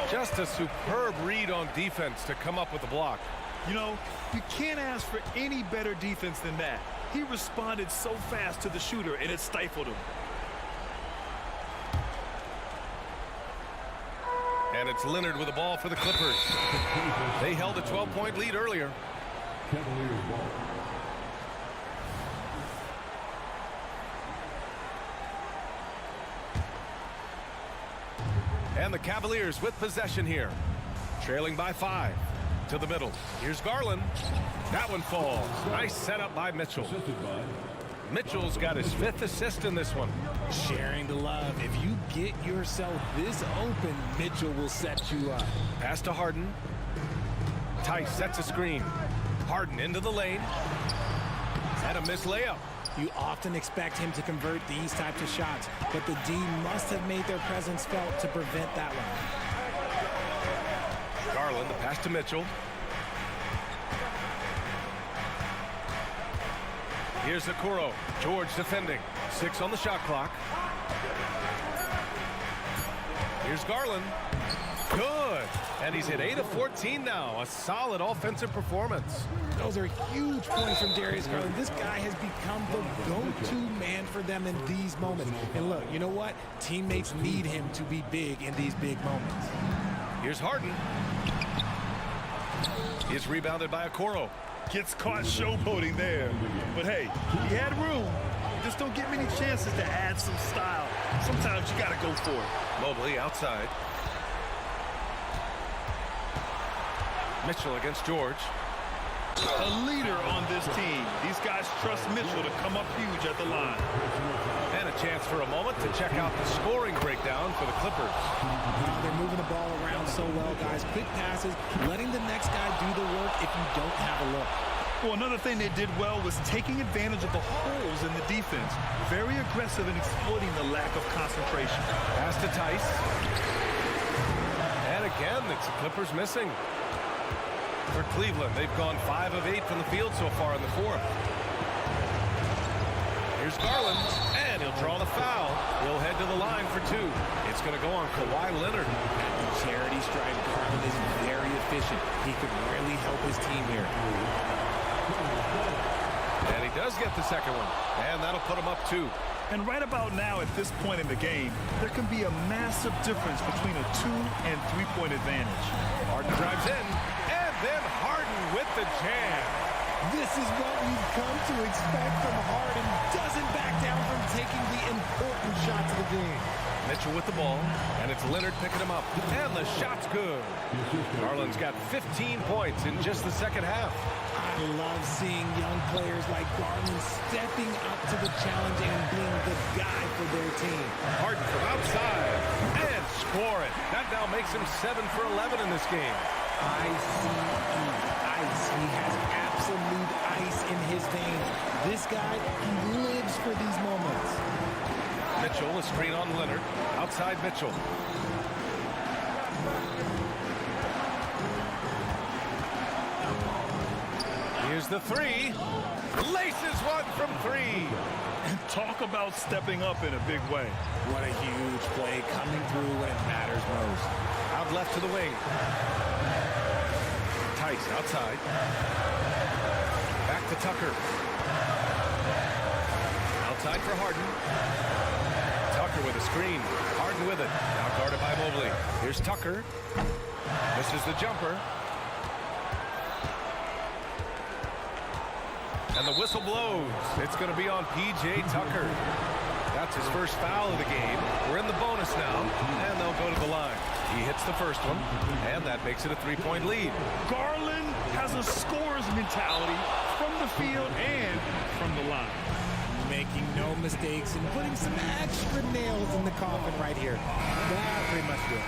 Just a superb read on defense to come up with the block. You know, you can't ask for any better defense than that. He responded so fast to the shooter, and it stifled him. And it's Leonard with the ball for the Clippers. They held a 12-point lead earlier. Cavaliers ball. And the Cavaliers with possession here. Trailing by 5. To the middle. Here's Garland. That one falls. Nice setup by Mitchell. Mitchell's got his 5th assist in this one. Sharing the love. If you get yourself this open, Mitchell will set you up. Pass to Harden. Tice sets a screen. Harden into the lane. And a missed layup. You often expect him to convert these types of shots, but the D must have made their presence felt to prevent that one. Garland, the pass to Mitchell. Here's Okoro. George defending. 6 on the shot clock. Here's Garland. Good. And he's hit 8 of 14 now. A solid offensive performance. Those are huge points from Darius Garland. This guy has become the go-to man for them in these moments. And look, you know what? Teammates need him to be big in these big moments. Here's Harden. He's rebounded by Okoro. Gets caught showboating there. But hey, he had room. You just don't get many chances to add some style. Sometimes you got to go for it. Mobley outside. Mitchell against George. A leader on this team. These guys trust Mitchell to come up huge at the line. And a chance for a moment to check out the scoring breakdown for the Clippers. They're moving the ball around so well, guys. Quick passes, letting the next guy do the work if you don't have a look. Well, another thing they did well was taking advantage of the holes in the defense. Very aggressive in exploiting the lack of concentration. Pass to Tice. And again, it's the Clippers missing. For Cleveland, they've gone 5 of 8 from the field so far in the 4th. Here's Garland, and he'll draw the foul. He'll head to the line for 2. It's going to go on Kawhi Leonard. At the charity stripe, Garland is very efficient. He could really help his team here. And he does get the second one, and that'll put him up 2. And right about now, at this point in the game, there can be a massive difference between a 2- and 3-point advantage. Harden drives in. Then Harden with the jam. This is what we've come to expect from Harden. Doesn't back down from taking the important shots of the game. Mitchell with the ball, and it's Leonard picking him up. And the shot's good. Garland's got 15 points in just the second half. I love seeing young players like Garland stepping up to the challenge and being the guy for their team. Harden from outside and score it. That now makes him 7 for 11 in this game. Ice. He has absolute ice in his veins. This guy, he lives for these moments. Mitchell, a screen on Leonard. Outside Mitchell. Here's the three. Laces one from three. Talk about stepping up in a big way. What a huge play, coming through when it matters most. Out left to the wing. Tice outside. Back to Tucker. Outside for Harden. Tucker with a screen. Harden with it. Now guarded by Mobley. Here's Tucker. Misses the jumper. And the whistle blows. It's going to be on P.J. Tucker. That's his first foul of the game. We're in the bonus now, and they'll go to the line. He hits the first one, and that makes it a three-point lead. Garland has a scorer's mentality from the field and from the line. Making no mistakes and putting some extra nails in the coffin right here. That pretty much do it.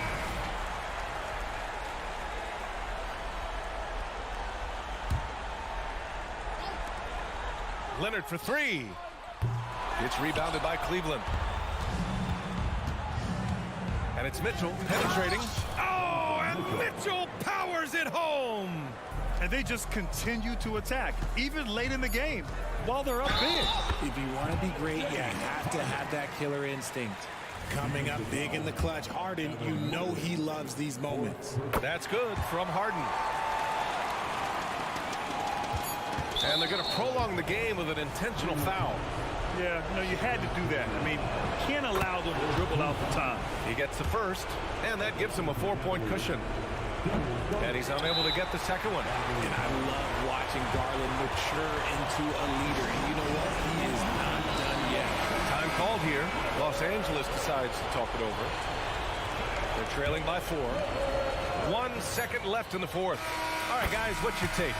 Leonard for three. It's rebounded by Cleveland. And it's Mitchell penetrating. Oh, and Mitchell powers it home. And they just continue to attack, even late in the game, while they're up big. If you want to be great, you have to have that killer instinct. Coming up big in the clutch, Harden, you know he loves these moments. That's good from Harden. And they're going to prolong the game with an intentional foul. Yeah, no, you had to do that. I mean, you can't allow them to dribble out the time. He gets the first, and that gives him a 4-point cushion. And he's unable to get the second one. And I love watching Garland mature into a leader. And you know what? He is not done yet. Time called here. Los Angeles decides to talk it over. They're trailing by 4. 1 second left in the fourth. All right, guys, what's your take?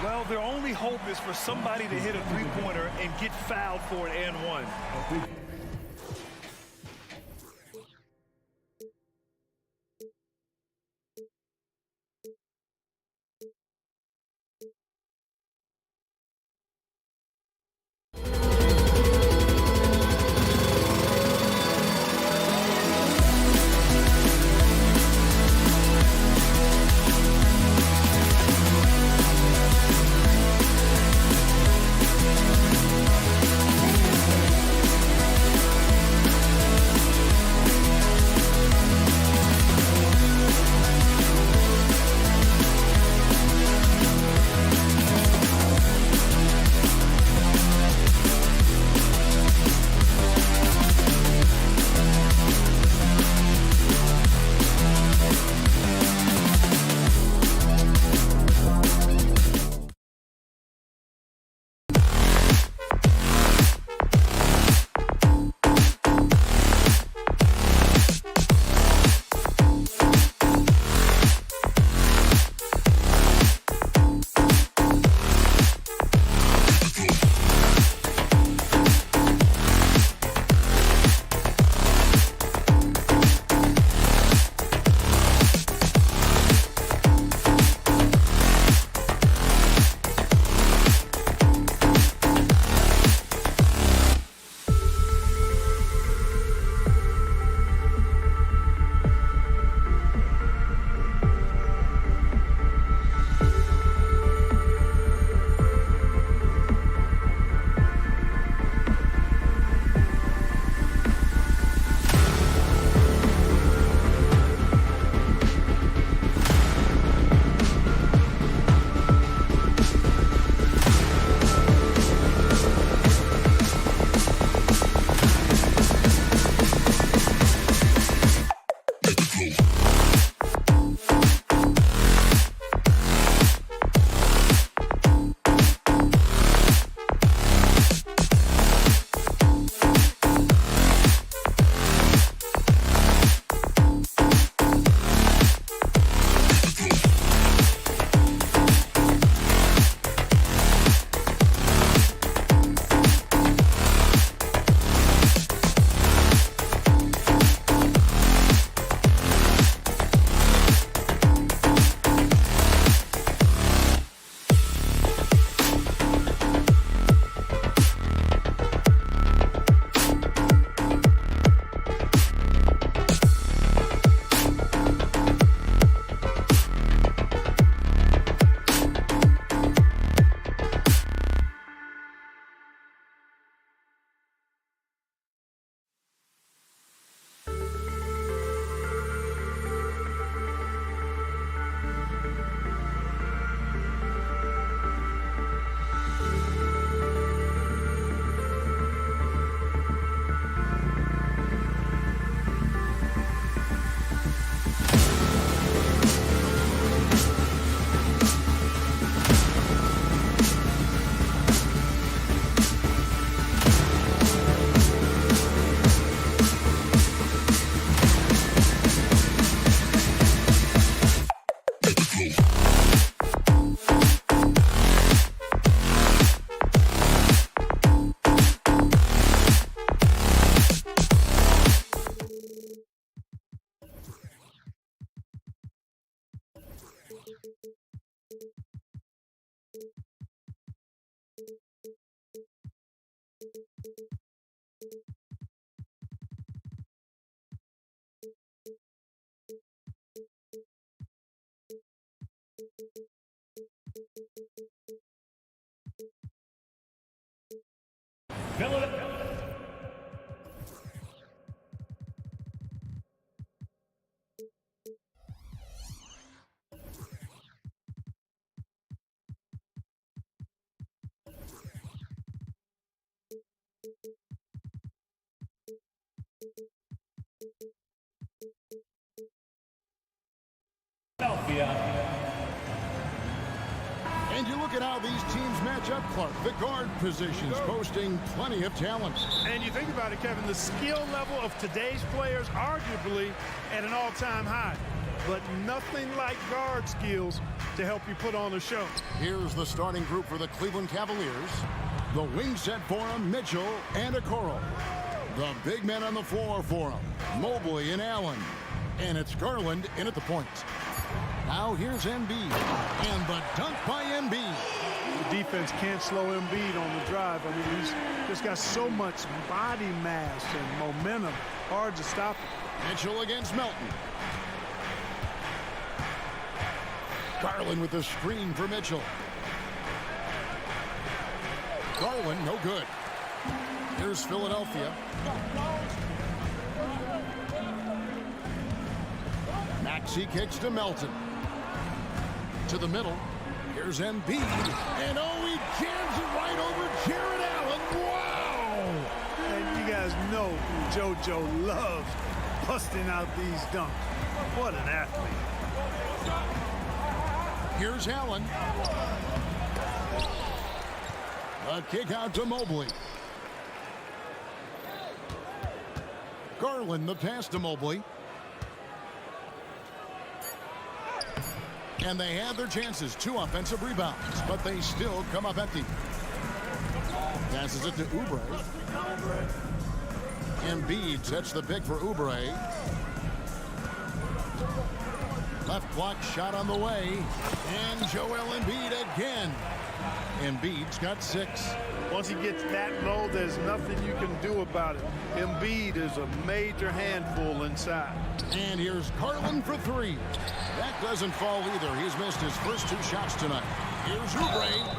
Well, their only hope is for somebody to hit a three-pointer and get fouled for an and one. at how these teams match up, Clark. The guard positions boasting plenty of talent. And you think about it, Kevin, the skill level of today's players arguably at an all-time high. But nothing like guard skills to help you put on a show. Here's the starting group for the Cleveland Cavaliers. The wing set for them, Mitchell and Okoro. The big men on the floor for them, Mobley and Allen. And it's Garland in at the point. Now here's Embiid. And the dunk by Embiid. The defense can't slow Embiid on the drive. I mean, he's just got so much body mass and momentum. Hard to stop him. Mitchell against Melton. Garland with the screen for Mitchell. Garland, no good. Here's Philadelphia. Maxey kicks to Melton. To the middle. Here's Embiid. And oh, he jams it right over Jared Allen. Wow! And you guys know JoJo loves busting out these dunks. What an athlete. Here's Allen. A kick out to Mobley. Garland the pass to Mobley. And they have their chances. 2 offensive rebounds, but they still come up empty. Passes it to Oubre. Embiid sets the pick for Oubre. Left block shot on the way. And Joel Embiid again. Embiid's got 6. Once he gets that low, there's nothing you can do about it. Embiid is a major handful inside. And here's Garland for 3. That doesn't fall either. He's missed his first 2 shots tonight. Here's Oubre.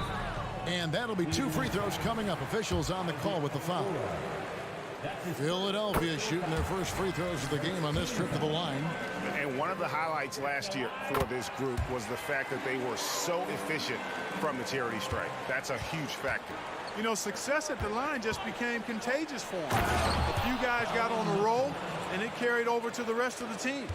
And that'll be 2 free throws coming up. Officials on the call with the foul. Philadelphia shooting their first free throws of the game on this trip to the line. And one of the highlights last year for this group was the fact that they were so efficient from the charity stripe. That's a huge factor. You know, success at the line just became contagious for them. A few guys got on a roll, and it carried over to the rest of the team.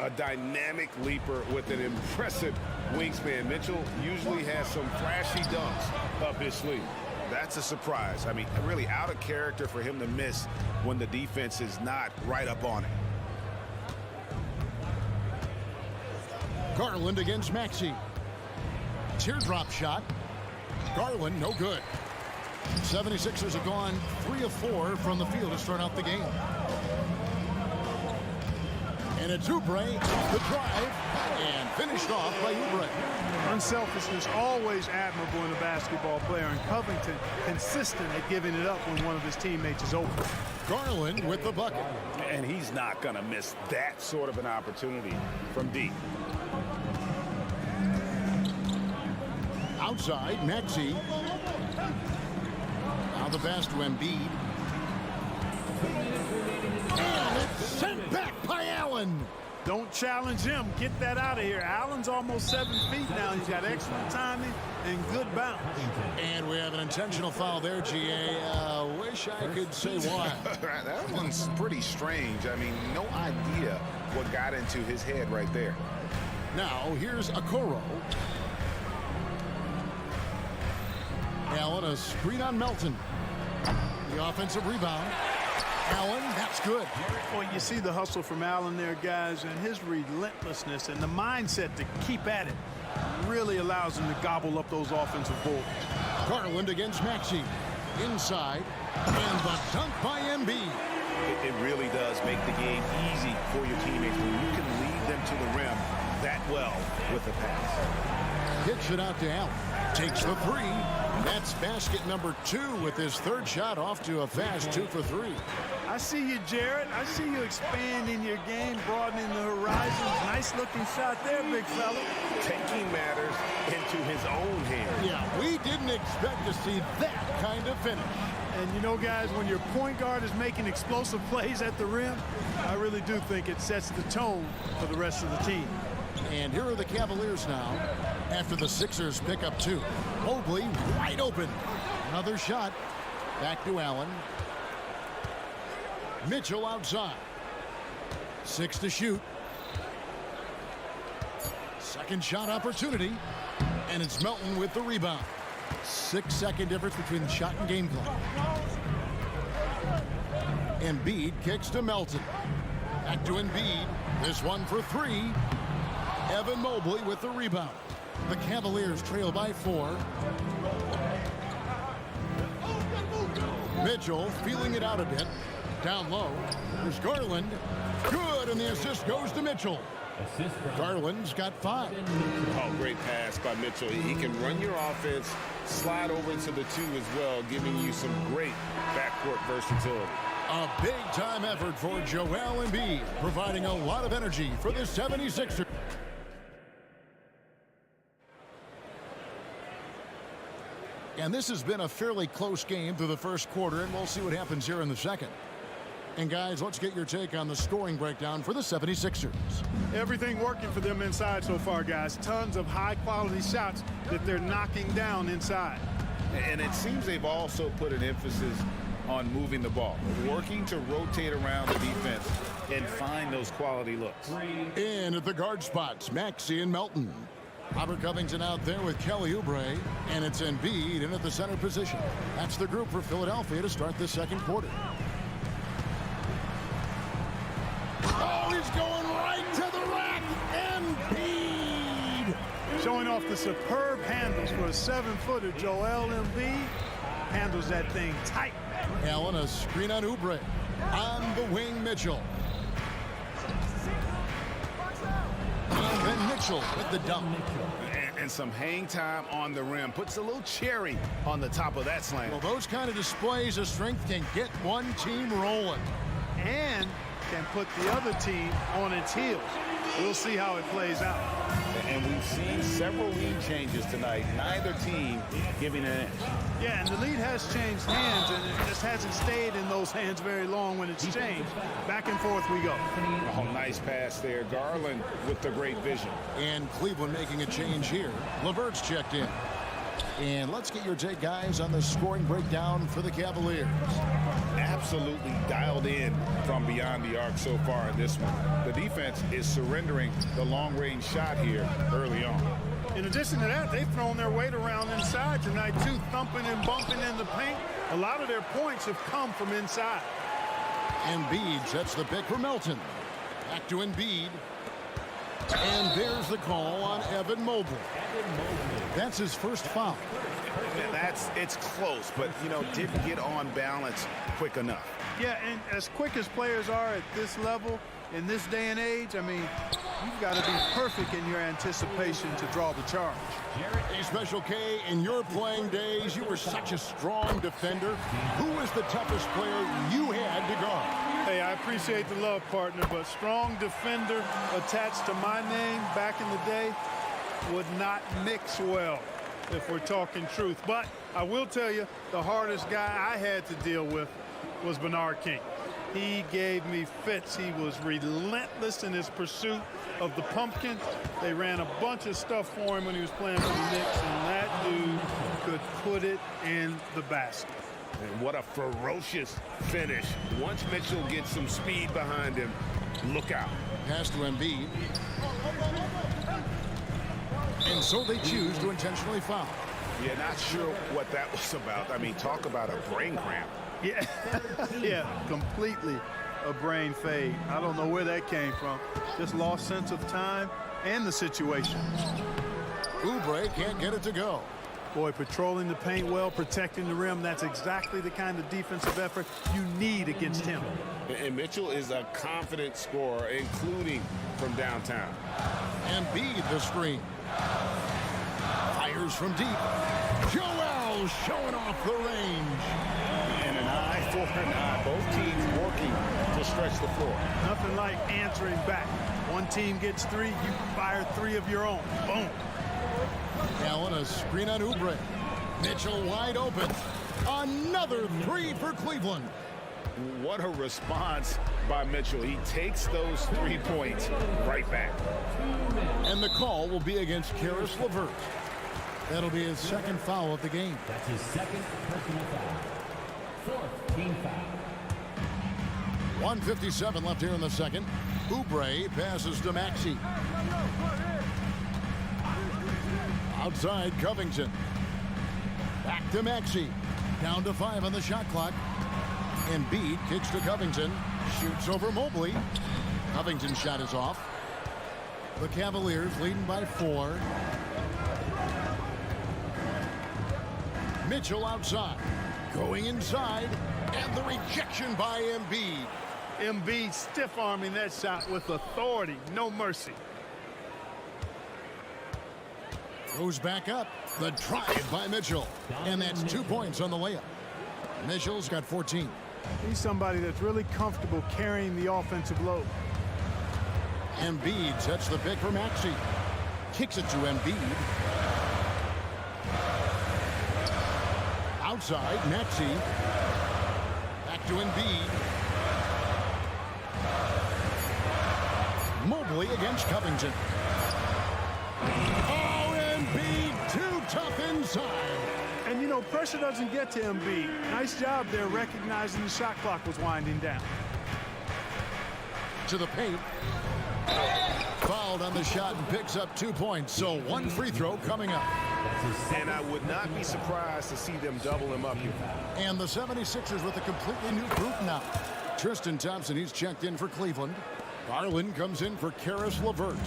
A dynamic leaper with an impressive wingspan. Mitchell usually has some flashy dunks up his sleeve. That's a surprise. I mean, really out of character for him to miss when the defense is not right up on it. Garland against Maxey. Teardrop shot. Garland, no good. 76ers have gone 3 of 4 from the field to start out the game. And it's Oubre off the drive and finished off by Oubre. Unselfishness always admirable in a basketball player, and Covington consistent at giving it up when one of his teammates is open. Garland with the bucket. And he's not going to miss that sort of an opportunity from deep. Outside, Maxey. Now the pass to Embiid. And it's sent back by Allen. Don't challenge him. Get that out of here. Allen's almost 7 feet now. He's got excellent timing and good bounce. And we have an intentional foul there, GA. Wish I could say why. That one's pretty strange. I mean, no idea what got into his head right there. Now, here's Okoro. Allen, a screen on Melton. The offensive rebound. Allen, that's good. Well, you see the hustle from Allen there, guys, and his relentlessness and the mindset to keep at it really allows him to gobble up those offensive boards. Garland against Maxey. Inside. And the dunk by Embiid. It really does make the game easy for your teammates when you can lead them to the rim that well with the pass. Kicks it out to Allen. Takes the 3. That's basket number 2 with his 3rd shot off to a fast 2 for 3. I see you, Jared. I see you expanding your game, broadening the horizons. Nice looking shot there, big fella. Taking matters into his own hands. Yeah, we didn't expect to see that kind of finish. And you know, guys, when your point guard is making explosive plays at the rim, I really do think it sets the tone for the rest of the team. And here are the Cavaliers now after the Sixers pick up 2. Mobley wide open. Another shot. Back to Allen. Mitchell outside. 6 to shoot. Second shot opportunity. And it's Melton with the rebound. 6-second difference between the shot and game clock. Embiid kicks to Melton. Back to Embiid. This one for 3. Evan Mobley with the rebound. The Cavaliers trail by 4. Mitchell feeling it out a bit. Down low. There's Garland. Good, and the assist goes to Mitchell. Garland's got 5. Oh, great pass by Mitchell. He can run your offense, slide over into the 2 as well, giving you some great backcourt versatility. A big-time effort for Joel Embiid, providing a lot of energy for the 76ers. And this has been a fairly close game through the first quarter, and we'll see what happens here in the second. And guys, let's get your take on the scoring breakdown for the 76ers. Everything working for them inside so far, guys. Tons of high-quality shots that they're knocking down inside. And it seems they've also put an emphasis on moving the ball, working to rotate around the defense and find those quality looks. In at the guard spots, Maxey and Melton. Robert Covington out there with Kelly Oubre, and it's Embiid in at the center position. That's the group for Philadelphia to start the second quarter. Oh, he's going right to the rack. Embiid! Showing off the superb handles for a 7-footer. Joel Embiid handles that thing tight. Allen, a screen on Oubre. On the wing, Mitchell. And then Mitchell with the dunk. And some hang time on the rim. Puts a little cherry on the top of that slam. Well, those kind of displays of strength can get one team rolling. And can put the other team on its heels. We'll see how it plays out. And we've seen several lead changes tonight. Neither team giving an inch. Yeah, and the lead has changed hands, and it just hasn't stayed in those hands very long when it's changed. Back and forth we go. Oh, nice pass there. Garland with the great vision. And Cleveland making a change here. LeVert's checked in. And let's get your take, guys, on the scoring breakdown for the Cavaliers. Absolutely dialed in from beyond the arc so far in this one. The defense is surrendering the long-range shot here early on. In addition to that, they've thrown their weight around inside tonight, too, thumping and bumping in the paint. A lot of their points have come from inside. Embiid sets the pick for Melton. Back to Embiid. And there's the call on Evan Mobley. That's his first foul. It's close, but, didn't get on balance quick enough. Yeah, and as quick as players are at this level, in this day and age, I mean, you've got to be perfect in your anticipation to draw the charge. Hey, Special K, in your playing days, you were such a strong defender. Who was the toughest player you had to guard? Hey, I appreciate the love, partner, but strong defender attached to my name back in the day would not mix well, if we're talking truth. But I will tell you, the hardest guy I had to deal with was Bernard King. He gave me fits. He was relentless in his pursuit of the pumpkin. They ran a bunch of stuff for him when he was playing for the Knicks, and that dude could put it in the basket. And what a ferocious finish. Once Mitchell gets some speed behind him, look out. Pass to Embiid. And so they choose to intentionally foul. Yeah, not sure what that was about. I mean, talk about a brain cramp. Yeah, yeah, completely a brain fade. I don't know where that came from. Just lost sense of time and the situation. Oubre can't get it to go. Boy, patrolling the paint well, protecting the rim. That's exactly the kind of defensive effort you need against him. And Mitchell is a confident scorer, including from downtown. Embiid the screen. Fires from deep. Joel showing off the range. And an eye for an eye. Both teams working to stretch the floor. Nothing like answering back. One team gets 3, you fire 3 of your own. Boom. Allen, a screen on Oubre. Mitchell wide open. Another 3 for Cleveland. What a response by Mitchell. He takes those 3 points right back. And the call will be against Caris LeVert. That'll be his second foul of the game. That's his second personal foul. 4th team foul. 1:57 left here in the second. Oubre passes to Maxey. Outside Covington. Back to Maxey. Down to 5 on the shot clock. Embiid kicks to Covington. Shoots over Mobley. Covington's shot is off. The Cavaliers leading by 4. Mitchell outside. Going inside. And the rejection by Embiid. Embiid stiff-arming that shot with authority. No mercy. Goes back up. The drive by Mitchell. And that's 2 points on the layup. Mitchell's got 14. He's somebody that's really comfortable carrying the offensive load. Embiid sets the pick for Maxey. Kicks it to Embiid. Outside, Maxey. Back to Embiid. Mobley against Covington. Oh, Embiid, too tough inside. And, you know, pressure doesn't get to Embiid. Nice job there recognizing the shot clock was winding down. To the paint. Fouled on the shot and picks up 2 points. So 1 free throw coming up. And I would not be surprised to see them double him up here. And the 76ers with a completely new group now. Tristan Thompson, he's checked in for Cleveland. Garland comes in for Karis LeVert.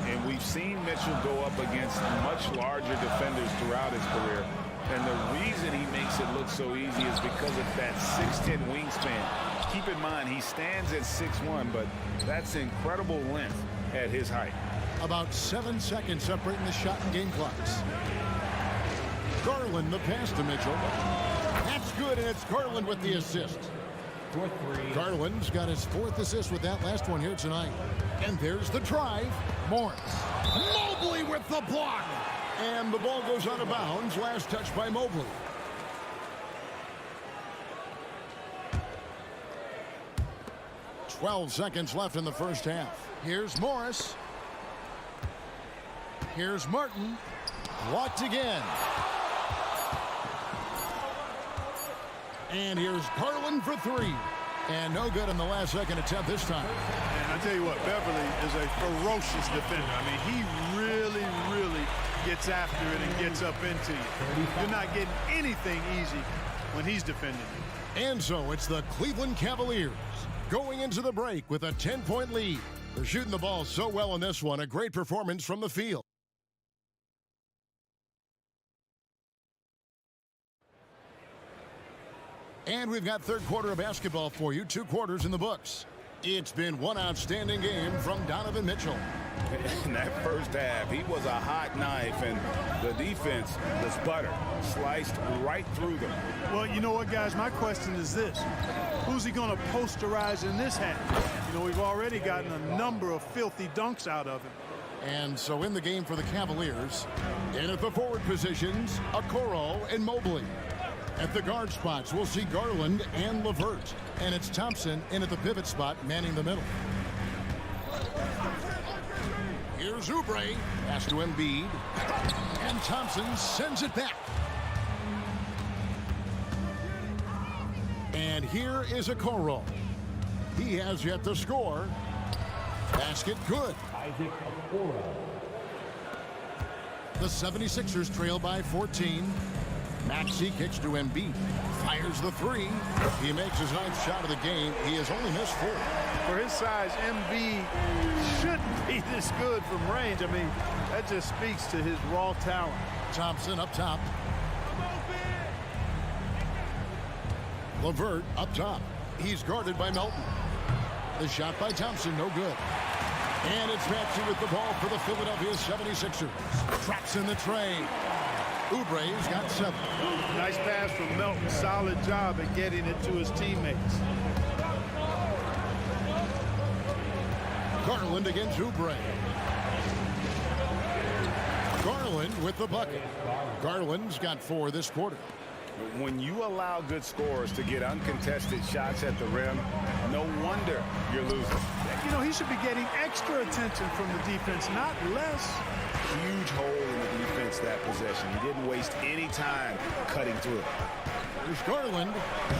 And we've seen Mitchell go up against much larger defenders throughout his career. And the reason he makes it look so easy is because of that 6'10" wingspan. Keep in mind, he stands at 6'1", but that's incredible length at his height. About 7 seconds separating the shot and game clocks. Garland the pass to Mitchell. That's good, and it's Garland with the assist. Garland's got his 4th assist with that last one here tonight. And there's the drive. Morris. Mobley with the block. And the ball goes out of bounds. Last touch by Mobley. "12 seconds left in the first half. Here's Morris. Here's Martin. Blocked again. And here's Garland for 3. And no good in the last second attempt this time. And I tell you what, Beverly is a ferocious defender. I mean, he really, really gets after it and gets up into you. You're not getting anything easy when he's defending you. And so it's the Cleveland Cavaliers going into the break with a 10-point lead. They're shooting the ball so well in this one. A great performance from the field. And we've got third quarter of basketball for you. 2 quarters in the books. It's been one outstanding game from Donovan Mitchell. In that first half, he was a hot knife, and the defense was butter. Sliced right through them. Well, you know what, guys? My question is this. Who's he going to posterize in this half? You know, we've already gotten a number of filthy dunks out of him. And so in the game for the Cavaliers, in at the forward positions, Okoro and Mobley. At the guard spots, we'll see Garland and LeVert. And it's Thompson in at the pivot spot, manning the middle. Here's Oubre. Pass to Embiid. And Thompson sends it back. And here is Okoro. He has yet to score. Basket good. The 76ers trail by 14. Maxey kicks to Embiid. Fires the 3. He makes his 9th shot of the game. He has only missed 4. For his size, Embiid shouldn't be this good from range. I mean, that just speaks to his raw talent. Thompson up top. LeVert up top. He's guarded by Melton. The shot by Thompson, no good. And it's Maxey with the ball for the Philadelphia 76ers. Traps in the train. Oubre's got 7. Nice pass from Melton. Solid job at getting it to his teammates. Garland against Oubre. Garland with the bucket. Garland's got 4 this quarter. When you allow good scorers to get uncontested shots at the rim, no wonder you're losing. You know, he should be getting extra attention from the defense, not less. Huge hole in the defense that possession. He didn't waste any time cutting through it. There's Garland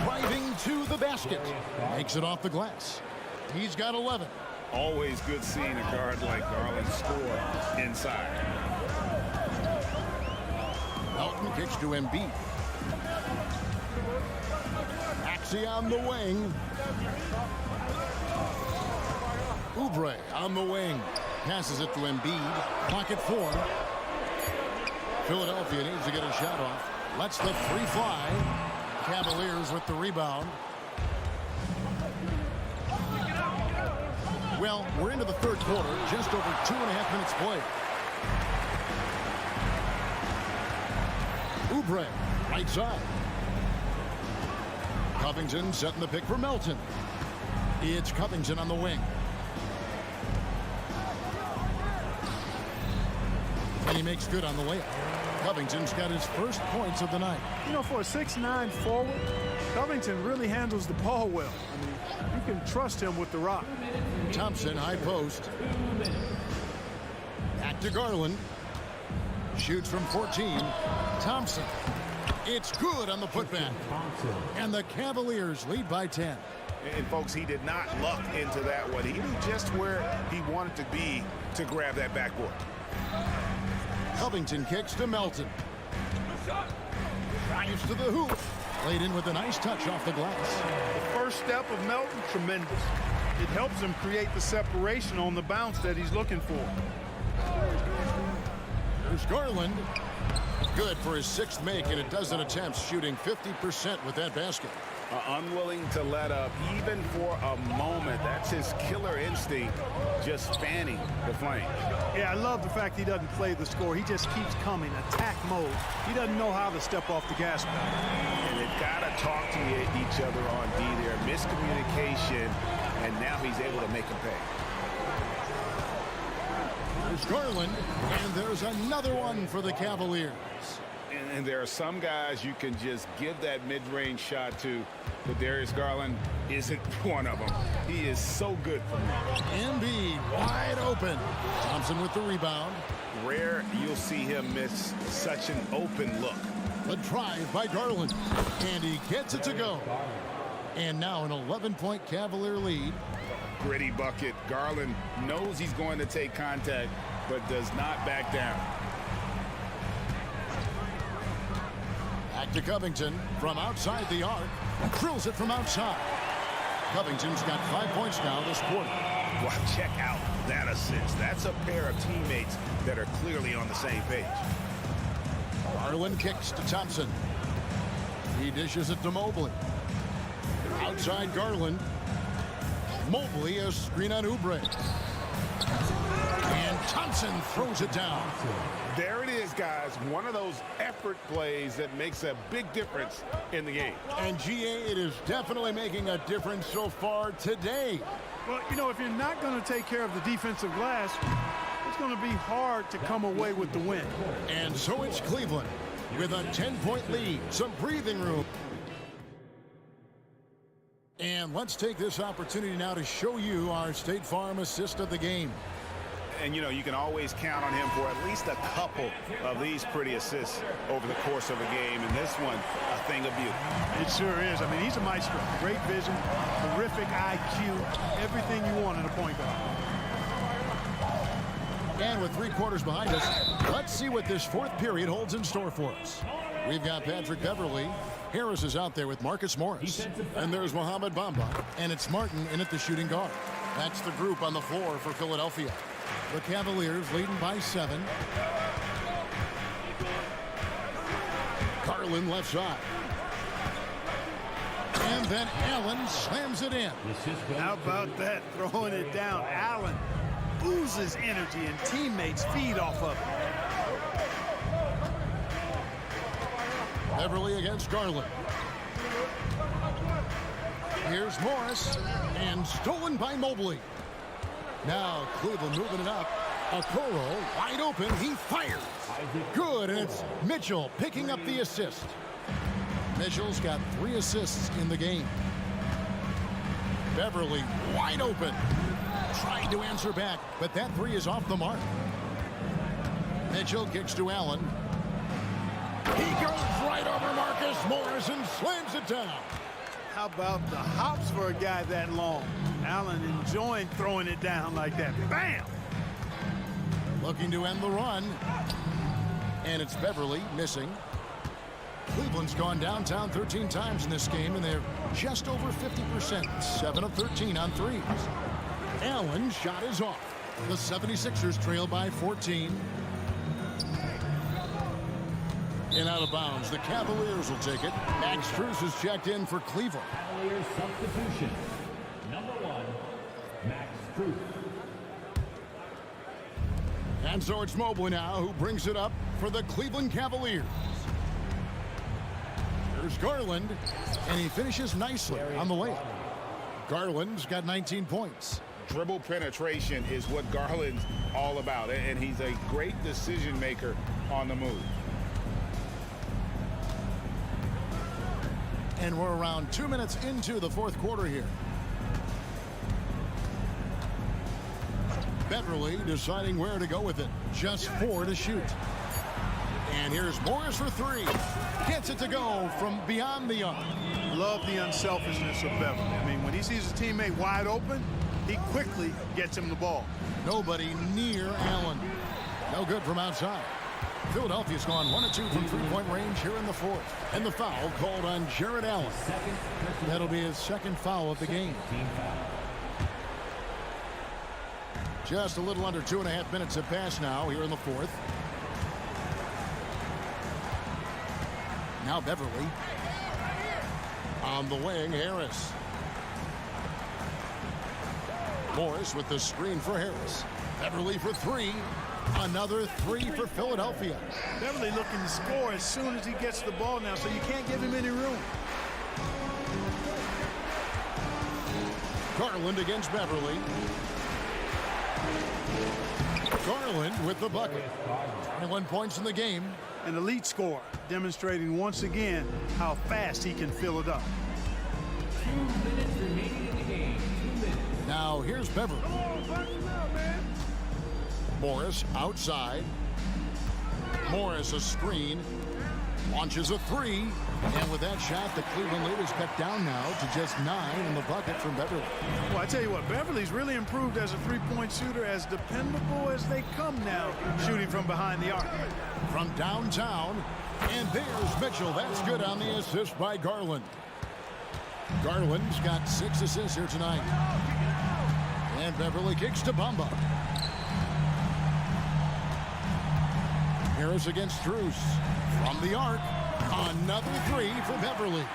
driving to the basket. Makes it off the glass. He's got 11. Always good seeing a guard like Garland score inside. Martin kicks to Embiid. Maxey on the wing. Oubre on the wing. Passes it to Embiid. Pocket 4. Philadelphia needs to get a shot off. Lets the 3 fly. Cavaliers with the rebound. Well, we're into the third quarter. Just over 2.5 minutes played. Oubre, right side. Covington setting the pick for Melton. It's Covington on the wing. And he makes good on the layup. Covington's got his first points of the night. You know, for a 6'9" forward, Covington really handles the ball well. I mean, you can trust him with the rock. Thompson, high post. Back to Garland. Shoots from 14. Thompson. It's good on the putback. And the Cavaliers lead by 10. And folks, he did not luck into that one. He knew just where he wanted to be to grab that backboard. Covington kicks to Melton. Drives to the hoop. Played in with a nice touch off the glass. The first step of Melton, tremendous. It helps him create the separation on the bounce that he's looking for. There's Garland. Good for his 6th make in a dozen attempts, shooting 50% with that basket. Unwilling to let up even for a moment. That's his killer instinct, just fanning the flame. Yeah, I love the fact he doesn't play the score. He just keeps coming, attack mode. He doesn't know how to step off the gas pedal. And they've got to talk to each other on D there. Miscommunication, and now he's able to make him pay. There's Garland, and there's another one for the Cavaliers. And there are some guys you can just give that mid-range shot to, but Darius Garland isn't one of them. He is so good for me. Embiid wide open. Thompson with the rebound. Rare you'll see him miss such an open look. The drive by Garland, and he gets it to go. And now an 11-point Cavalier lead. Gritty bucket. Garland knows he's going to take contact, but does not back down. Back to Covington from outside the arc. Drills it from outside. Covington's got 5 points now this quarter. Wow, check out that assist. That's a pair of teammates that are clearly on the same page. Garland kicks to Thompson. He dishes it to Mobley. Outside Garland. Mobley, a screen on Oubre. And Thompson throws it down. There it is, guys. One of those effort plays that makes a big difference in the game. And GA, it is definitely making a difference so far today. Well, you know, if you're not going to take care of the defensive glass, it's going to be hard to come away with the win. And so it's Cleveland with a 10-point lead, some breathing room. And let's take this opportunity now to show you our State Farm assist of the game. And, you know, you can always count on him for at least a couple of these pretty assists over the course of a game. And this one, a thing of beauty. It sure is. I mean, he's a maestro. Great vision, terrific IQ, everything you want in a point guard. And with 3 quarters behind us, let's see what this 4th period holds in store for us. We've got Patrick Beverly. Harris is out there with Marcus Morris. And there's Mohamed Bamba. And it's Martin in at the shooting guard. That's the group on the floor for Philadelphia. The Cavaliers leading by 7. Garland left side. And then Allen slams it in. How about that, throwing it down? Allen oozes energy and teammates feed off of it. Beverly against Garland. Here's Morris, and stolen by Mobley. Now Cleveland moving it up. Okoro wide open. He fires. Good, and it's Mitchell picking up the assist. Mitchell's got 3 assists in the game. Beverly wide open. Trying to answer back, but that 3 is off the mark. Mitchell kicks to Allen. He goes right over Marcus Morris and slams it down. How about the hops for a guy that long? Allen enjoying throwing it down like that. Bam! Looking to end the run. And it's Beverly missing. Cleveland's gone downtown 13 times in this game, and they're just over 50%, 7 of 13 on threes. Allen's shot is off. The 76ers trail by 14. And out of bounds, the Cavaliers will take it. Max Strus is checked in for Cleveland. Cavaliers substitution. Number 1, Max Strus. And so it's Mobley now who brings it up for the Cleveland Cavaliers. Here's Garland, and he finishes nicely on the layup. Garland's got 19 points. Dribble penetration is what Garland's all about, and he's a great decision maker on the move. And we're around 2 minutes into the fourth quarter here. Beverly deciding where to go with it. Just 4 to shoot. And here's Morris for 3. Gets it to go from beyond the arc. Love the unselfishness of Beverly. I mean, when he sees his teammate wide open, he quickly gets him the ball. Nobody near Allen. No good from outside. Philadelphia's gone 1 of 2 from three-point range here in the fourth. And the foul called on Jared Allen. That'll be his second foul of the game. Just a little under 2.5 minutes have passed now here in the fourth. Now Beverly. On the wing, Harris. Morris with the screen for Harris. Beverly for 3. Another 3 for Philadelphia. Beverly looking to score as soon as he gets the ball now, so you can't give him any room. Garland against Beverly. Garland with the bucket. 21 points in the game. An elite scorer, demonstrating once again how fast he can fill it up. 2 minutes remaining in the game. 2 minutes. Now here's Beverly. Morris outside. Morris a screen. Launches a 3. And with that shot, the Cleveland lead is cut down now to just 9 in the bucket from Beverly. Well, I tell you what, Beverly's really improved as a three-point shooter, as dependable as they come now, shooting from behind the arc. From downtown, and there's Mitchell. That's good on the assist by Garland. Garland's got 6 assists here tonight. And Beverly kicks to Bamba. Harris against Strus. From the arc, another 3 for Beverly.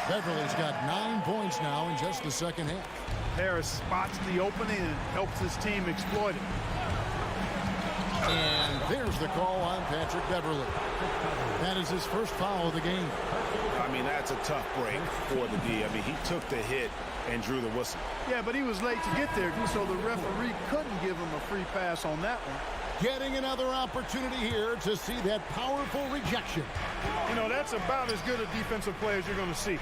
Beverly's got 9 points now in just the second half. Harris spots the opening and helps his team exploit it. And there's the call on Patrick Beverly. That is his first foul of the game. I mean, that's a tough break for the D. I mean, he took the hit and drew the whistle. Yeah, but he was late to get there, so the referee couldn't give him a free pass on that one. Getting another opportunity here to see that powerful rejection. You know, that's about as good a defensive play as you're going to see.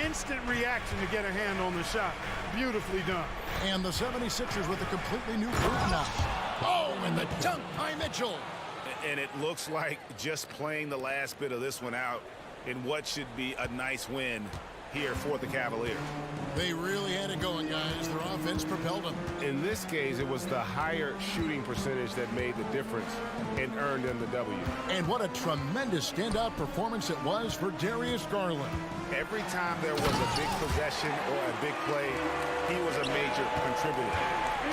Instant reaction to get a hand on the shot. Beautifully done. And the 76ers with a completely new group now. Oh, and the dunk by Mitchell. And it looks like just playing the last bit of this one out in what should be a nice win here for the Cavaliers. They really had it going, guys. Their offense propelled them. In this case, it was the higher shooting percentage that made the difference and earned them the W. And what a tremendous standout performance it was for Darius Garland. Every time there was a big possession or a big play, he was a major contributor.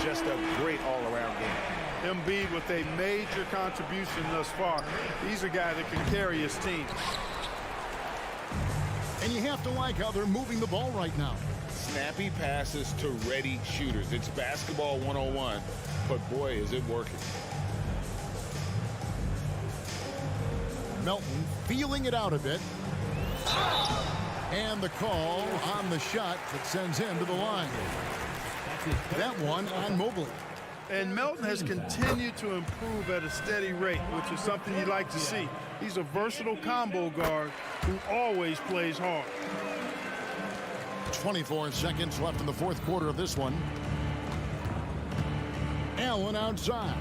Just a great all-around game. Embiid with a major contribution thus far. He's a guy that can carry his team. And you have to like how they're moving the ball right now. Snappy passes to ready shooters. It's basketball 101, but boy, is it working. Melton feeling it out a bit. And the call on the shot that sends him to the line. That one on Mobley. And Melton has continued to improve at a steady rate, which is something you like to see. He's a versatile combo guard who always plays hard. 24 seconds left in the fourth quarter of this one. Allen outside.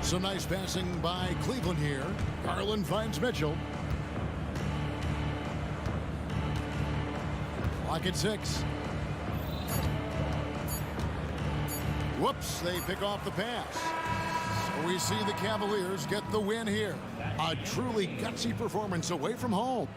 Some nice passing by Cleveland here. Garland finds Mitchell. Clock at 6. Whoops, they pick off the pass. We see the Cavaliers get the win here. A truly gutsy performance away from home.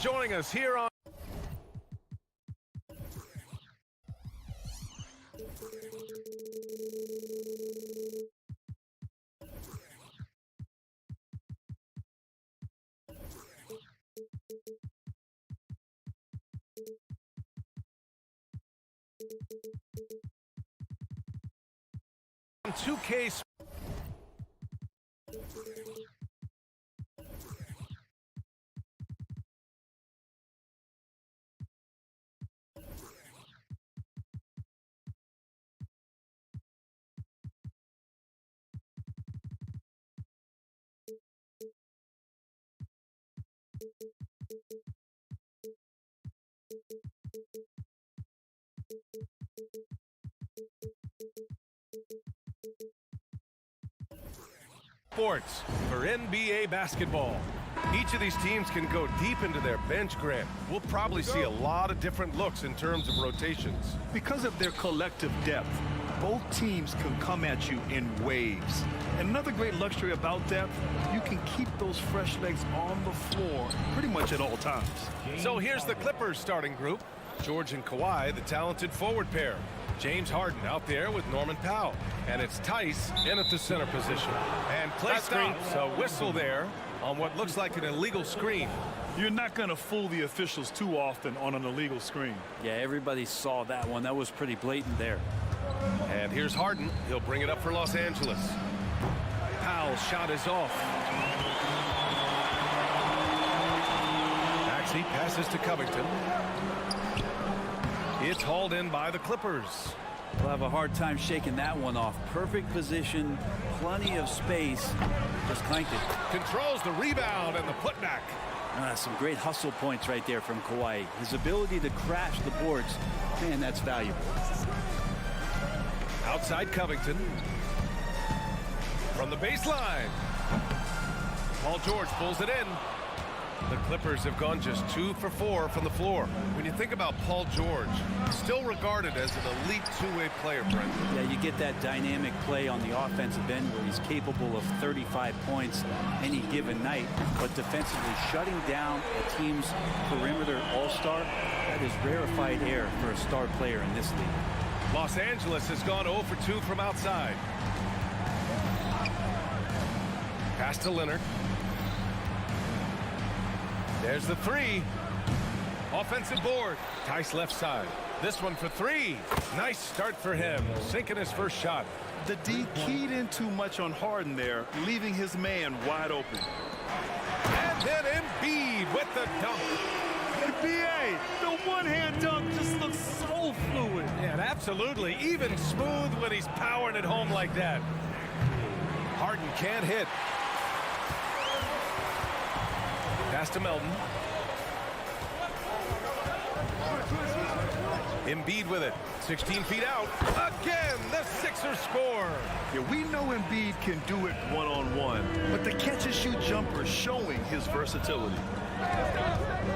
joining us here on on 2K. Sports for NBA basketball. Each of these teams can go deep into their bench, Grant. We'll probably see a lot of different looks in terms of rotations. Because of their collective depth, both teams can come at you in waves. And another great luxury about depth, you can keep those fresh legs on the floor pretty much at all times. So here's the Clippers starting group. George and Kawhi, the talented forward pair. James Harden out there with Norman Powell. And it's Tice in at the center position. And play stops. A whistle there on what looks like an illegal screen. You're not going to fool the officials too often on an illegal screen. Yeah, everybody saw that one. That was pretty blatant there. And here's Harden. He'll bring it up for Los Angeles. Powell's shot is off. Maxey passes to Covington. It's hauled in by the Clippers. We'll have a hard time shaking that one off. Perfect position, plenty of space. Just clanked it. Controls the rebound and the putback. Some great hustle points right there from Kawhi. His ability to crash the boards, man, that's valuable. Outside Covington. From the baseline. Paul George pulls it in. The Clippers have gone just 2 for 4 from the floor. When you think about Paul George, still regarded as an elite two-way player, Brent. Yeah, you get that dynamic play on the offensive end where he's capable of 35 points any given night, but defensively shutting down a team's perimeter all-star, that is rarefied air for a star player in this league. Los Angeles has gone 0 for 2 from outside. Pass to Leonard. There's the three. Offensive board. Tice left side. This one for 3. Nice start for him. Sinking his first shot. The D keyed in too much on Harden there, leaving his man wide open. And then Embiid with the dunk. NBA, the one-hand dunk just looks so fluid. Yeah, and absolutely. Even smooth when he's powering it home like that. Harden can't hit. Pass to Melton. Embiid with it. 16 feet out. Again, the Sixers score. Yeah, we know Embiid can do it one-on-one, but the catch-and-shoot jumper showing his versatility.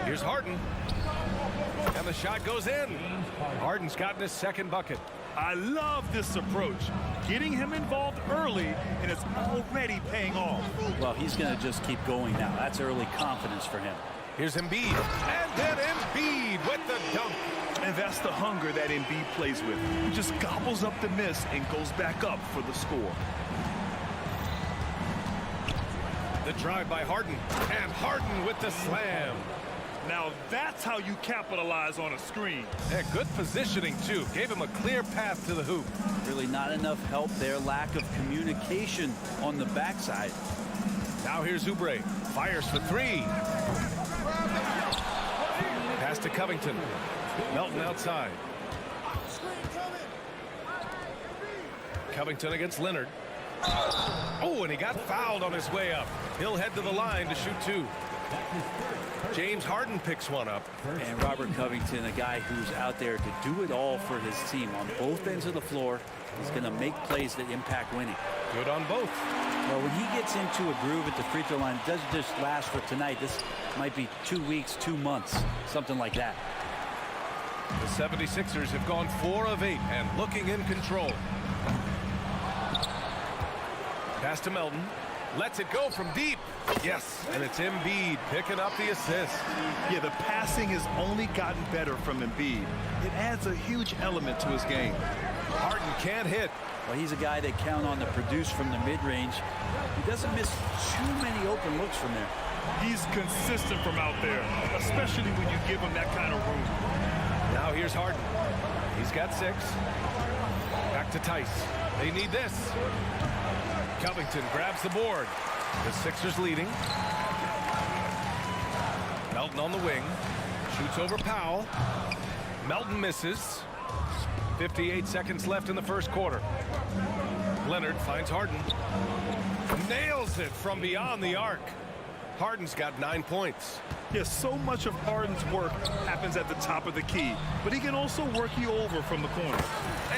Here's Harden. And the shot goes in. Harden's gotten his second bucket. I love this approach. Getting him involved early, and it's already paying off. Well, he's going to just keep going now. That's early confidence for him. Here's Embiid. And then Embiid with the dunk. And that's the hunger that Embiid plays with. He just gobbles up the miss and goes back up for the score. The drive by Harden. And Harden with the slam. Now that's how you capitalize on a screen. Yeah, good positioning, too. Gave him a clear path to the hoop. Really not enough help there. Lack of communication on the backside. Now here's Oubre. Fires for 3. Pass to Covington. Melton outside. Covington against Leonard. Oh, and he got fouled on his way up. He'll head to the line to shoot 2. James Harden picks one up. And Robert Covington, a guy who's out there to do it all for his team on both ends of the floor. He's going to make plays that impact winning. Good on both. Well, when he gets into a groove at the free throw line, it doesn't just last for tonight. This might be 2 weeks, 2 months, something like that. The 76ers have gone 4 of 8 and looking in control. Pass to Melton. Lets it go from deep. Yes, and it's Embiid picking up the assist. Yeah, the passing has only gotten better from Embiid. It adds a huge element to his game. Harden can't hit. Well, he's a guy they count on to produce from the mid-range. He doesn't miss too many open looks from there. He's consistent from out there, especially when you give him that kind of room. Now here's Harden. He's got 6. Back to Tice. They need this. Covington grabs the board. The Sixers leading. Melton on the wing. Shoots over Powell. Melton misses. 58 seconds left in the first quarter. Leonard finds Harden. Nails it from beyond the arc. Harden's got 9 points. Yeah, so much of Harden's work happens at the top of the key, but he can also work you over from the corner.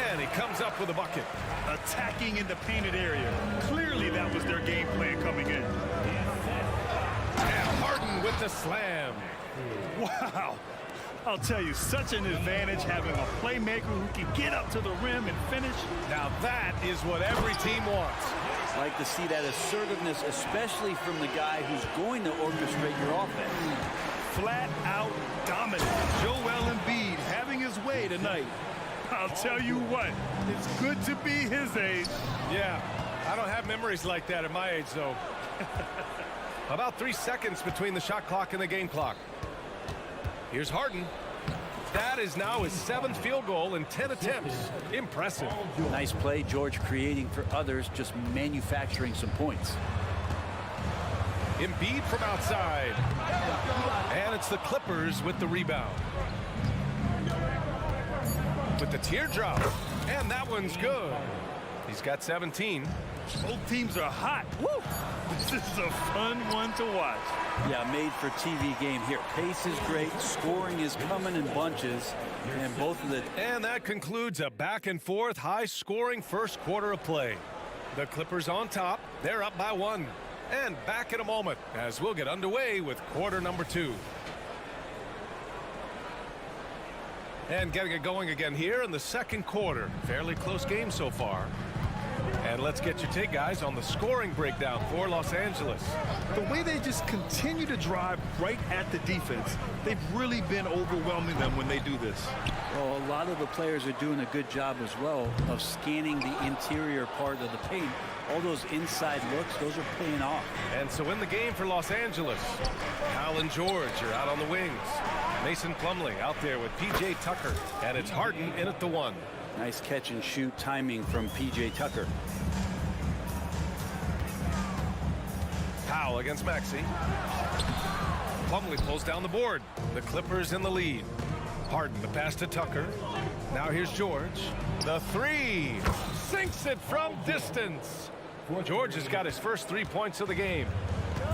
And he comes up with a bucket. Attacking in the painted area. Clearly that was their game plan coming in. And Harden with the slam. Wow. I'll tell you, such an advantage having a playmaker who can get up to the rim and finish. Now that is what every team wants. Like to see that assertiveness, especially from the guy who's going to orchestrate your offense. Flat out dominant. Joel Embiid having his way tonight. I'll tell you what, it's good to be his age. Yeah, I don't have memories like that at my age, though. About 3 seconds between the shot clock and the game clock. Here's Harden. That is now his 7th field goal in 10 attempts. Impressive. Nice play, George, creating for others, just manufacturing some points. Embiid from outside. And it's the Clippers with the rebound. With the teardrop. And that one's good. He's got 17. Both teams are hot. Woo! This is a fun one to watch. Yeah, made for TV game here. Pace is great. Scoring is coming in bunches. And both of the... And that concludes a back and forth, high-scoring first quarter of play. The Clippers on top. They're up by 1. And back in a moment as we'll get underway with quarter number 2. And getting it going again here in the second quarter. Fairly close game so far. And let's get your take, guys, on the scoring breakdown for Los Angeles. The way they just continue to drive right at the defense, they've really been overwhelming them when they do this. Well, a lot of the players are doing a good job as well of scanning the interior part of the paint. All those inside looks, those are paying off. And so in the game for Los Angeles, Hal and George are out on the wings. Mason Plumlee out there with P.J. Tucker. And it's Harden in at the 1. Nice catch and shoot timing from P.J. Tucker. Powell against Maxey. Plumlee pulls down the board. The Clippers in the lead. Harden the pass to Tucker. Now here's George. The 3. Sinks it from distance. George has got his first 3 points of the game.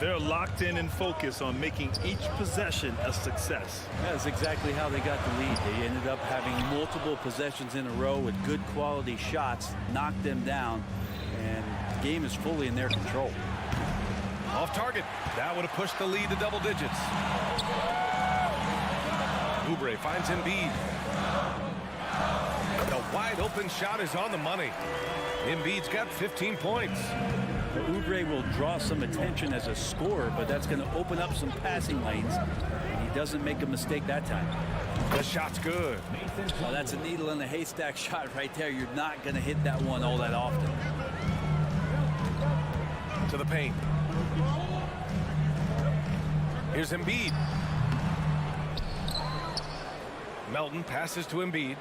They're locked in and focused on making each possession a success. That's exactly how they got the lead. They ended up having multiple possessions in a row with good quality shots, knocked them down, and the game is fully in their control. Off target. That would have pushed the lead to double digits. Oubre finds Embiid. The wide open shot is on the money. Embiid's got 15 points. Oubre will draw some attention as a scorer, but that's going to open up some passing lanes. And he doesn't make a mistake that time. The shot's good. Well, that's a needle in the haystack shot right there. You're not going to hit that one all that often. To the paint. Here's Embiid. Melton passes to Embiid.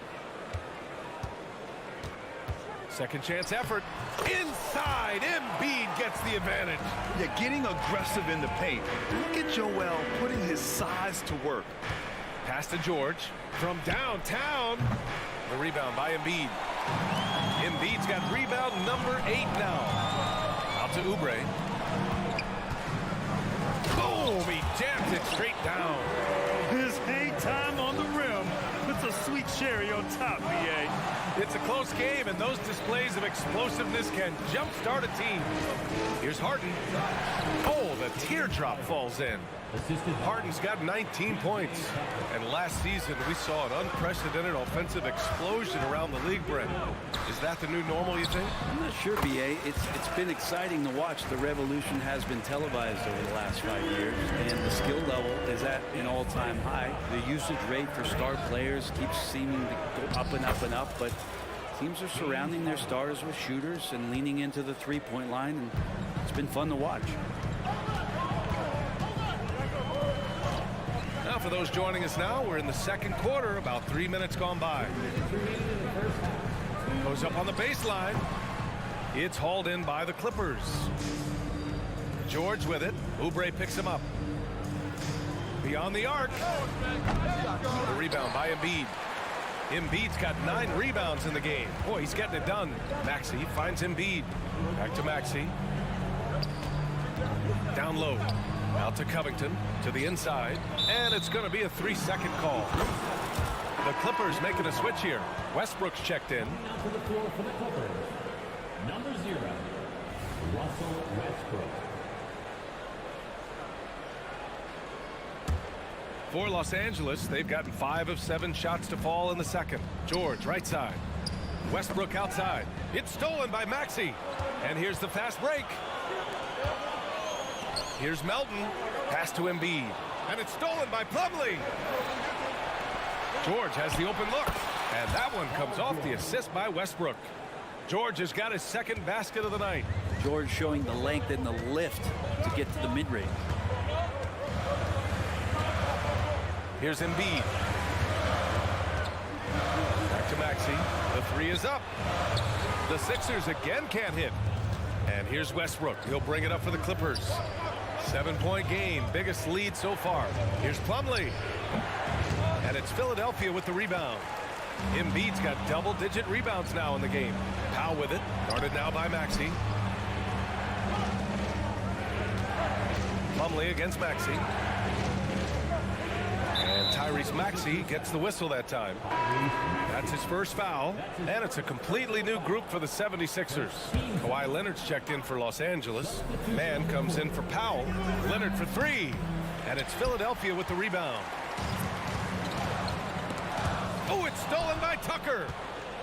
Second chance effort. Inside. Embiid gets the advantage. Yeah, getting aggressive in the paint. Look at Joel putting his size to work. Pass to George from downtown. The rebound by Embiid. Embiid's got rebound number 8 now. Out to Oubre. Boom! He jams it straight down. His hang time on the rim. It's a sweet cherry on top, B.A. It's a close game, and those displays of explosiveness can jumpstart a team. Here's Harden. Oh, the teardrop falls in. Harden's got 19 points. And last season, we saw an unprecedented offensive explosion around the league, Brent. Is that the new normal, you think? I'm not sure, B.A. It's been exciting to watch. The revolution has been televised over the last 5 years, and the skill level is at an all-time high. The usage rate for star players keeps seeming to go up and up and up, but teams are surrounding their stars with shooters and leaning into the three-point line, and it's been fun to watch. Now, for those joining us now, we're in the second quarter, about 3 minutes gone by. Goes up on the baseline. It's hauled in by the Clippers. George with it. Oubre picks him up. Beyond the arc. The rebound by Embiid. Embiid's got 9 rebounds in the game. Boy, he's getting it done. Maxey finds Embiid. Back to Maxey. Down low. Out to Covington. To the inside. And it's going to be a 3-second call. The Clippers making a switch here. Westbrook's checked in. Now to the floor for the Clippers. Number 0, Russell Westbrook. For Los Angeles, they've gotten 5 of 7 shots to fall in the second. George, right side. Westbrook outside. It's stolen by Maxey. And here's the fast break. Here's Melton. Pass to Embiid. And it's stolen by Plumlee. George has the open look. And that one comes off the assist by Westbrook. George has got his second basket of the night. George showing the length and the lift to get to the mid-range. Here's Embiid. Back to Maxey. The 3 is up. The Sixers again can't hit. And here's Westbrook. He'll bring it up for the Clippers. 7-point game. Biggest lead so far. Here's Plumlee. And it's Philadelphia with the rebound. Embiid's got double-digit rebounds now in the game. Powell with it. Guarded now by Maxey. Plumlee against Maxey. And Tyrese Maxey gets the whistle that time. That's his first foul. And it's a completely new group for the 76ers. Kawhi Leonard's checked in for Los Angeles. Mann comes in for Powell. Leonard for 3. And it's Philadelphia with the rebound. Oh, it's stolen by Tucker.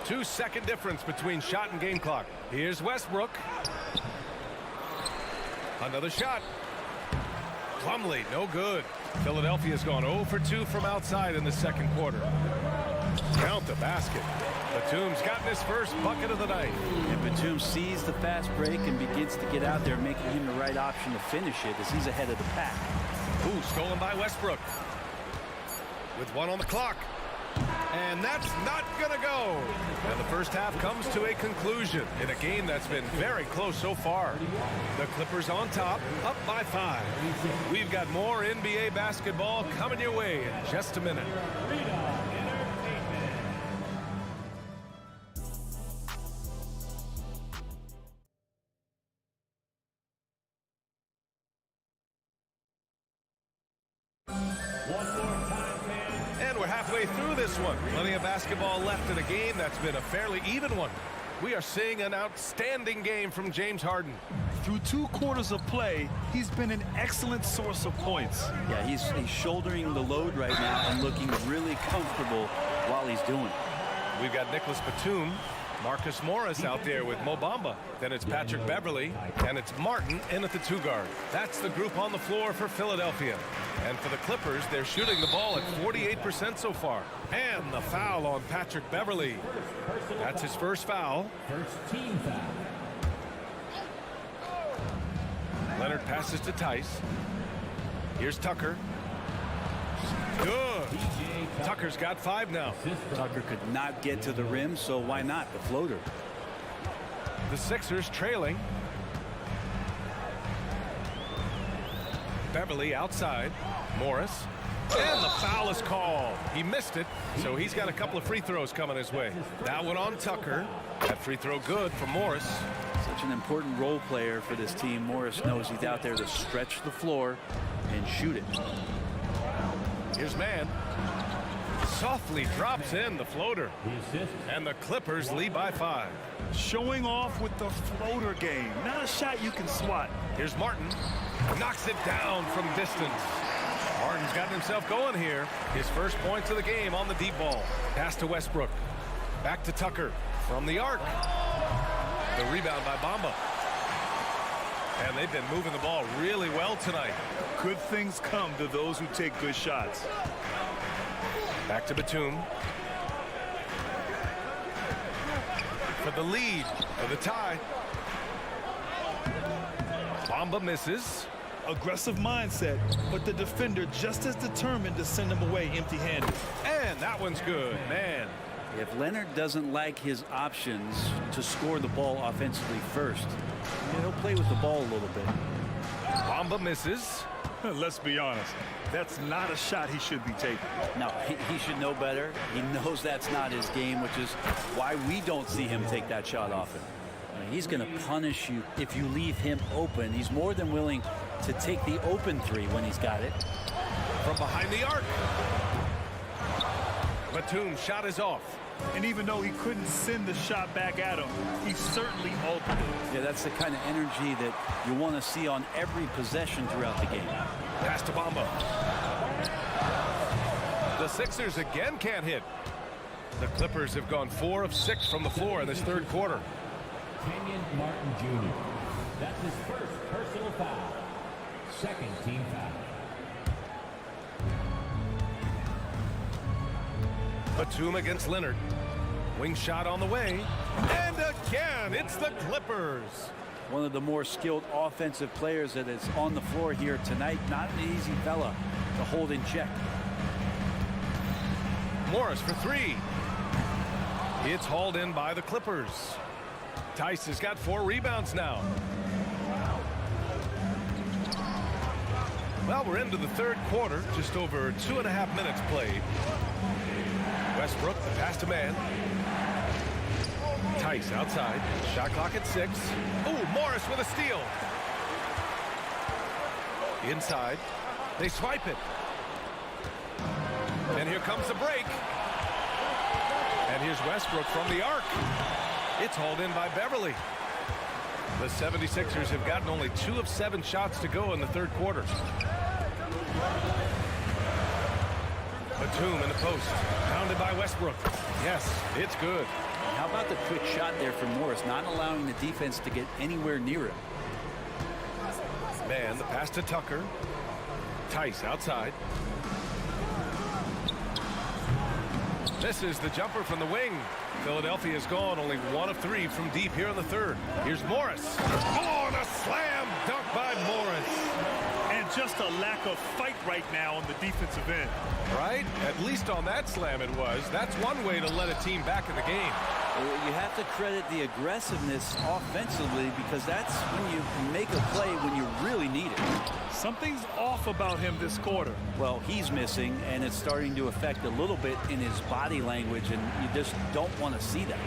2-second difference between shot and game clock. Here's Westbrook. Another shot. Plumlee, no good. Philadelphia's gone 0 for 2 from outside in the second quarter. Count the basket. Batum's gotten his first bucket of the night. And Batum sees the fast break and begins to get out there, making him the right option to finish it as he's ahead of the pack. Ooh, stolen by Westbrook. With 1 on the clock. And that's not going to go. And the first half comes to a conclusion in a game that's been very close so far. The Clippers on top, up by 5. We've got more NBA basketball coming your way in just a minute. Through this one. Plenty of basketball left in a game that's been a fairly even one. We are seeing an outstanding game from James Harden. Through 2 quarters of play, he's been an excellent source of points. Yeah, he's shouldering the load right now and looking really comfortable while he's doing it. We've got Nicholas Batum, Marcus Morris out there with Mo Bamba. Then it's Patrick Beverley, and it's Martin in at the 2 guard. That's the group on the floor for Philadelphia. And for the Clippers, they're shooting the ball at 48% so far. And the foul on Patrick Beverley. That's his first foul. First team foul. Leonard passes to Tice. Here's Tucker. Good. Tucker's got 5 now. Tucker could not get to the rim, so why not? The floater. The Sixers trailing. Beverley outside. Morris. And the foul is called. He missed it, so he's got a couple of free throws coming his way. That one on Tucker. That free throw good for Morris. Such an important role player for this team. Morris knows he's out there to stretch the floor and shoot it. Here's Mann. Softly drops in the floater. And the Clippers lead by 5. Showing off with the floater game. Not a shot you can swat. Here's Martin. Knocks it down from distance. Harden's gotten himself going here. His first points of the game on the deep ball. Pass to Westbrook. Back to Tucker from the arc. The rebound by Bamba. And they've been moving the ball really well tonight. Good things come to those who take good shots. Back to Batum. For the lead, for the tie. Bamba misses. Aggressive mindset, but the defender just as determined to send him away empty-handed. And that one's good, man. If Leonard doesn't like his options to score the ball offensively first, he'll play with the ball a little bit. Bamba misses. Let's be honest, that's not a shot he should be taking. No, he should know better. He knows that's not his game, which is why we don't see him take that shot often. I mean, he's going to punish you if you leave him open. He's more than willing to take the open three when he's got it. From behind the arc. Batum's shot is off. And even though he couldn't send the shot back at him, he certainly altered it. Yeah, that's the kind of energy that you want to see on every possession throughout the game. Pass to Bamba. The Sixers again can't hit. The Clippers have gone 4 of 6 from the floor in this third quarter. Kenyon Martin Jr. That's his first personal foul. Second team foul. Batum against Leonard. Wing shot on the way. And again, it's the Clippers. One of the more skilled offensive players that is on the floor here tonight. Not an easy fella to hold in check. Morris for 3. It's hauled in by the Clippers. Tice has got 4 rebounds now. Well, we're into the third quarter. Just over 2.5 minutes played. Westbrook, the pass to man. Tice outside. Shot clock at 6. Oh, Morris with a steal. Inside. They swipe it. And here comes the break. And here's Westbrook from the arc. It's hauled in by Beverly. The 76ers have gotten only 2 of 7 shots to go in the third quarter. Batum in the post. Pounded by Westbrook. Yes, it's good. How about the quick shot there from Morris, not allowing the defense to get anywhere near him? Man, the pass to Tucker. Tice outside. This is the jumper from the wing. Philadelphia has gone only 1 of 3 from deep here in the third. Here's Morris. Oh, and a slam dunk by Morris. And just a lack of fight right now on the defensive end. Right? At least on that slam it was. That's one way to let a team back in the game. You have to credit the aggressiveness offensively, because that's when you make a play when you really need it. Something's off about him this quarter. Well, he's missing, and it's starting to affect a little bit in his body language, and you just don't want to see that.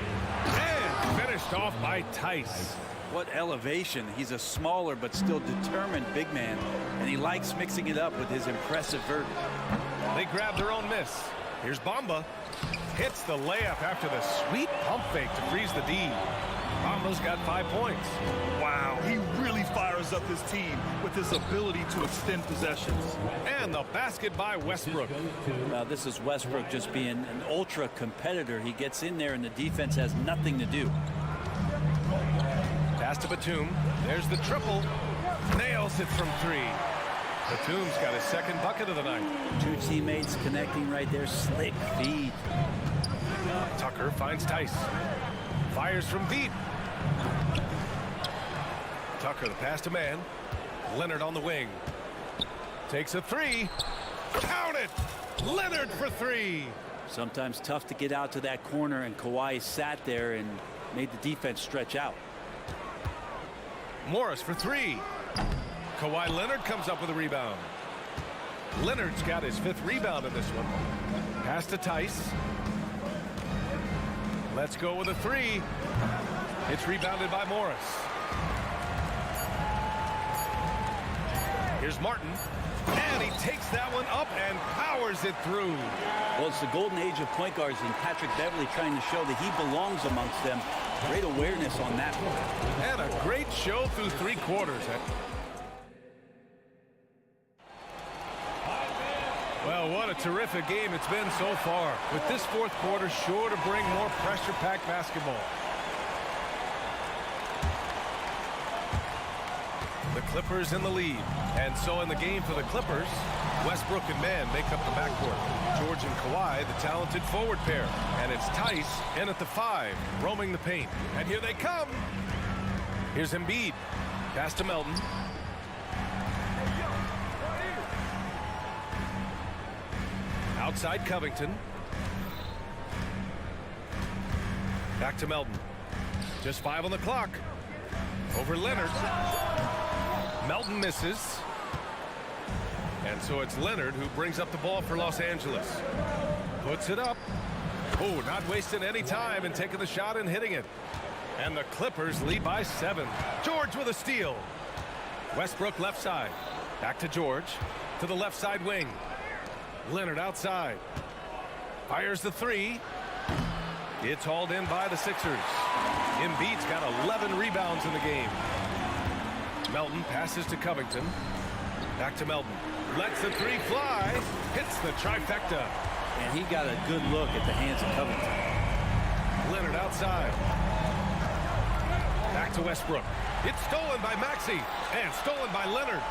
And finished off by Tice. What elevation. He's a smaller but still determined big man, and he likes mixing it up with his impressive vert. They grab their own miss. Here's Bamba. Hits the layup after the sweet pump fake to freeze the D. Bamba's got 5 points. Wow, he really fires up his team with his ability to extend possessions. And the basket by Westbrook. Now, this is Westbrook just being an ultra competitor. He gets in there and the defense has nothing to do. Pass to Batum. There's the triple. Nails it from 3. Batum's got his second bucket of the night. 2 teammates connecting right there. Slick feed. Tucker finds Tice. Fires from deep. Tucker, the pass to man. Leonard on the wing. Takes a 3. Count it! Leonard for 3. Sometimes tough to get out to that corner, and Kawhi sat there and made the defense stretch out. Morris for 3. Kawhi Leonard comes up with a rebound. Leonard's got his 5th rebound in this one. Pass to Tice. Let's go with a 3. It's rebounded by Morris. Here's Martin. And he takes that one up and powers it through. Well, it's the golden age of point guards, and Patrick Beverly trying to show that he belongs amongst them. Great awareness on that one. And a great show through 3 quarters. Well, what a terrific game it's been so far. With this fourth quarter sure to bring more pressure-packed basketball. The Clippers in the lead. And so in the game for the Clippers, Westbrook and Mann make up the backcourt. George and Kawhi, the talented forward pair. And it's Tice in at the 5, roaming the paint. And here they come. Here's Embiid. Pass to Melton. Outside Covington. Back to Melton. Just 5 on the clock. Over Leonard. Melton misses. And so it's Leonard who brings up the ball for Los Angeles. Puts it up. Oh, not wasting any time and taking the shot and hitting it. And the Clippers lead by 7. George with a steal. Westbrook left side. Back to George. To the left side wing. Leonard outside. Fires the 3. It's hauled in by the Sixers. Embiid's got 11 rebounds in the game. Melton passes to Covington. Back to Melton. Lets the 3 fly. Hits the trifecta. And he got a good look at the hands of Covington. Leonard outside. Back to Westbrook. It's stolen by Maxey. And stolen by Leonard.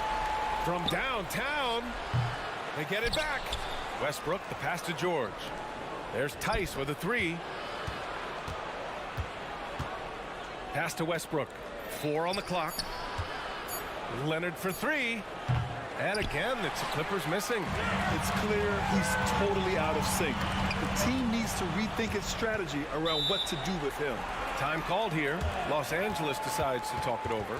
From downtown. They get it back. Westbrook, the pass to George. There's Tice with a 3. Pass to Westbrook. 4 on the clock. Leonard for 3. And again, it's the Clippers missing. It's clear he's totally out of sync. The team needs to rethink its strategy around what to do with him. Time called here. Los Angeles decides to talk it over.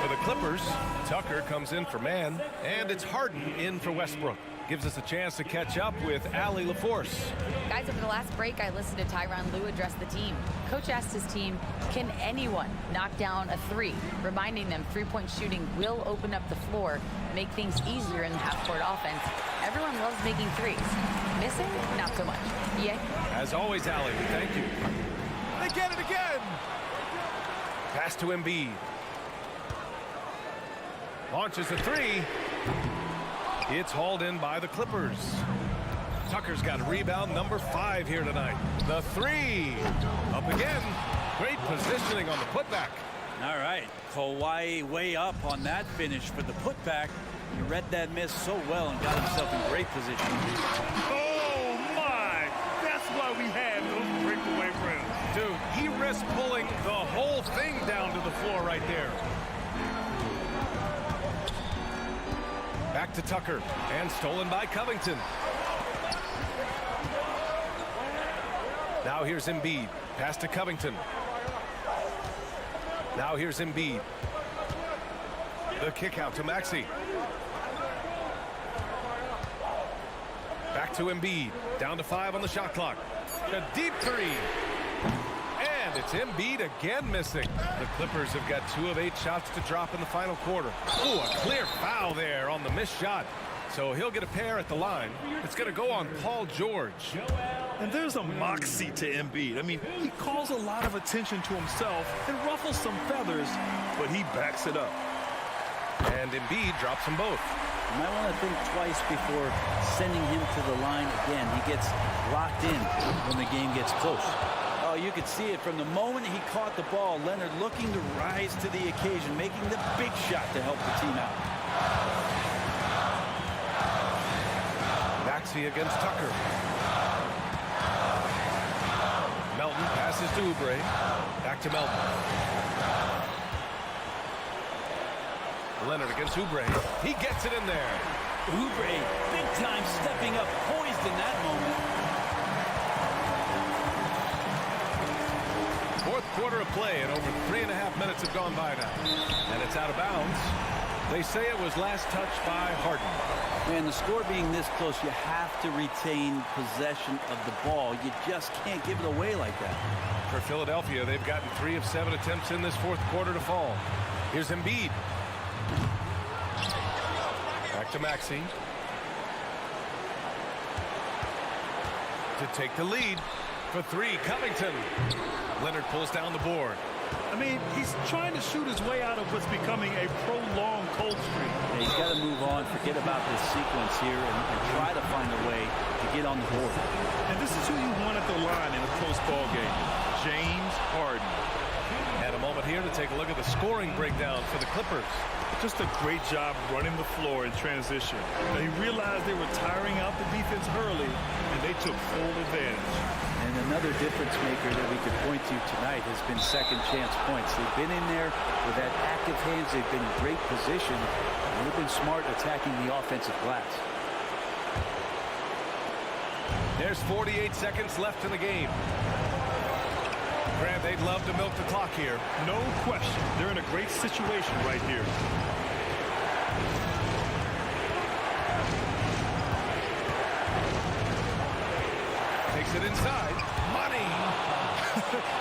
For the Clippers, Tucker comes in for Mann, and it's Harden in for Westbrook. Gives us a chance to catch up with Allie LaForce. Guys, over the last break, I listened to Tyronn Lue address the team. Coach asked his team, can anyone knock down a 3? Reminding them three-point shooting will open up the floor, make things easier in the half-court offense. Everyone loves making 3s. Missing? Not so much. Yeah. As always, Allie, we thank you. They get it again! Pass to Embiid. Launches a 3. It's hauled in by the Clippers. Tucker's got rebound number 5 here tonight. The 3. Up again. Great positioning on the putback. All right. Kawhi way up on that finish for the putback. He read that miss so well and got himself in great position. Oh, my. That's why we had those breakaway rims. Dude, he risked pulling the whole thing down to the floor right there. Back to Tucker, and stolen by Covington. Now here's Embiid. Pass to Covington. Now here's Embiid. The kick out to Maxey. Back to Embiid. Down to 5 on the shot clock. A deep 3. And it's Embiid again missing. The Clippers have got 2 of 8 shots to drop in the final quarter. Oh, a clear foul there on the missed shot. So he'll get a pair at the line. It's going to go on Paul George. And there's a moxie to Embiid. I mean, he calls a lot of attention to himself and ruffles some feathers, but he backs it up. And Embiid drops them both. You might want to think twice before sending him to the line again. He gets locked in when the game gets close. Oh, you could see it from the moment he caught the ball. Leonard looking to rise to the occasion, making the big shot to help the team out. Maxey against Tucker. Melton passes to Oubre. Back to Melton. Leonard against Oubre. He gets it in there. Oubre, big time stepping up, poised in that moment. Fourth quarter of play, and over 3.5 minutes have gone by now. And it's out of bounds. They say it was last touched by Harden. Man, the score being this close, you have to retain possession of the ball. You just can't give it away like that. For Philadelphia, they've gotten 3 of 7 attempts in this fourth quarter to fall. Here's Embiid. Back to Maxey. To take the lead for 3, Covington. Leonard pulls down the board. I mean, he's trying to shoot his way out of what's becoming a prolonged cold streak. Yeah, he's got to move on, forget about this sequence here, and try to find a way to get on the board. And this is who you want at the line in a close ball game, James Harden. And a moment here to take a look at the scoring breakdown for the Clippers. Just a great job running the floor in transition. They realized they were tiring out the defense early, and they took full advantage. And another difference maker that we could point to tonight has been second chance points. They've been in there with that active hands. They've been in great position. And they've been smart attacking the offensive glass. There's 48 seconds left in the game. Grant, they'd love to milk the clock here. No question. They're in a great situation right here. Takes it inside. Money!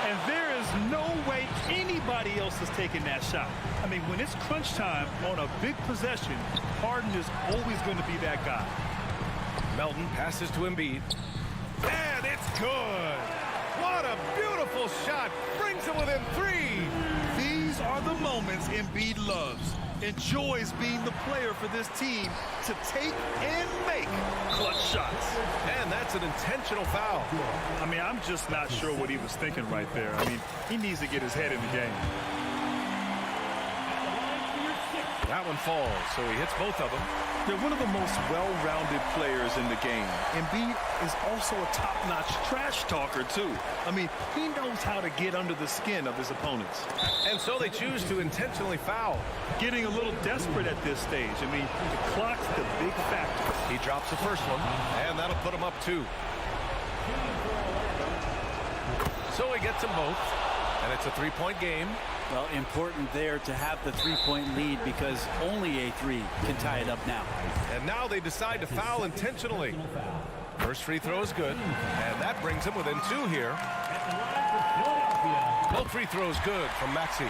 And there is no way anybody else is taking that shot. I mean, when it's crunch time on a big possession, Harden is always going to be that guy. Melton passes to Embiid. And it's good! What a beautiful shot! Brings it within 3! These are the moments Embiid loves. Enjoys being the player for this team to take and make clutch shots. And that's an intentional foul. I mean, I'm just not sure what he was thinking right there. I mean, he needs to get his head in the game. That one falls, so he hits both of them. They're one of the most well-rounded players in the game. Embiid is also a top-notch trash talker, too. I mean, he knows how to get under the skin of his opponents. And so they choose to intentionally foul. Getting a little desperate at this stage. I mean, the clock's the big factor. He drops the first one, and that'll put him up 2. So he gets them both, and it's a 3-point game. Well, important there to have the 3-point lead because only a 3 can tie it up now. And now they decide to foul intentionally. First free throw is good, and that brings him within 2 here. Both free throws good from Maxey.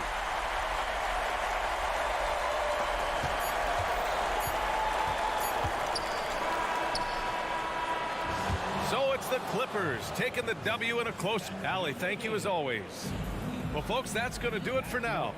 So it's the Clippers taking the W in a close. Allie, thank you as always. Well, folks, that's going to do it for now.